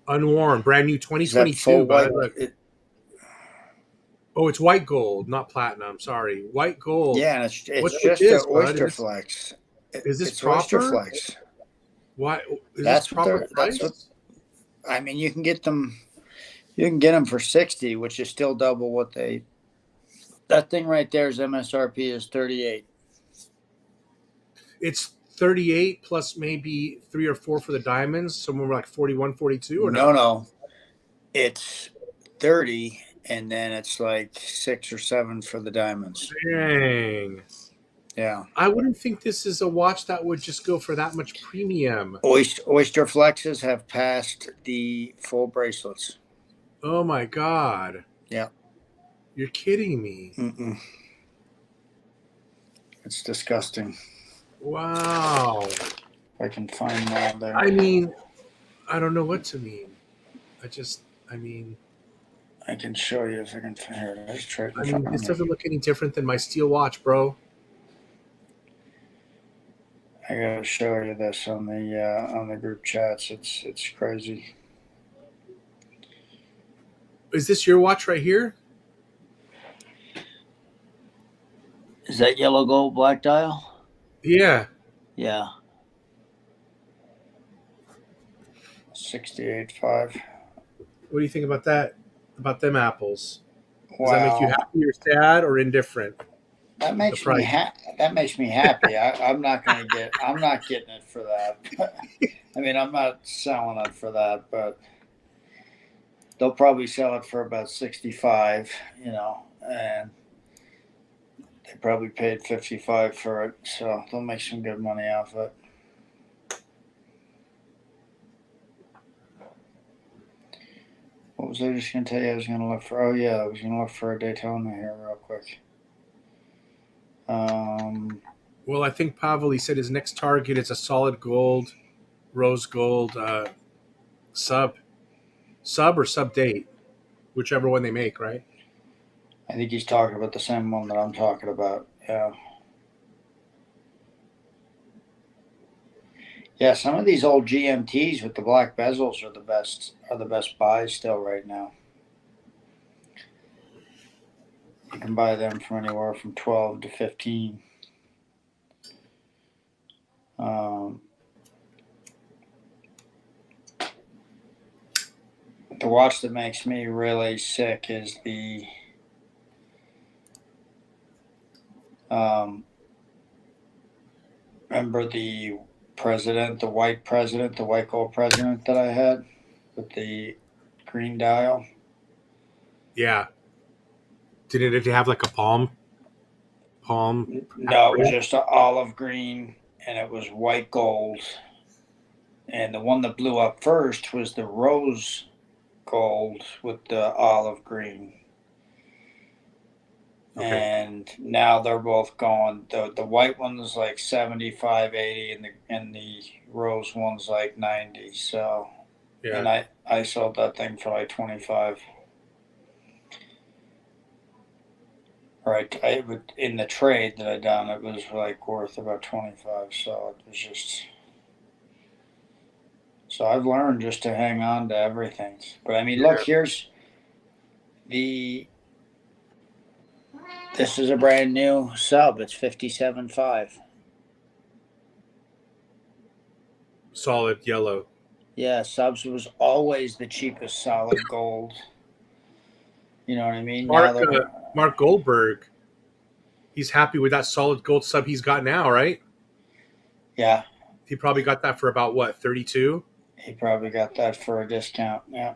[SPEAKER 1] Unworn. Brand new
[SPEAKER 2] Is that
[SPEAKER 1] 2022,
[SPEAKER 2] full white?
[SPEAKER 1] bud. Look. Oh, it's white gold, not platinum. Sorry. White gold.
[SPEAKER 2] Yeah, and it's
[SPEAKER 1] What's with
[SPEAKER 2] just
[SPEAKER 1] this,
[SPEAKER 2] an
[SPEAKER 1] bud?
[SPEAKER 2] Oyster Flex.
[SPEAKER 1] Is this
[SPEAKER 2] It's Oyster
[SPEAKER 1] proper?
[SPEAKER 2] Flex.
[SPEAKER 1] Why is
[SPEAKER 2] That's
[SPEAKER 1] this
[SPEAKER 2] what
[SPEAKER 1] proper
[SPEAKER 2] they're.
[SPEAKER 1] price?
[SPEAKER 2] That's what. I mean, you can get them. You can get them for 60, which is still double what they. That thing right there's MSRP is 38.
[SPEAKER 1] It's 38 plus maybe 3 or 4 for the diamonds, somewhere like 41, 42 or
[SPEAKER 2] No, it's 30, and then it's like 6 or 7 for the diamonds.
[SPEAKER 1] Dang.
[SPEAKER 2] Yeah,
[SPEAKER 1] I wouldn't think this is a watch that would just go for that much premium.
[SPEAKER 2] Oyster Flexes have passed the full bracelets.
[SPEAKER 1] Oh my god.
[SPEAKER 2] Yeah.
[SPEAKER 1] You're kidding me.
[SPEAKER 2] Mm-mm. It's disgusting.
[SPEAKER 1] Wow.
[SPEAKER 2] If I can find that there.
[SPEAKER 1] I mean, I don't know what to mean. I mean,
[SPEAKER 2] I can show you if I can find it. Let's try to
[SPEAKER 1] this
[SPEAKER 2] find it.
[SPEAKER 1] doesn't look any different than my steel watch, bro.
[SPEAKER 2] I gotta show you this on the group chats. It's crazy.
[SPEAKER 1] Is this your watch right here?
[SPEAKER 2] Is that yellow gold black dial?
[SPEAKER 1] Yeah.
[SPEAKER 2] Yeah. 68.5.
[SPEAKER 1] What do you think about that? About them apples? Does
[SPEAKER 2] Wow.
[SPEAKER 1] that make you happy or sad or indifferent?
[SPEAKER 2] That makes me that makes me happy. I'm not getting it for that. I mean, I'm not selling it for that, but they'll probably sell it for about 65, and they probably paid 55 for it, so they'll make some good money off it. What was I just going to tell you? I was going to look for. Oh yeah, I was going to look for a Daytona here real quick.
[SPEAKER 1] Well, I think Pavel, he said his next target is a solid gold, rose gold sub or sub date, whichever one they make, right?
[SPEAKER 2] I think he's talking about the same one that I'm talking about. Yeah. Yeah, some of these old GMTs with the black bezels are the best buys still right now. You can buy them from anywhere from 12 to 15. The watch that makes me really sick is the remember the white gold president that I had with the green dial?
[SPEAKER 1] Yeah. Did it have like a palm?
[SPEAKER 2] No, it was just an olive green, and it was white gold. And the one that blew up first was the rose gold with the olive green. Okay. And now they're both going. The white one's like 75, 80, and the rose one's like 90. So, yeah. And I sold that thing for like 25. Right, in the trade that I done, it was like worth about 25. So it was just. So I've learned just to hang on to everything. But I mean, look, here's the. This is a brand new sub. It's 57.5.
[SPEAKER 1] Solid yellow.
[SPEAKER 2] Yeah, subs was always the cheapest solid gold. You know what I mean?
[SPEAKER 1] Mark Goldberg, he's happy with that solid gold sub he's got now, right?
[SPEAKER 2] Yeah.
[SPEAKER 1] He probably got that for about what, 32?
[SPEAKER 2] He probably got that for a discount. Yeah.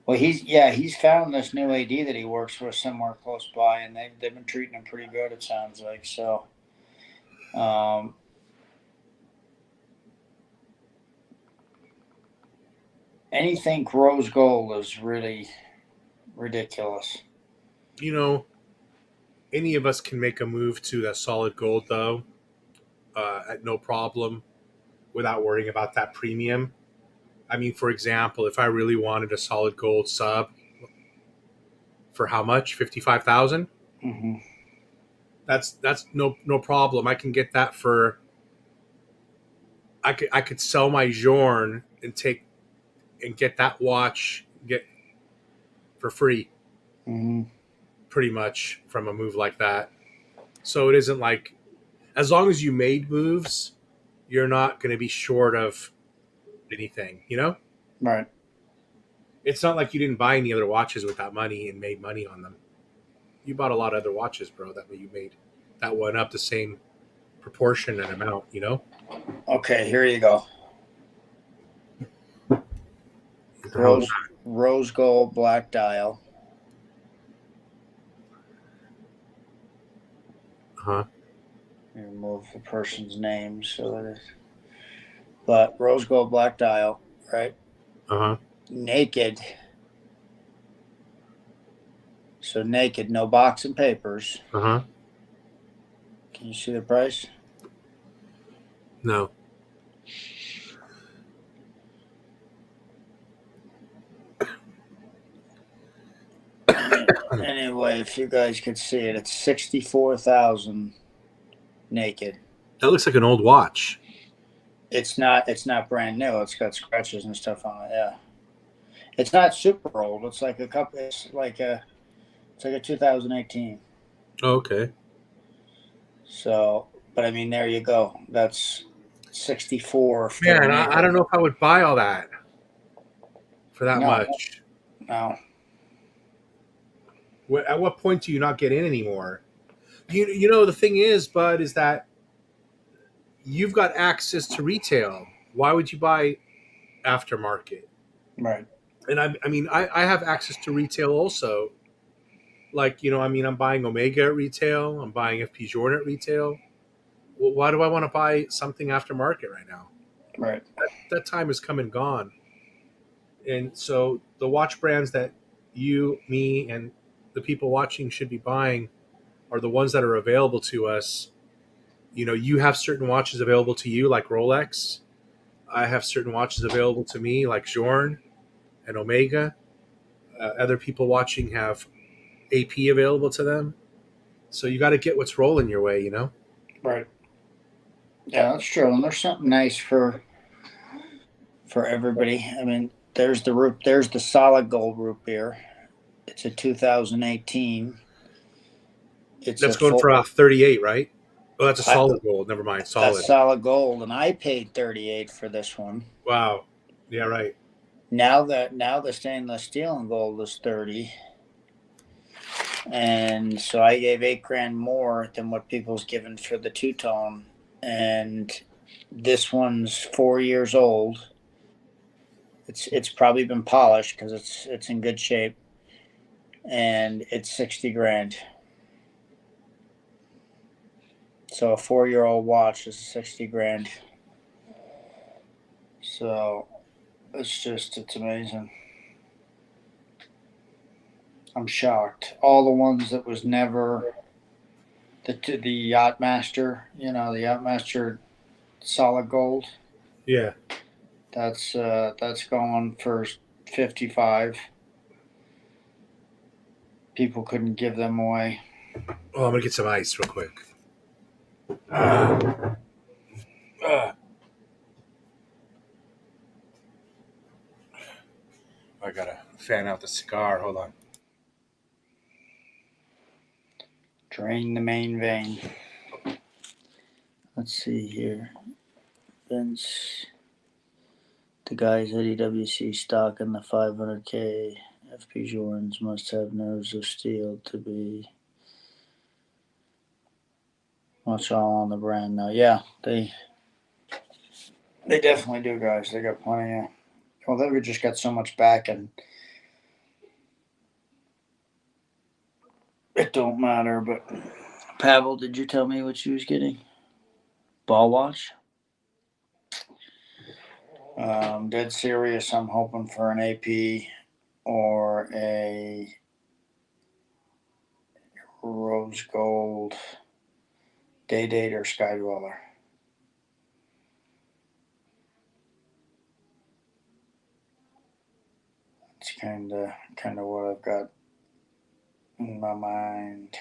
[SPEAKER 2] Well, he's found this new AD that he works with somewhere close by, and they've been treating him pretty good. It sounds like so. Um, Anything rose gold is really ridiculous.
[SPEAKER 1] You know, any of us can make a move to that solid gold though, at no problem, without worrying about that premium. I mean, for example, if I really wanted a solid gold sub for how much? 55,000.
[SPEAKER 2] Mm-hmm.
[SPEAKER 1] That's no problem. I can get that for. I could sell my Jorn and get that watch get for free,
[SPEAKER 2] Mm-hmm.
[SPEAKER 1] pretty much, from a move like that. So it isn't like, as long as you made moves, you're not going to be short of anything.
[SPEAKER 2] Right.
[SPEAKER 1] It's not like you didn't buy any other watches with that money and made money on them. You bought a lot of other watches, bro. That way you made that one up the same proportion and amount.
[SPEAKER 2] Okay, here you go.
[SPEAKER 1] What the hell is
[SPEAKER 2] Rose gold black dial.
[SPEAKER 1] that? Huh?
[SPEAKER 2] Remove the person's name so that it's, but rose gold black dial, right?
[SPEAKER 1] Uh-huh.
[SPEAKER 2] Naked. So naked, no box and papers.
[SPEAKER 1] Uh-huh.
[SPEAKER 2] Can you see the price?
[SPEAKER 1] No.
[SPEAKER 2] Anyway, if you guys could see it, it's 64,000 naked.
[SPEAKER 1] That looks like an old watch.
[SPEAKER 2] It's not brand new. It's got scratches and stuff on it. Yeah. It's not super old. It's like a 2018.
[SPEAKER 1] Oh, okay.
[SPEAKER 2] So, but I mean, there you go. That's 64.
[SPEAKER 1] Man, I don't know if I would buy all that for that
[SPEAKER 2] No.
[SPEAKER 1] much.
[SPEAKER 2] No.
[SPEAKER 1] At what point do you not get in anymore? The thing is, Bud, is that you've got access to retail. Why would you buy aftermarket?
[SPEAKER 2] Right.
[SPEAKER 1] And I have access to retail also. Like, I'm buying Omega at retail. I'm buying FP Jordan at retail. Well, why do I want to buy something aftermarket right now?
[SPEAKER 2] Right.
[SPEAKER 1] That time has come and gone. And so the watch brands that you, me, and the people watching should be buying are the ones that are available to us. You have certain watches available to you, like Rolex. I have certain watches available to me, like Jorn and Omega. Other people watching have AP available to them. So you got to get what's rolling your way.
[SPEAKER 2] Right. Yeah, that's true. And there's something nice for everybody. I mean, there's the solid gold root beer. It's a 2018.
[SPEAKER 1] That's going for 38, right? Oh, that's a solid gold. Never mind, solid.
[SPEAKER 2] That's solid gold, and I paid 38 for this one.
[SPEAKER 1] Wow. Yeah, right.
[SPEAKER 2] Now the stainless steel and gold is 30, and so I gave $8,000 more than what people's given for the two tone, and this one's 4 years old. It's probably been polished because it's in good shape, and it's $60,000. So a 4-year-old watch is $60,000. So it's amazing. I'm shocked. All the ones that was never the Yachtmaster, the Yachtmaster solid gold.
[SPEAKER 1] Yeah.
[SPEAKER 2] That's going for 55. People couldn't give them away.
[SPEAKER 1] Oh, I'm gonna get some ice real quick. I gotta fan out the cigar. Hold on.
[SPEAKER 2] Drain the main vein. Let's see here. Vince, the guys at EWC stock in the 500K FP Jordans must have nerves of steel to be much all on the brand now. Yeah, they definitely do, guys. They got plenty of. Well, they just got so much back, and it don't matter. But Pavel, did you tell me what she was getting? Ball watch. Dead serious. I'm hoping for an AP or a rose gold day date or sky dweller. It's kind of what I've got in my mind.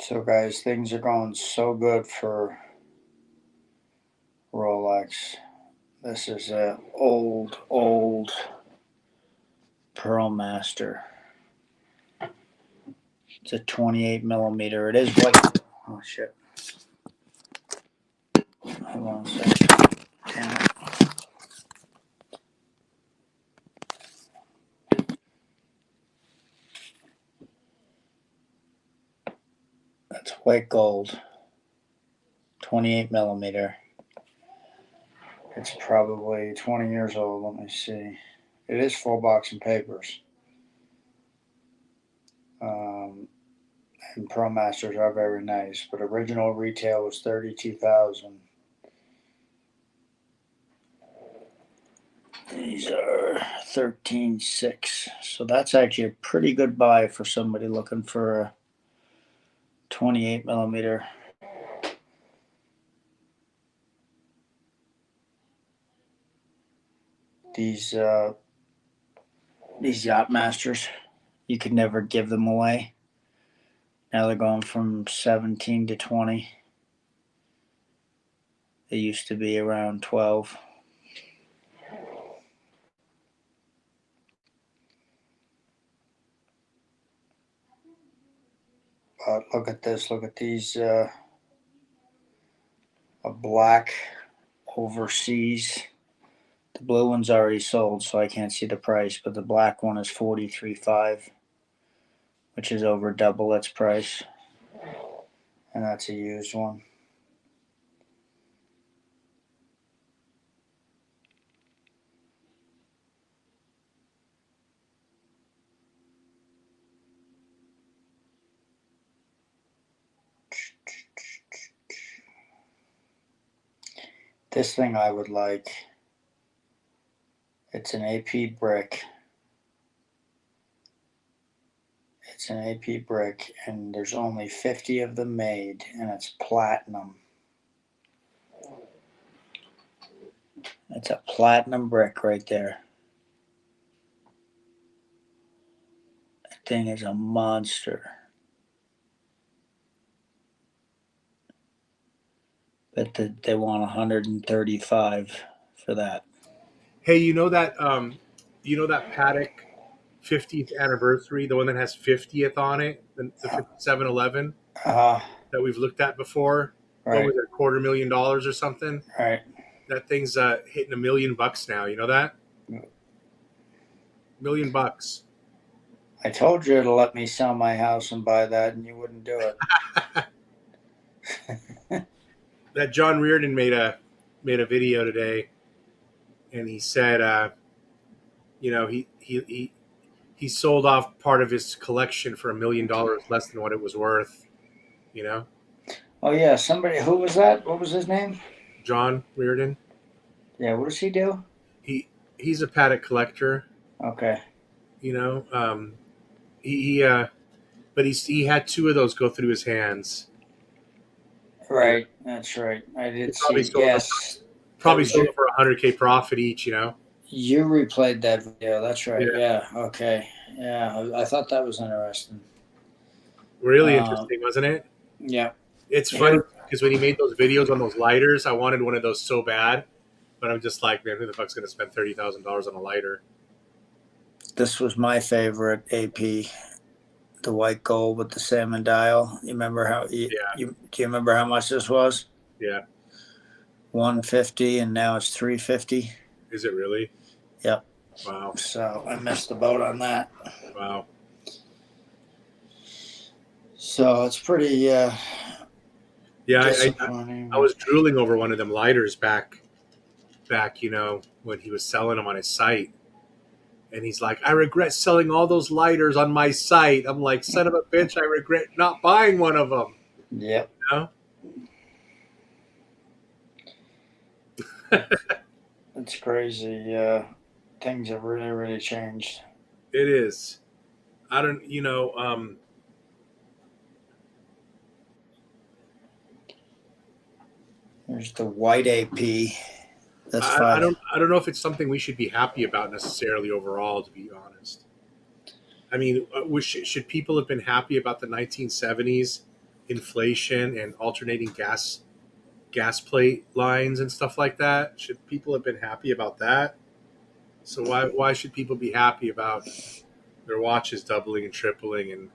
[SPEAKER 2] So, guys, things are going so good for Rolex. This is a old Pearl Master. It's a 28 millimeter. It is white. Oh shit! Hold on a second. Damn it. That's white gold. 28 millimeter. It's probably 20 years old. Let me see. It is full box and papers. And Pro Masters are very nice, but original retail was 32,000. These are 13.6, so that's actually a pretty good buy for somebody looking for a 28 millimeter. These Yacht Masters, you could never give them away. Now they're going from 17 to 20. They used to be around 12. But look at this. Look at these. A black overseas. The blue one's already sold, so I can't see the price. But the black one is 43.5, which is over double its price. And that's a used one. This thing I would like. It's an AP brick. It's an AP brick, and there's only 50 of them made, and it's platinum. It's a platinum brick right there. That thing is a monster. But they want 135 for that.
[SPEAKER 1] Hey, you know that Paddock 50th anniversary, the one that has 50th on it, the 5711
[SPEAKER 2] Uh,
[SPEAKER 1] that we've looked at before. What
[SPEAKER 2] right,
[SPEAKER 1] was it, $250,000 or something?
[SPEAKER 2] right.
[SPEAKER 1] That thing's hitting $1 million now. You know that? $1 million.
[SPEAKER 2] I told you to let me sell my house and buy that, and you wouldn't do it.
[SPEAKER 1] That John Reardon made a video today, and he said, he sold off part of his collection for $1 million less than what it was worth. You know,
[SPEAKER 2] Oh yeah, somebody. Who was that? What was his name?
[SPEAKER 1] John Reardon.
[SPEAKER 2] Yeah, what does he do?
[SPEAKER 1] He's a Paddock collector.
[SPEAKER 2] Okay.
[SPEAKER 1] You know, but he had two of those go through his hands.
[SPEAKER 2] Right, that's right. I
[SPEAKER 1] He
[SPEAKER 2] did
[SPEAKER 1] probably
[SPEAKER 2] see.
[SPEAKER 1] sold them,
[SPEAKER 2] Yes,
[SPEAKER 1] probably sold them for 100K profit each. You know.
[SPEAKER 2] you replayed that video. That's right.
[SPEAKER 1] Yeah.
[SPEAKER 2] Yeah. Okay. Yeah, I thought that was interesting.
[SPEAKER 1] Really interesting, wasn't it?
[SPEAKER 2] Yeah.
[SPEAKER 1] It's funny
[SPEAKER 2] Here,
[SPEAKER 1] because when he made those videos on those lighters, I wanted one of those so bad, but I'm just like, man, who the fuck's gonna spend $30,000 on a lighter?
[SPEAKER 2] this was my favorite AP, the white gold with the salmon dial. You remember how?
[SPEAKER 1] Yeah,
[SPEAKER 2] Do you remember how much this was?
[SPEAKER 1] yeah.
[SPEAKER 2] 150 and now it's 350.
[SPEAKER 1] Is it really?
[SPEAKER 2] Yep.
[SPEAKER 1] Wow.
[SPEAKER 2] So I missed the boat on that.
[SPEAKER 1] Wow.
[SPEAKER 2] So it's pretty
[SPEAKER 1] Yeah,
[SPEAKER 2] disappointing.
[SPEAKER 1] I was drooling over one of them lighters back, when he was selling them on his site. And he's like, I regret selling all those lighters on my site. I'm like, son of a bitch, I regret not buying one of them.
[SPEAKER 2] Yep.
[SPEAKER 1] You know?
[SPEAKER 2] It's crazy. Things have really, really changed.
[SPEAKER 1] It is. I don't,
[SPEAKER 2] There's the white AP. That's
[SPEAKER 1] I
[SPEAKER 2] five.
[SPEAKER 1] I don't know if it's something we should be happy about necessarily overall, to be honest. I mean, should people have been happy about the 1970s inflation and alternating gas plate lines and stuff like that? Should people have been happy about that? So why should people be happy about their watches doubling and tripling and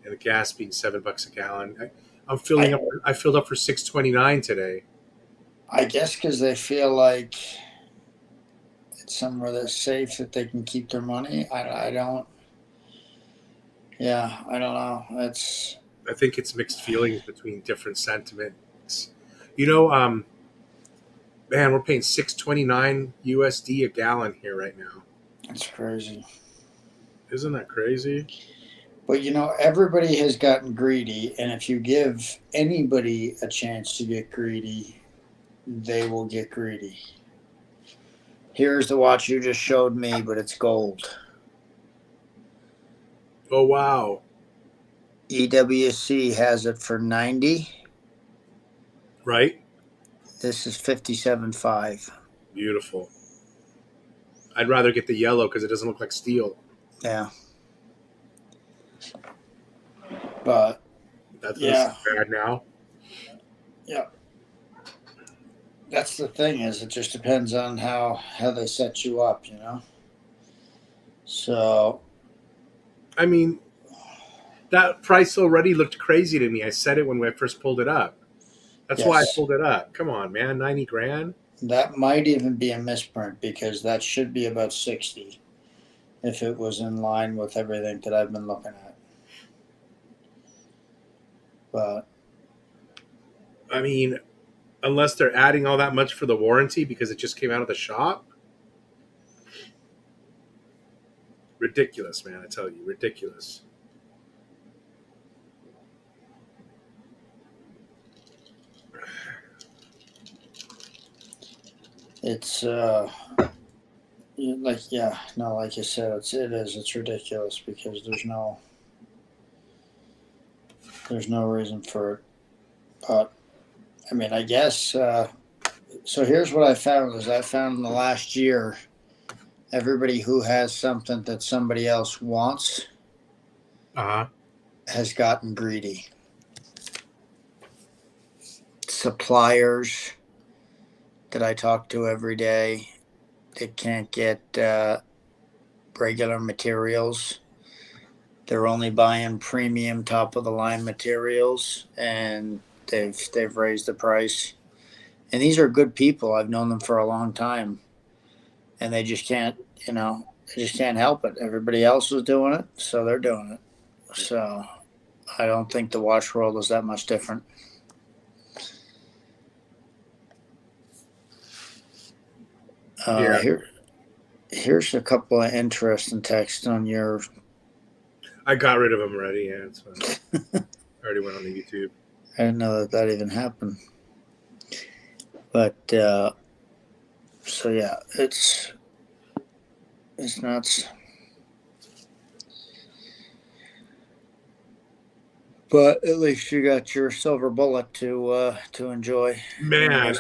[SPEAKER 1] the gas being $7 a gallon? I'm filling up. I filled up for 6.29 today.
[SPEAKER 2] I guess because they feel like it's somewhere that's safe that they can keep their money. I don't. Yeah, I don't know.
[SPEAKER 1] I think it's mixed feelings between different sentiments. You know, man, we're paying 6.29 USD a gallon here right now.
[SPEAKER 2] It's crazy.
[SPEAKER 1] Isn't that crazy?
[SPEAKER 2] But everybody has gotten greedy, and if you give anybody a chance to get greedy, they will get greedy. Here's the watch you just showed me, but it's gold.
[SPEAKER 1] Oh wow!
[SPEAKER 2] EWC has it for 90.
[SPEAKER 1] Right?
[SPEAKER 2] This is 57.5.
[SPEAKER 1] Beautiful. I'd rather get the yellow because it doesn't look like steel.
[SPEAKER 2] Yeah. But
[SPEAKER 1] That's
[SPEAKER 2] yeah,
[SPEAKER 1] bad now.
[SPEAKER 2] yeah. That's the thing is it just depends on how they set you up, So
[SPEAKER 1] I mean, that price already looked crazy to me. I said it when I first pulled it up. That's why I
[SPEAKER 2] yes,
[SPEAKER 1] pulled it up. Come on, man, 90 grand.
[SPEAKER 2] that might even be a misprint because that should be about 60 if it was in line with everything that I've been looking at. But
[SPEAKER 1] I mean, unless they're adding all that much for the warranty because it just came out of the shop. Ridiculous, man. I tell you, ridiculous.
[SPEAKER 2] it's like you said, it's ridiculous because there's no reason for it. But I mean, I guess so. Here's what I found: is I found in the last year, everybody who has something that somebody else wants has gotten greedy. Suppliers that I talk to every day that can't get regular materials. They're only buying premium, top of the line materials, and they've raised the price. And these are good people. I've known them for a long time, and they just can't, they just can't help it. Everybody else is doing it, so they're doing it. So I don't think the watch world is that much different.
[SPEAKER 1] Yeah.
[SPEAKER 2] Here's a couple of interesting texts on your.
[SPEAKER 1] I got rid of them already. Yeah, it's fine. I already went on the YouTube.
[SPEAKER 2] I didn't know that even happened. But so yeah, it's nuts. But at least you got your silver bullet to enjoy.
[SPEAKER 1] Man,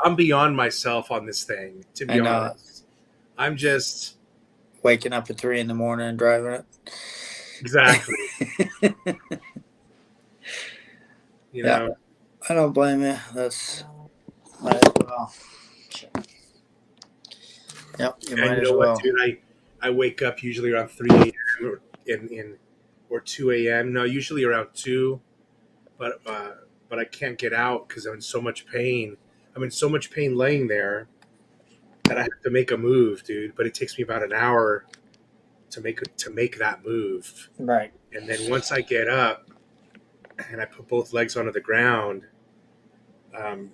[SPEAKER 1] I'm beyond myself on this thing, to be honest. I'm just
[SPEAKER 2] waking up at 3 a.m. and driving it.
[SPEAKER 1] Exactly.
[SPEAKER 2] Yeah, I don't blame you. That's might as well. Yep, you might as well.
[SPEAKER 1] What, dude? I wake up usually around 3 a.m. or 2 a.m. No, usually around 2. But but I can't get out because I'm in so much pain. I'm in so much pain laying there that I have to make a move, dude. But it takes me about an hour to make that move.
[SPEAKER 2] Right.
[SPEAKER 1] And then once I get up and I put both legs onto the ground, um,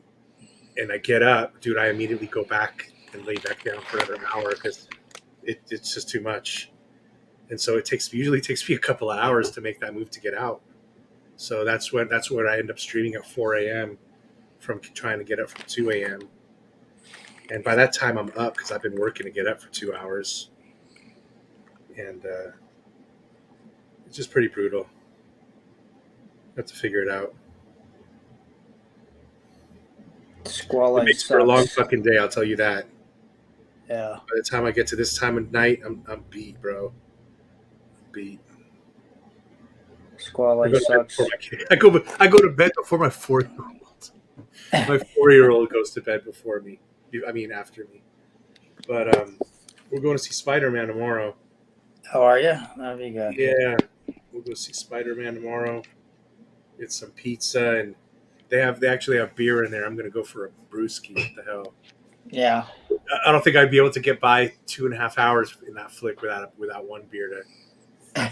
[SPEAKER 1] and I get up, dude, I immediately go back and lay back down for another hour because it's just too much. And so it usually takes me a couple of hours to make that move to get out. So that's when I end up streaming at 4 a.m. from trying to get up from 2 a.m. And by that time I'm up because I've been working to get up for 2 hours, and it's just pretty brutal. I have to figure it out.
[SPEAKER 2] Squall
[SPEAKER 1] It
[SPEAKER 2] life
[SPEAKER 1] makes for a long
[SPEAKER 2] sucks.
[SPEAKER 1] fucking day, I'll tell you that.
[SPEAKER 2] Yeah.
[SPEAKER 1] By the time I get to this time of night, I'm beat, bro. Beat.
[SPEAKER 2] Squall
[SPEAKER 1] I
[SPEAKER 2] life
[SPEAKER 1] go to bed
[SPEAKER 2] sucks.
[SPEAKER 1] before my kid. I go to bed before my 4-year-old. My 4-year-old goes to bed before me. I mean, after me. But we're going to see Spider-Man tomorrow.
[SPEAKER 2] How are you? That'd be good.
[SPEAKER 1] Yeah, we'll go see Spider-Man tomorrow. Get some pizza, and they actually have beer in there. I'm gonna go for a brewski. What the hell?
[SPEAKER 2] Yeah.
[SPEAKER 1] I don't think I'd be able to get by 2.5 hours in that flick without one beer to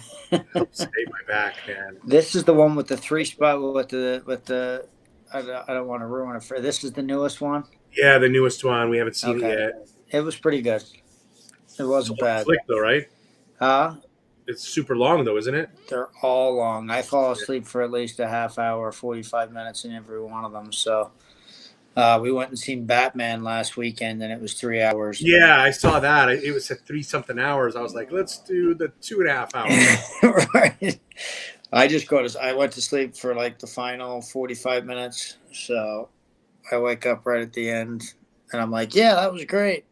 [SPEAKER 1] help save my back, man.
[SPEAKER 2] This is the one with the 3 spot with the. I don't want to ruin it for. This is the newest one.
[SPEAKER 1] Yeah, the newest one. We haven't seen it
[SPEAKER 2] Okay.
[SPEAKER 1] yet.
[SPEAKER 2] It was pretty good. It
[SPEAKER 1] It's a
[SPEAKER 2] wasn't
[SPEAKER 1] long
[SPEAKER 2] bad.
[SPEAKER 1] flick though, right?
[SPEAKER 2] Huh?
[SPEAKER 1] It's super long though, isn't it?
[SPEAKER 2] They're all long. I fall asleep for at least a half hour, 45 minutes in every one of them. So we went and seen Batman last weekend, and it was 3 hours.
[SPEAKER 1] Yeah, I saw that. It was at 3-something hours. I was like, let's do the 2.5 hours.
[SPEAKER 2] Right. I went to sleep for like the final 45 minutes. So I wake up right at the end, and I'm like, yeah, that was great.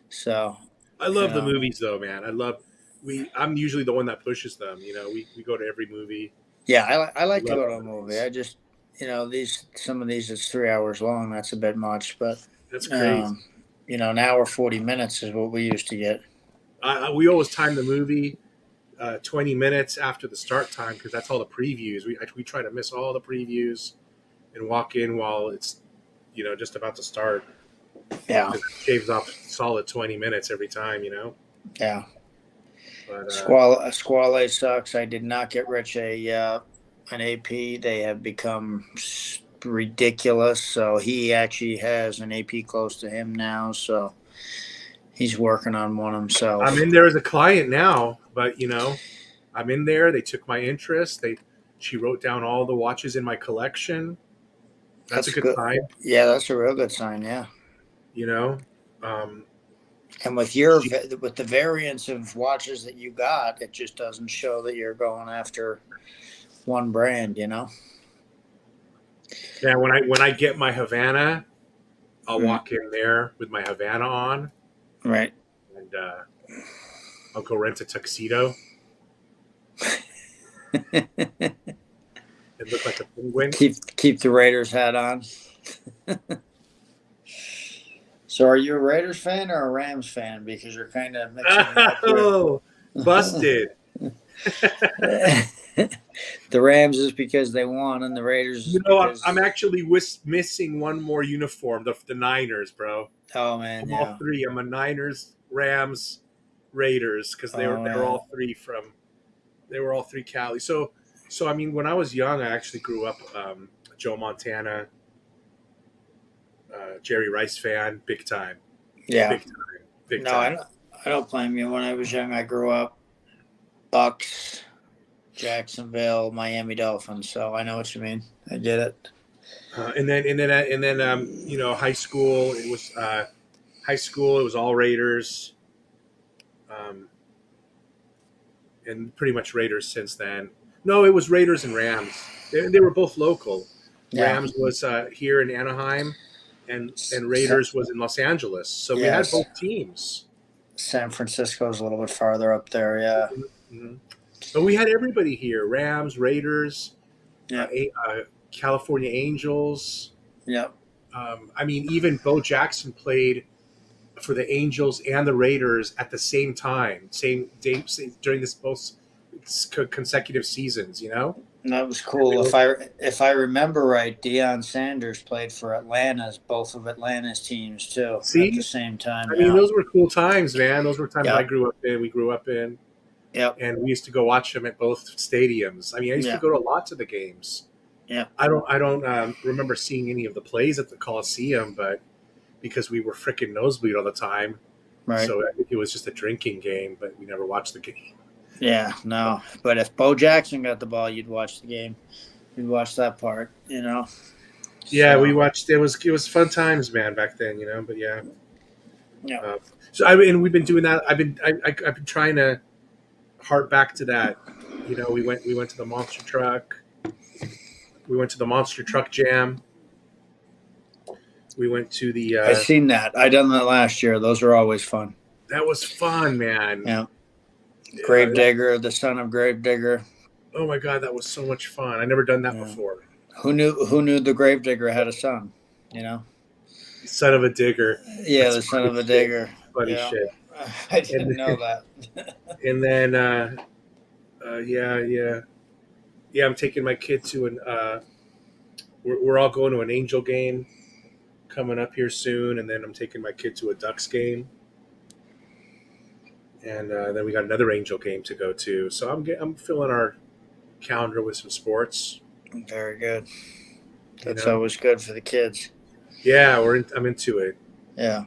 [SPEAKER 2] So
[SPEAKER 1] I love the
[SPEAKER 2] Yeah.
[SPEAKER 1] movies though, man. I'm usually the one that pushes them. We go to every movie.
[SPEAKER 2] yeah, I like to
[SPEAKER 1] Love
[SPEAKER 2] go to a
[SPEAKER 1] movies.
[SPEAKER 2] movie. I just some of these it's 3 hours long. That's a bit much, but
[SPEAKER 1] That's crazy.
[SPEAKER 2] an hour 40 minutes is what we used to get.
[SPEAKER 1] We always time the movie 20 minutes after the start time because that's all the previews. We try to miss all the previews and walk in while it's just about to start.
[SPEAKER 2] Yeah,
[SPEAKER 1] It shaves off solid 20 minutes every time.
[SPEAKER 2] yeah.
[SPEAKER 1] But
[SPEAKER 2] Squall sucks. I did not get Rich an AP. They have become ridiculous. So he actually has an AP close to him now. So he's working on one himself.
[SPEAKER 1] I'm in there as a client now, but I'm in there. They took my interest. She wrote down all the watches in my collection. That's a good sign.
[SPEAKER 2] Yeah, that's a real good sign. Yeah.
[SPEAKER 1] Um,
[SPEAKER 2] And with the variance of watches that you got, it just doesn't show that you're going after one brand.
[SPEAKER 1] Yeah, when I get my Havana, I'll walk in there with my Havana on,
[SPEAKER 2] Right.
[SPEAKER 1] and I'll go rent a tuxedo and look like a penguin.
[SPEAKER 2] Keep the Raiders hat on. So, are you a Raiders fan or a Rams fan? Because you're kind of mixing it up here.
[SPEAKER 1] Oh, busted!
[SPEAKER 2] The Rams is because they won, and the Raiders is because
[SPEAKER 1] I'm actually missing one more uniform, the Niners, bro.
[SPEAKER 2] Oh man,
[SPEAKER 1] I'm
[SPEAKER 2] yeah.
[SPEAKER 1] all three. I'm a Niners, Rams, Raiders because they were all three Cali. So I mean, when I was young, I actually grew up Joe Montana, Jerry Rice fan, big time.
[SPEAKER 2] Yeah.
[SPEAKER 1] Big time.
[SPEAKER 2] I don't blame you. When I was young, I grew up Bucks, Jacksonville, Miami Dolphins. So I know what you mean. I get it.
[SPEAKER 1] And then high school. It was all Raiders, and pretty much Raiders since then. No, it was Raiders and Rams. They were both local.
[SPEAKER 2] Yeah.
[SPEAKER 1] Rams was here in Anaheim, and Raiders was in Los Angeles. So we had both teams.
[SPEAKER 2] San Francisco's a little bit farther up there, yeah.
[SPEAKER 1] Mm-hmm. But we had everybody here: Rams, Raiders, California Angels.
[SPEAKER 2] Yep.
[SPEAKER 1] I mean, even Bo Jackson played for the Angels and the Raiders at the same time, same day, during this both consecutive seasons.
[SPEAKER 2] That was cool. If I remember right, Deion Sanders played for both of Atlanta's teams too, at the
[SPEAKER 1] See,
[SPEAKER 2] same time.
[SPEAKER 1] I mean,
[SPEAKER 2] Yeah.
[SPEAKER 1] those were cool times, man. Those were times I
[SPEAKER 2] Yep.
[SPEAKER 1] grew up in. We grew up in,
[SPEAKER 2] Yep.
[SPEAKER 1] and we used to go watch them at both stadiums. I mean, I used to
[SPEAKER 2] Yeah.
[SPEAKER 1] go to lots of the games.
[SPEAKER 2] Yep.
[SPEAKER 1] I don't remember seeing any of the plays at the Coliseum, but because we were freaking nosebleed all the time,
[SPEAKER 2] Right.
[SPEAKER 1] so I think it was just a drinking game. But we never watched the game.
[SPEAKER 2] Yeah. No. But if Bo Jackson got the ball, you'd watch the game. You'd watch that part.
[SPEAKER 1] Yeah, we
[SPEAKER 2] So.
[SPEAKER 1] watched. It was fun times, man, back then. But yeah.
[SPEAKER 2] Yeah.
[SPEAKER 1] So and we've been doing that. I've been trying to hark back to that. We went to the monster truck. We went to the monster truck jam. We went to the.
[SPEAKER 2] I seen that. I done that last year. Those are always fun.
[SPEAKER 1] That was fun, man.
[SPEAKER 2] Yeah.
[SPEAKER 1] Yeah,
[SPEAKER 2] Gravedigger, the son of Gravedigger.
[SPEAKER 1] oh my god, that was so much fun. I never done that
[SPEAKER 2] Yeah.
[SPEAKER 1] before.
[SPEAKER 2] Who knew the Gravedigger had a son? You know?
[SPEAKER 1] Son of a digger.
[SPEAKER 2] Yeah,
[SPEAKER 1] That's
[SPEAKER 2] the son
[SPEAKER 1] funny
[SPEAKER 2] of a
[SPEAKER 1] shit.
[SPEAKER 2] digger.
[SPEAKER 1] Funny
[SPEAKER 2] Yeah.
[SPEAKER 1] shit.
[SPEAKER 2] I didn't
[SPEAKER 1] And,
[SPEAKER 2] know that.
[SPEAKER 1] and then, yeah. I'm taking my kid to an. We're all going to an Angel game coming up here soon, and then I'm taking my kid to a Ducks game, and then we got another Angel game to go to. So I'm filling our calendar with some sports.
[SPEAKER 2] Very good. That's
[SPEAKER 1] know?
[SPEAKER 2] always good for the kids.
[SPEAKER 1] Yeah, I'm into it.
[SPEAKER 2] Yeah.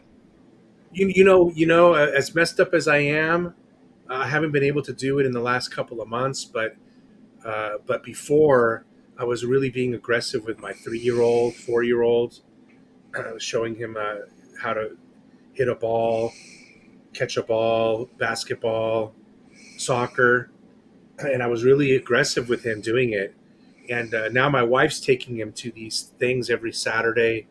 [SPEAKER 1] As messed up as I am, I haven't been able to do it in the last couple of months, but before I was really being aggressive with my 3-year-old, 4-year-old, showing him how to hit a ball, catch a ball, basketball, soccer, and I was really aggressive with him doing it. And now my wife's taking him to these things every Saturday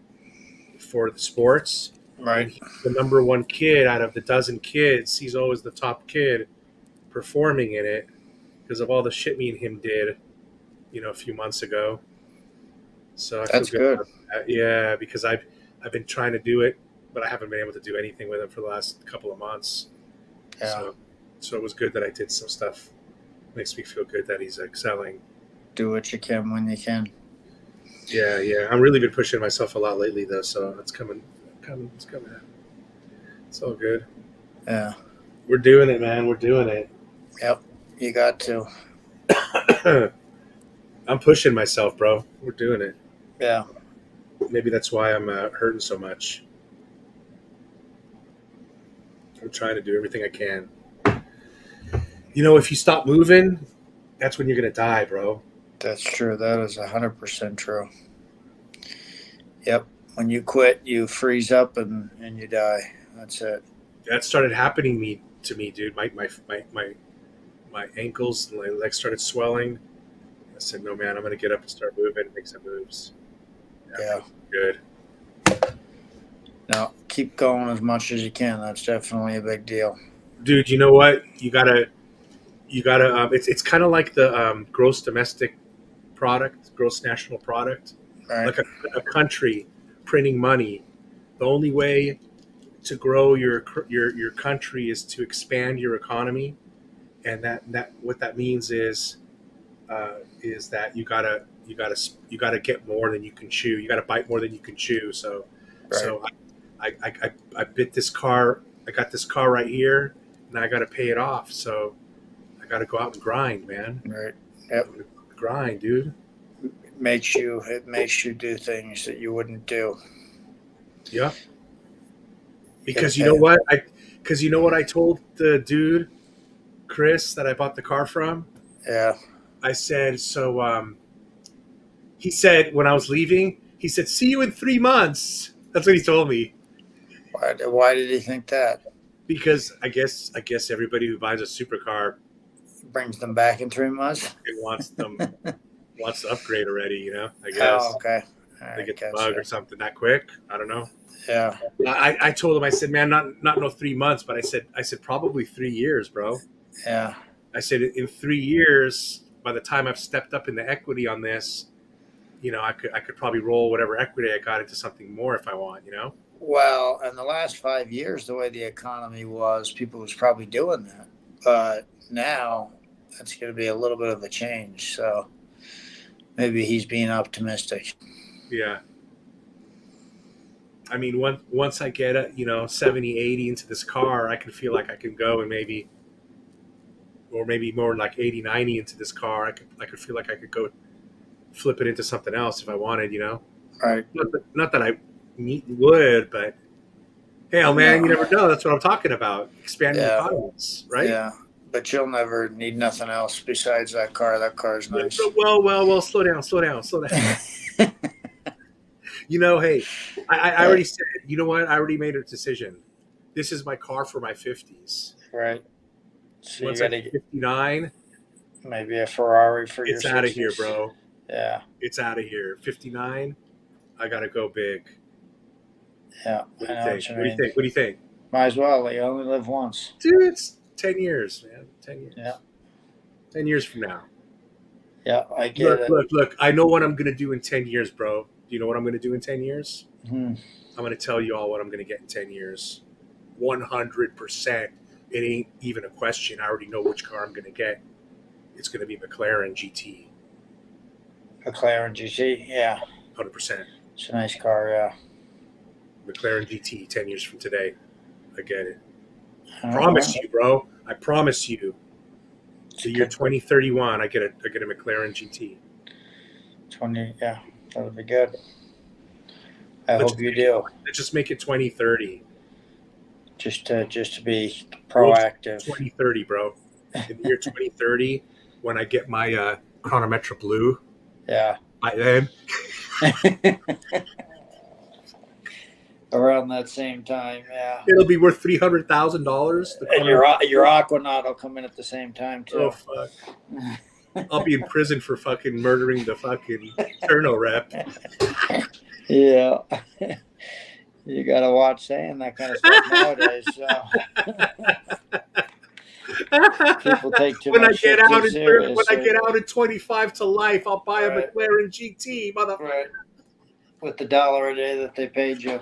[SPEAKER 1] for the sports.
[SPEAKER 2] Right.
[SPEAKER 1] And he's the number one kid out of the dozen kids. He's always the top kid performing in it because of all the shit me and him did, a few months ago. So I
[SPEAKER 2] That's
[SPEAKER 1] feel
[SPEAKER 2] good.
[SPEAKER 1] about that. Yeah, because I've been trying to do it, but I haven't been able to do anything with him for the last couple of months.
[SPEAKER 2] Yeah.
[SPEAKER 1] So it was good that I did some stuff. Makes me feel good that he's excelling.
[SPEAKER 2] Do what you can when you can.
[SPEAKER 1] Yeah. I'm really been pushing myself a lot lately, though. So it's coming. It's coming. It's all good.
[SPEAKER 2] Yeah.
[SPEAKER 1] We're doing it, man. We're doing it.
[SPEAKER 2] Yep. You got to.
[SPEAKER 1] I'm pushing myself, bro. We're doing it.
[SPEAKER 2] Yeah.
[SPEAKER 1] Maybe that's why I'm hurting so much. I'm trying to do everything I can. If you stop moving, that's when you're gonna die, bro.
[SPEAKER 2] That's true. That is 100% true. Yep. When you quit, you freeze up and you die. That's it.
[SPEAKER 1] That started happening to me, dude. My ankles and my legs started swelling. I said, no, man, I'm gonna get up and start moving and make some moves.
[SPEAKER 2] Yeah.
[SPEAKER 1] Good.
[SPEAKER 2] No, keep going as much as you can. That's definitely a big deal.
[SPEAKER 1] Dude, you know what? You gotta. It's kind of like the gross domestic product, gross national product.
[SPEAKER 2] Right.
[SPEAKER 1] Like a country printing money. The only way to grow your country is to expand your economy, and that what that means is that you gotta get more than you can chew. You gotta bite more than you can chew. So
[SPEAKER 2] Right.
[SPEAKER 1] so I bit this car. I got this car right here, and I gotta pay it off. So I gotta go out and grind, man.
[SPEAKER 2] Right. Yep.
[SPEAKER 1] Grind, dude.
[SPEAKER 2] It makes you do things that you wouldn't do.
[SPEAKER 1] Yeah. Because you know what? I told the dude, Chris, that I bought the car from.
[SPEAKER 2] Yeah.
[SPEAKER 1] I said, he said when I was leaving, he said, see you in 3 months. That's what he told me.
[SPEAKER 2] Why did he think that?
[SPEAKER 1] Because I guess everybody who buys a supercar
[SPEAKER 2] Brings them back in 3 months?
[SPEAKER 1] wants to upgrade already, I guess.
[SPEAKER 2] Oh, okay.
[SPEAKER 1] They get the bug or something that quick. I don't know.
[SPEAKER 2] Yeah.
[SPEAKER 1] I told him, I said, man, not no 3 months, but I said probably 3 years, bro.
[SPEAKER 2] Yeah.
[SPEAKER 1] I said in 3 years, by the time I've stepped up in the equity on this, I could probably roll whatever equity I got into something more if I want,
[SPEAKER 2] Well, in the last 5 years, the way the economy was, people was probably doing that. But now, that's going to be a little bit of a change. So Maybe he's being optimistic.
[SPEAKER 1] Yeah. I mean, once I get 70, 80 into this car, I can feel like I can go and maybe, or maybe more like 80, 90 into this car. I could feel like I could go flip it into something else if I wanted.
[SPEAKER 2] Right.
[SPEAKER 1] Not that I would, but hell, man, you
[SPEAKER 2] No.
[SPEAKER 1] never know. That's what I'm talking about. Expanding
[SPEAKER 2] Yeah.
[SPEAKER 1] economies, right?
[SPEAKER 2] Yeah. But you'll never need nothing else besides that car. That car's nice.
[SPEAKER 1] Well. Slow down. Hey, I already said. You know what? I already made a decision. This is my car for my 50s.
[SPEAKER 2] Right. So
[SPEAKER 1] Once
[SPEAKER 2] you
[SPEAKER 1] I
[SPEAKER 2] got to
[SPEAKER 1] get
[SPEAKER 2] get
[SPEAKER 1] 59,
[SPEAKER 2] maybe a Ferrari for your
[SPEAKER 1] it's out of here,
[SPEAKER 2] 60s.
[SPEAKER 1] bro.
[SPEAKER 2] Yeah.
[SPEAKER 1] It's out of here. 59, I gotta go big.
[SPEAKER 2] Yeah.
[SPEAKER 1] What
[SPEAKER 2] I
[SPEAKER 1] do you
[SPEAKER 2] know
[SPEAKER 1] think?
[SPEAKER 2] what you
[SPEAKER 1] What do you
[SPEAKER 2] mean.
[SPEAKER 1] think? What do you think?
[SPEAKER 2] Might as well. You only live once.
[SPEAKER 1] Dude, it's 10 years, man. 10 years.
[SPEAKER 2] Yeah.
[SPEAKER 1] 10 years from now.
[SPEAKER 2] Yeah, I get it.
[SPEAKER 1] Look. I know what I'm gonna do in 10 years, bro. Do you know what I'm gonna do in 10 years?
[SPEAKER 2] Hmm.
[SPEAKER 1] I'm gonna tell you all what I'm gonna get in 10 years. 100%. It ain't even a question. I already know which car I'm gonna get. It's gonna be McLaren GT.
[SPEAKER 2] McLaren GT. Yeah.
[SPEAKER 1] 100%.
[SPEAKER 2] It's a nice car. Yeah.
[SPEAKER 1] McLaren GT 10 years from today. I get it.
[SPEAKER 2] Oh,
[SPEAKER 1] Promise
[SPEAKER 2] well,
[SPEAKER 1] you, bro. I promise you.
[SPEAKER 2] it's
[SPEAKER 1] The
[SPEAKER 2] a
[SPEAKER 1] year
[SPEAKER 2] good
[SPEAKER 1] 2031, I get a McLaren GT.
[SPEAKER 2] 20. Yeah. That'll be good. I
[SPEAKER 1] Let's
[SPEAKER 2] hope you do.
[SPEAKER 1] let's just make it 2030.
[SPEAKER 2] Just to be
[SPEAKER 1] We'll
[SPEAKER 2] proactive.
[SPEAKER 1] 2030, bro. In the year 2030, when I get my Chronometra Blue,
[SPEAKER 2] Yeah.
[SPEAKER 1] by then,
[SPEAKER 2] Around that same time. Yeah.
[SPEAKER 1] it'll be worth $300,000.
[SPEAKER 2] And your Aquanaut will come in at the same time
[SPEAKER 1] Oh,
[SPEAKER 2] too.
[SPEAKER 1] fuck. I'll be in prison for fucking murdering the fucking Turno rep.
[SPEAKER 2] Yeah. You gotta watch saying that kind of stuff nowadays. So people take too
[SPEAKER 1] When I
[SPEAKER 2] much
[SPEAKER 1] get
[SPEAKER 2] shit
[SPEAKER 1] out
[SPEAKER 2] too
[SPEAKER 1] in
[SPEAKER 2] serious.
[SPEAKER 1] when I get out in 25 to life, I'll buy a
[SPEAKER 2] Right.
[SPEAKER 1] McLaren GT, motherfucker.
[SPEAKER 2] Right. With the $1 a day that they paid you.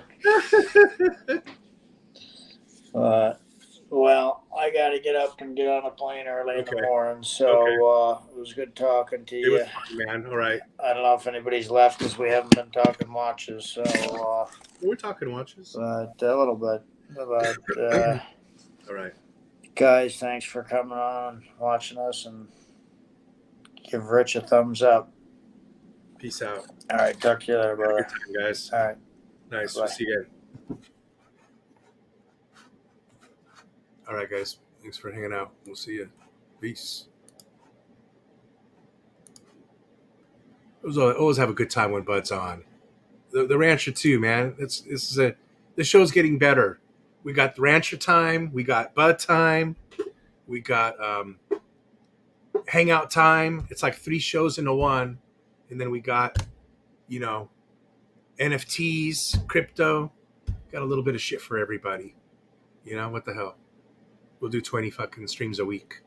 [SPEAKER 2] Well, I got to get up and get on a plane early in the
[SPEAKER 1] Okay.
[SPEAKER 2] morning. So it was good talking to
[SPEAKER 1] It
[SPEAKER 2] you.
[SPEAKER 1] was fun, man. All right.
[SPEAKER 2] I don't know if anybody's left because we haven't been talking watches. So,
[SPEAKER 1] We're talking watches.
[SPEAKER 2] but a little bit. But
[SPEAKER 1] All right.
[SPEAKER 2] guys, thanks for coming on and watching us, and give Rich a thumbs up.
[SPEAKER 1] Peace out.
[SPEAKER 2] All right, talk to you later,
[SPEAKER 1] Have a
[SPEAKER 2] brother.
[SPEAKER 1] good time, guys.
[SPEAKER 2] All right.
[SPEAKER 1] Nice.
[SPEAKER 2] Bye.
[SPEAKER 1] We'll see you again. All right, guys. Thanks for hanging out. We'll see you. Peace. Always have a good time when Bud's on. The Rancher too, man. The show's getting better. We got the Rancher time. We got Bud time. We got Hangout time. It's like 3 shows into one, and then we got NFTs, crypto. Got a little bit of shit for everybody. What the hell? We'll do 20 fucking streams a week.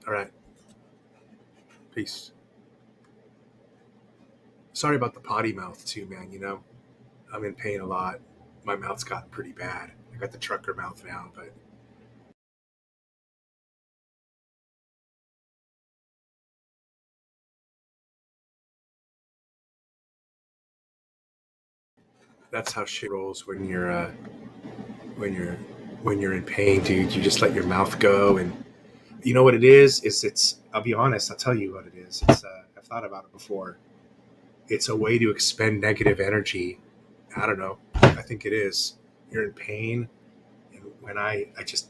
[SPEAKER 1] All right. Peace. Sorry about the potty mouth too, man. I'm in pain a lot. My mouth's gotten pretty bad. I got the trucker mouth now, but that's how shit rolls when you're in pain, dude. You just let your mouth go, and you know what it is? It's. I'll be honest. I'll tell you what it is. It's. I've thought about it before. It's a way to expend negative energy. I don't know. I think it is. You're in pain, and when I just,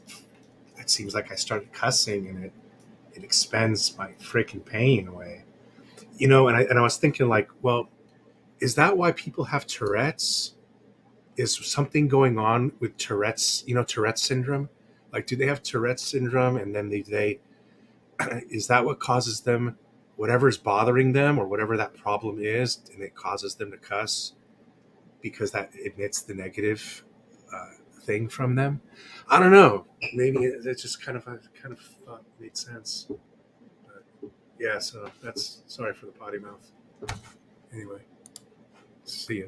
[SPEAKER 1] it seems like I started cussing, and it expends my freaking pain away. And I was thinking like, well, is that why people have Tourette's? Is something going on with Tourette's? Tourette's syndrome. Like, do they have Tourette's syndrome, and then they is that what causes them whatever's bothering them or whatever that problem is, and it causes them to cuss because that admits the negative thing from them? I don't know. Maybe it just kind of thought made sense. But yeah, so that's sorry for the potty mouth. Anyway, see ya.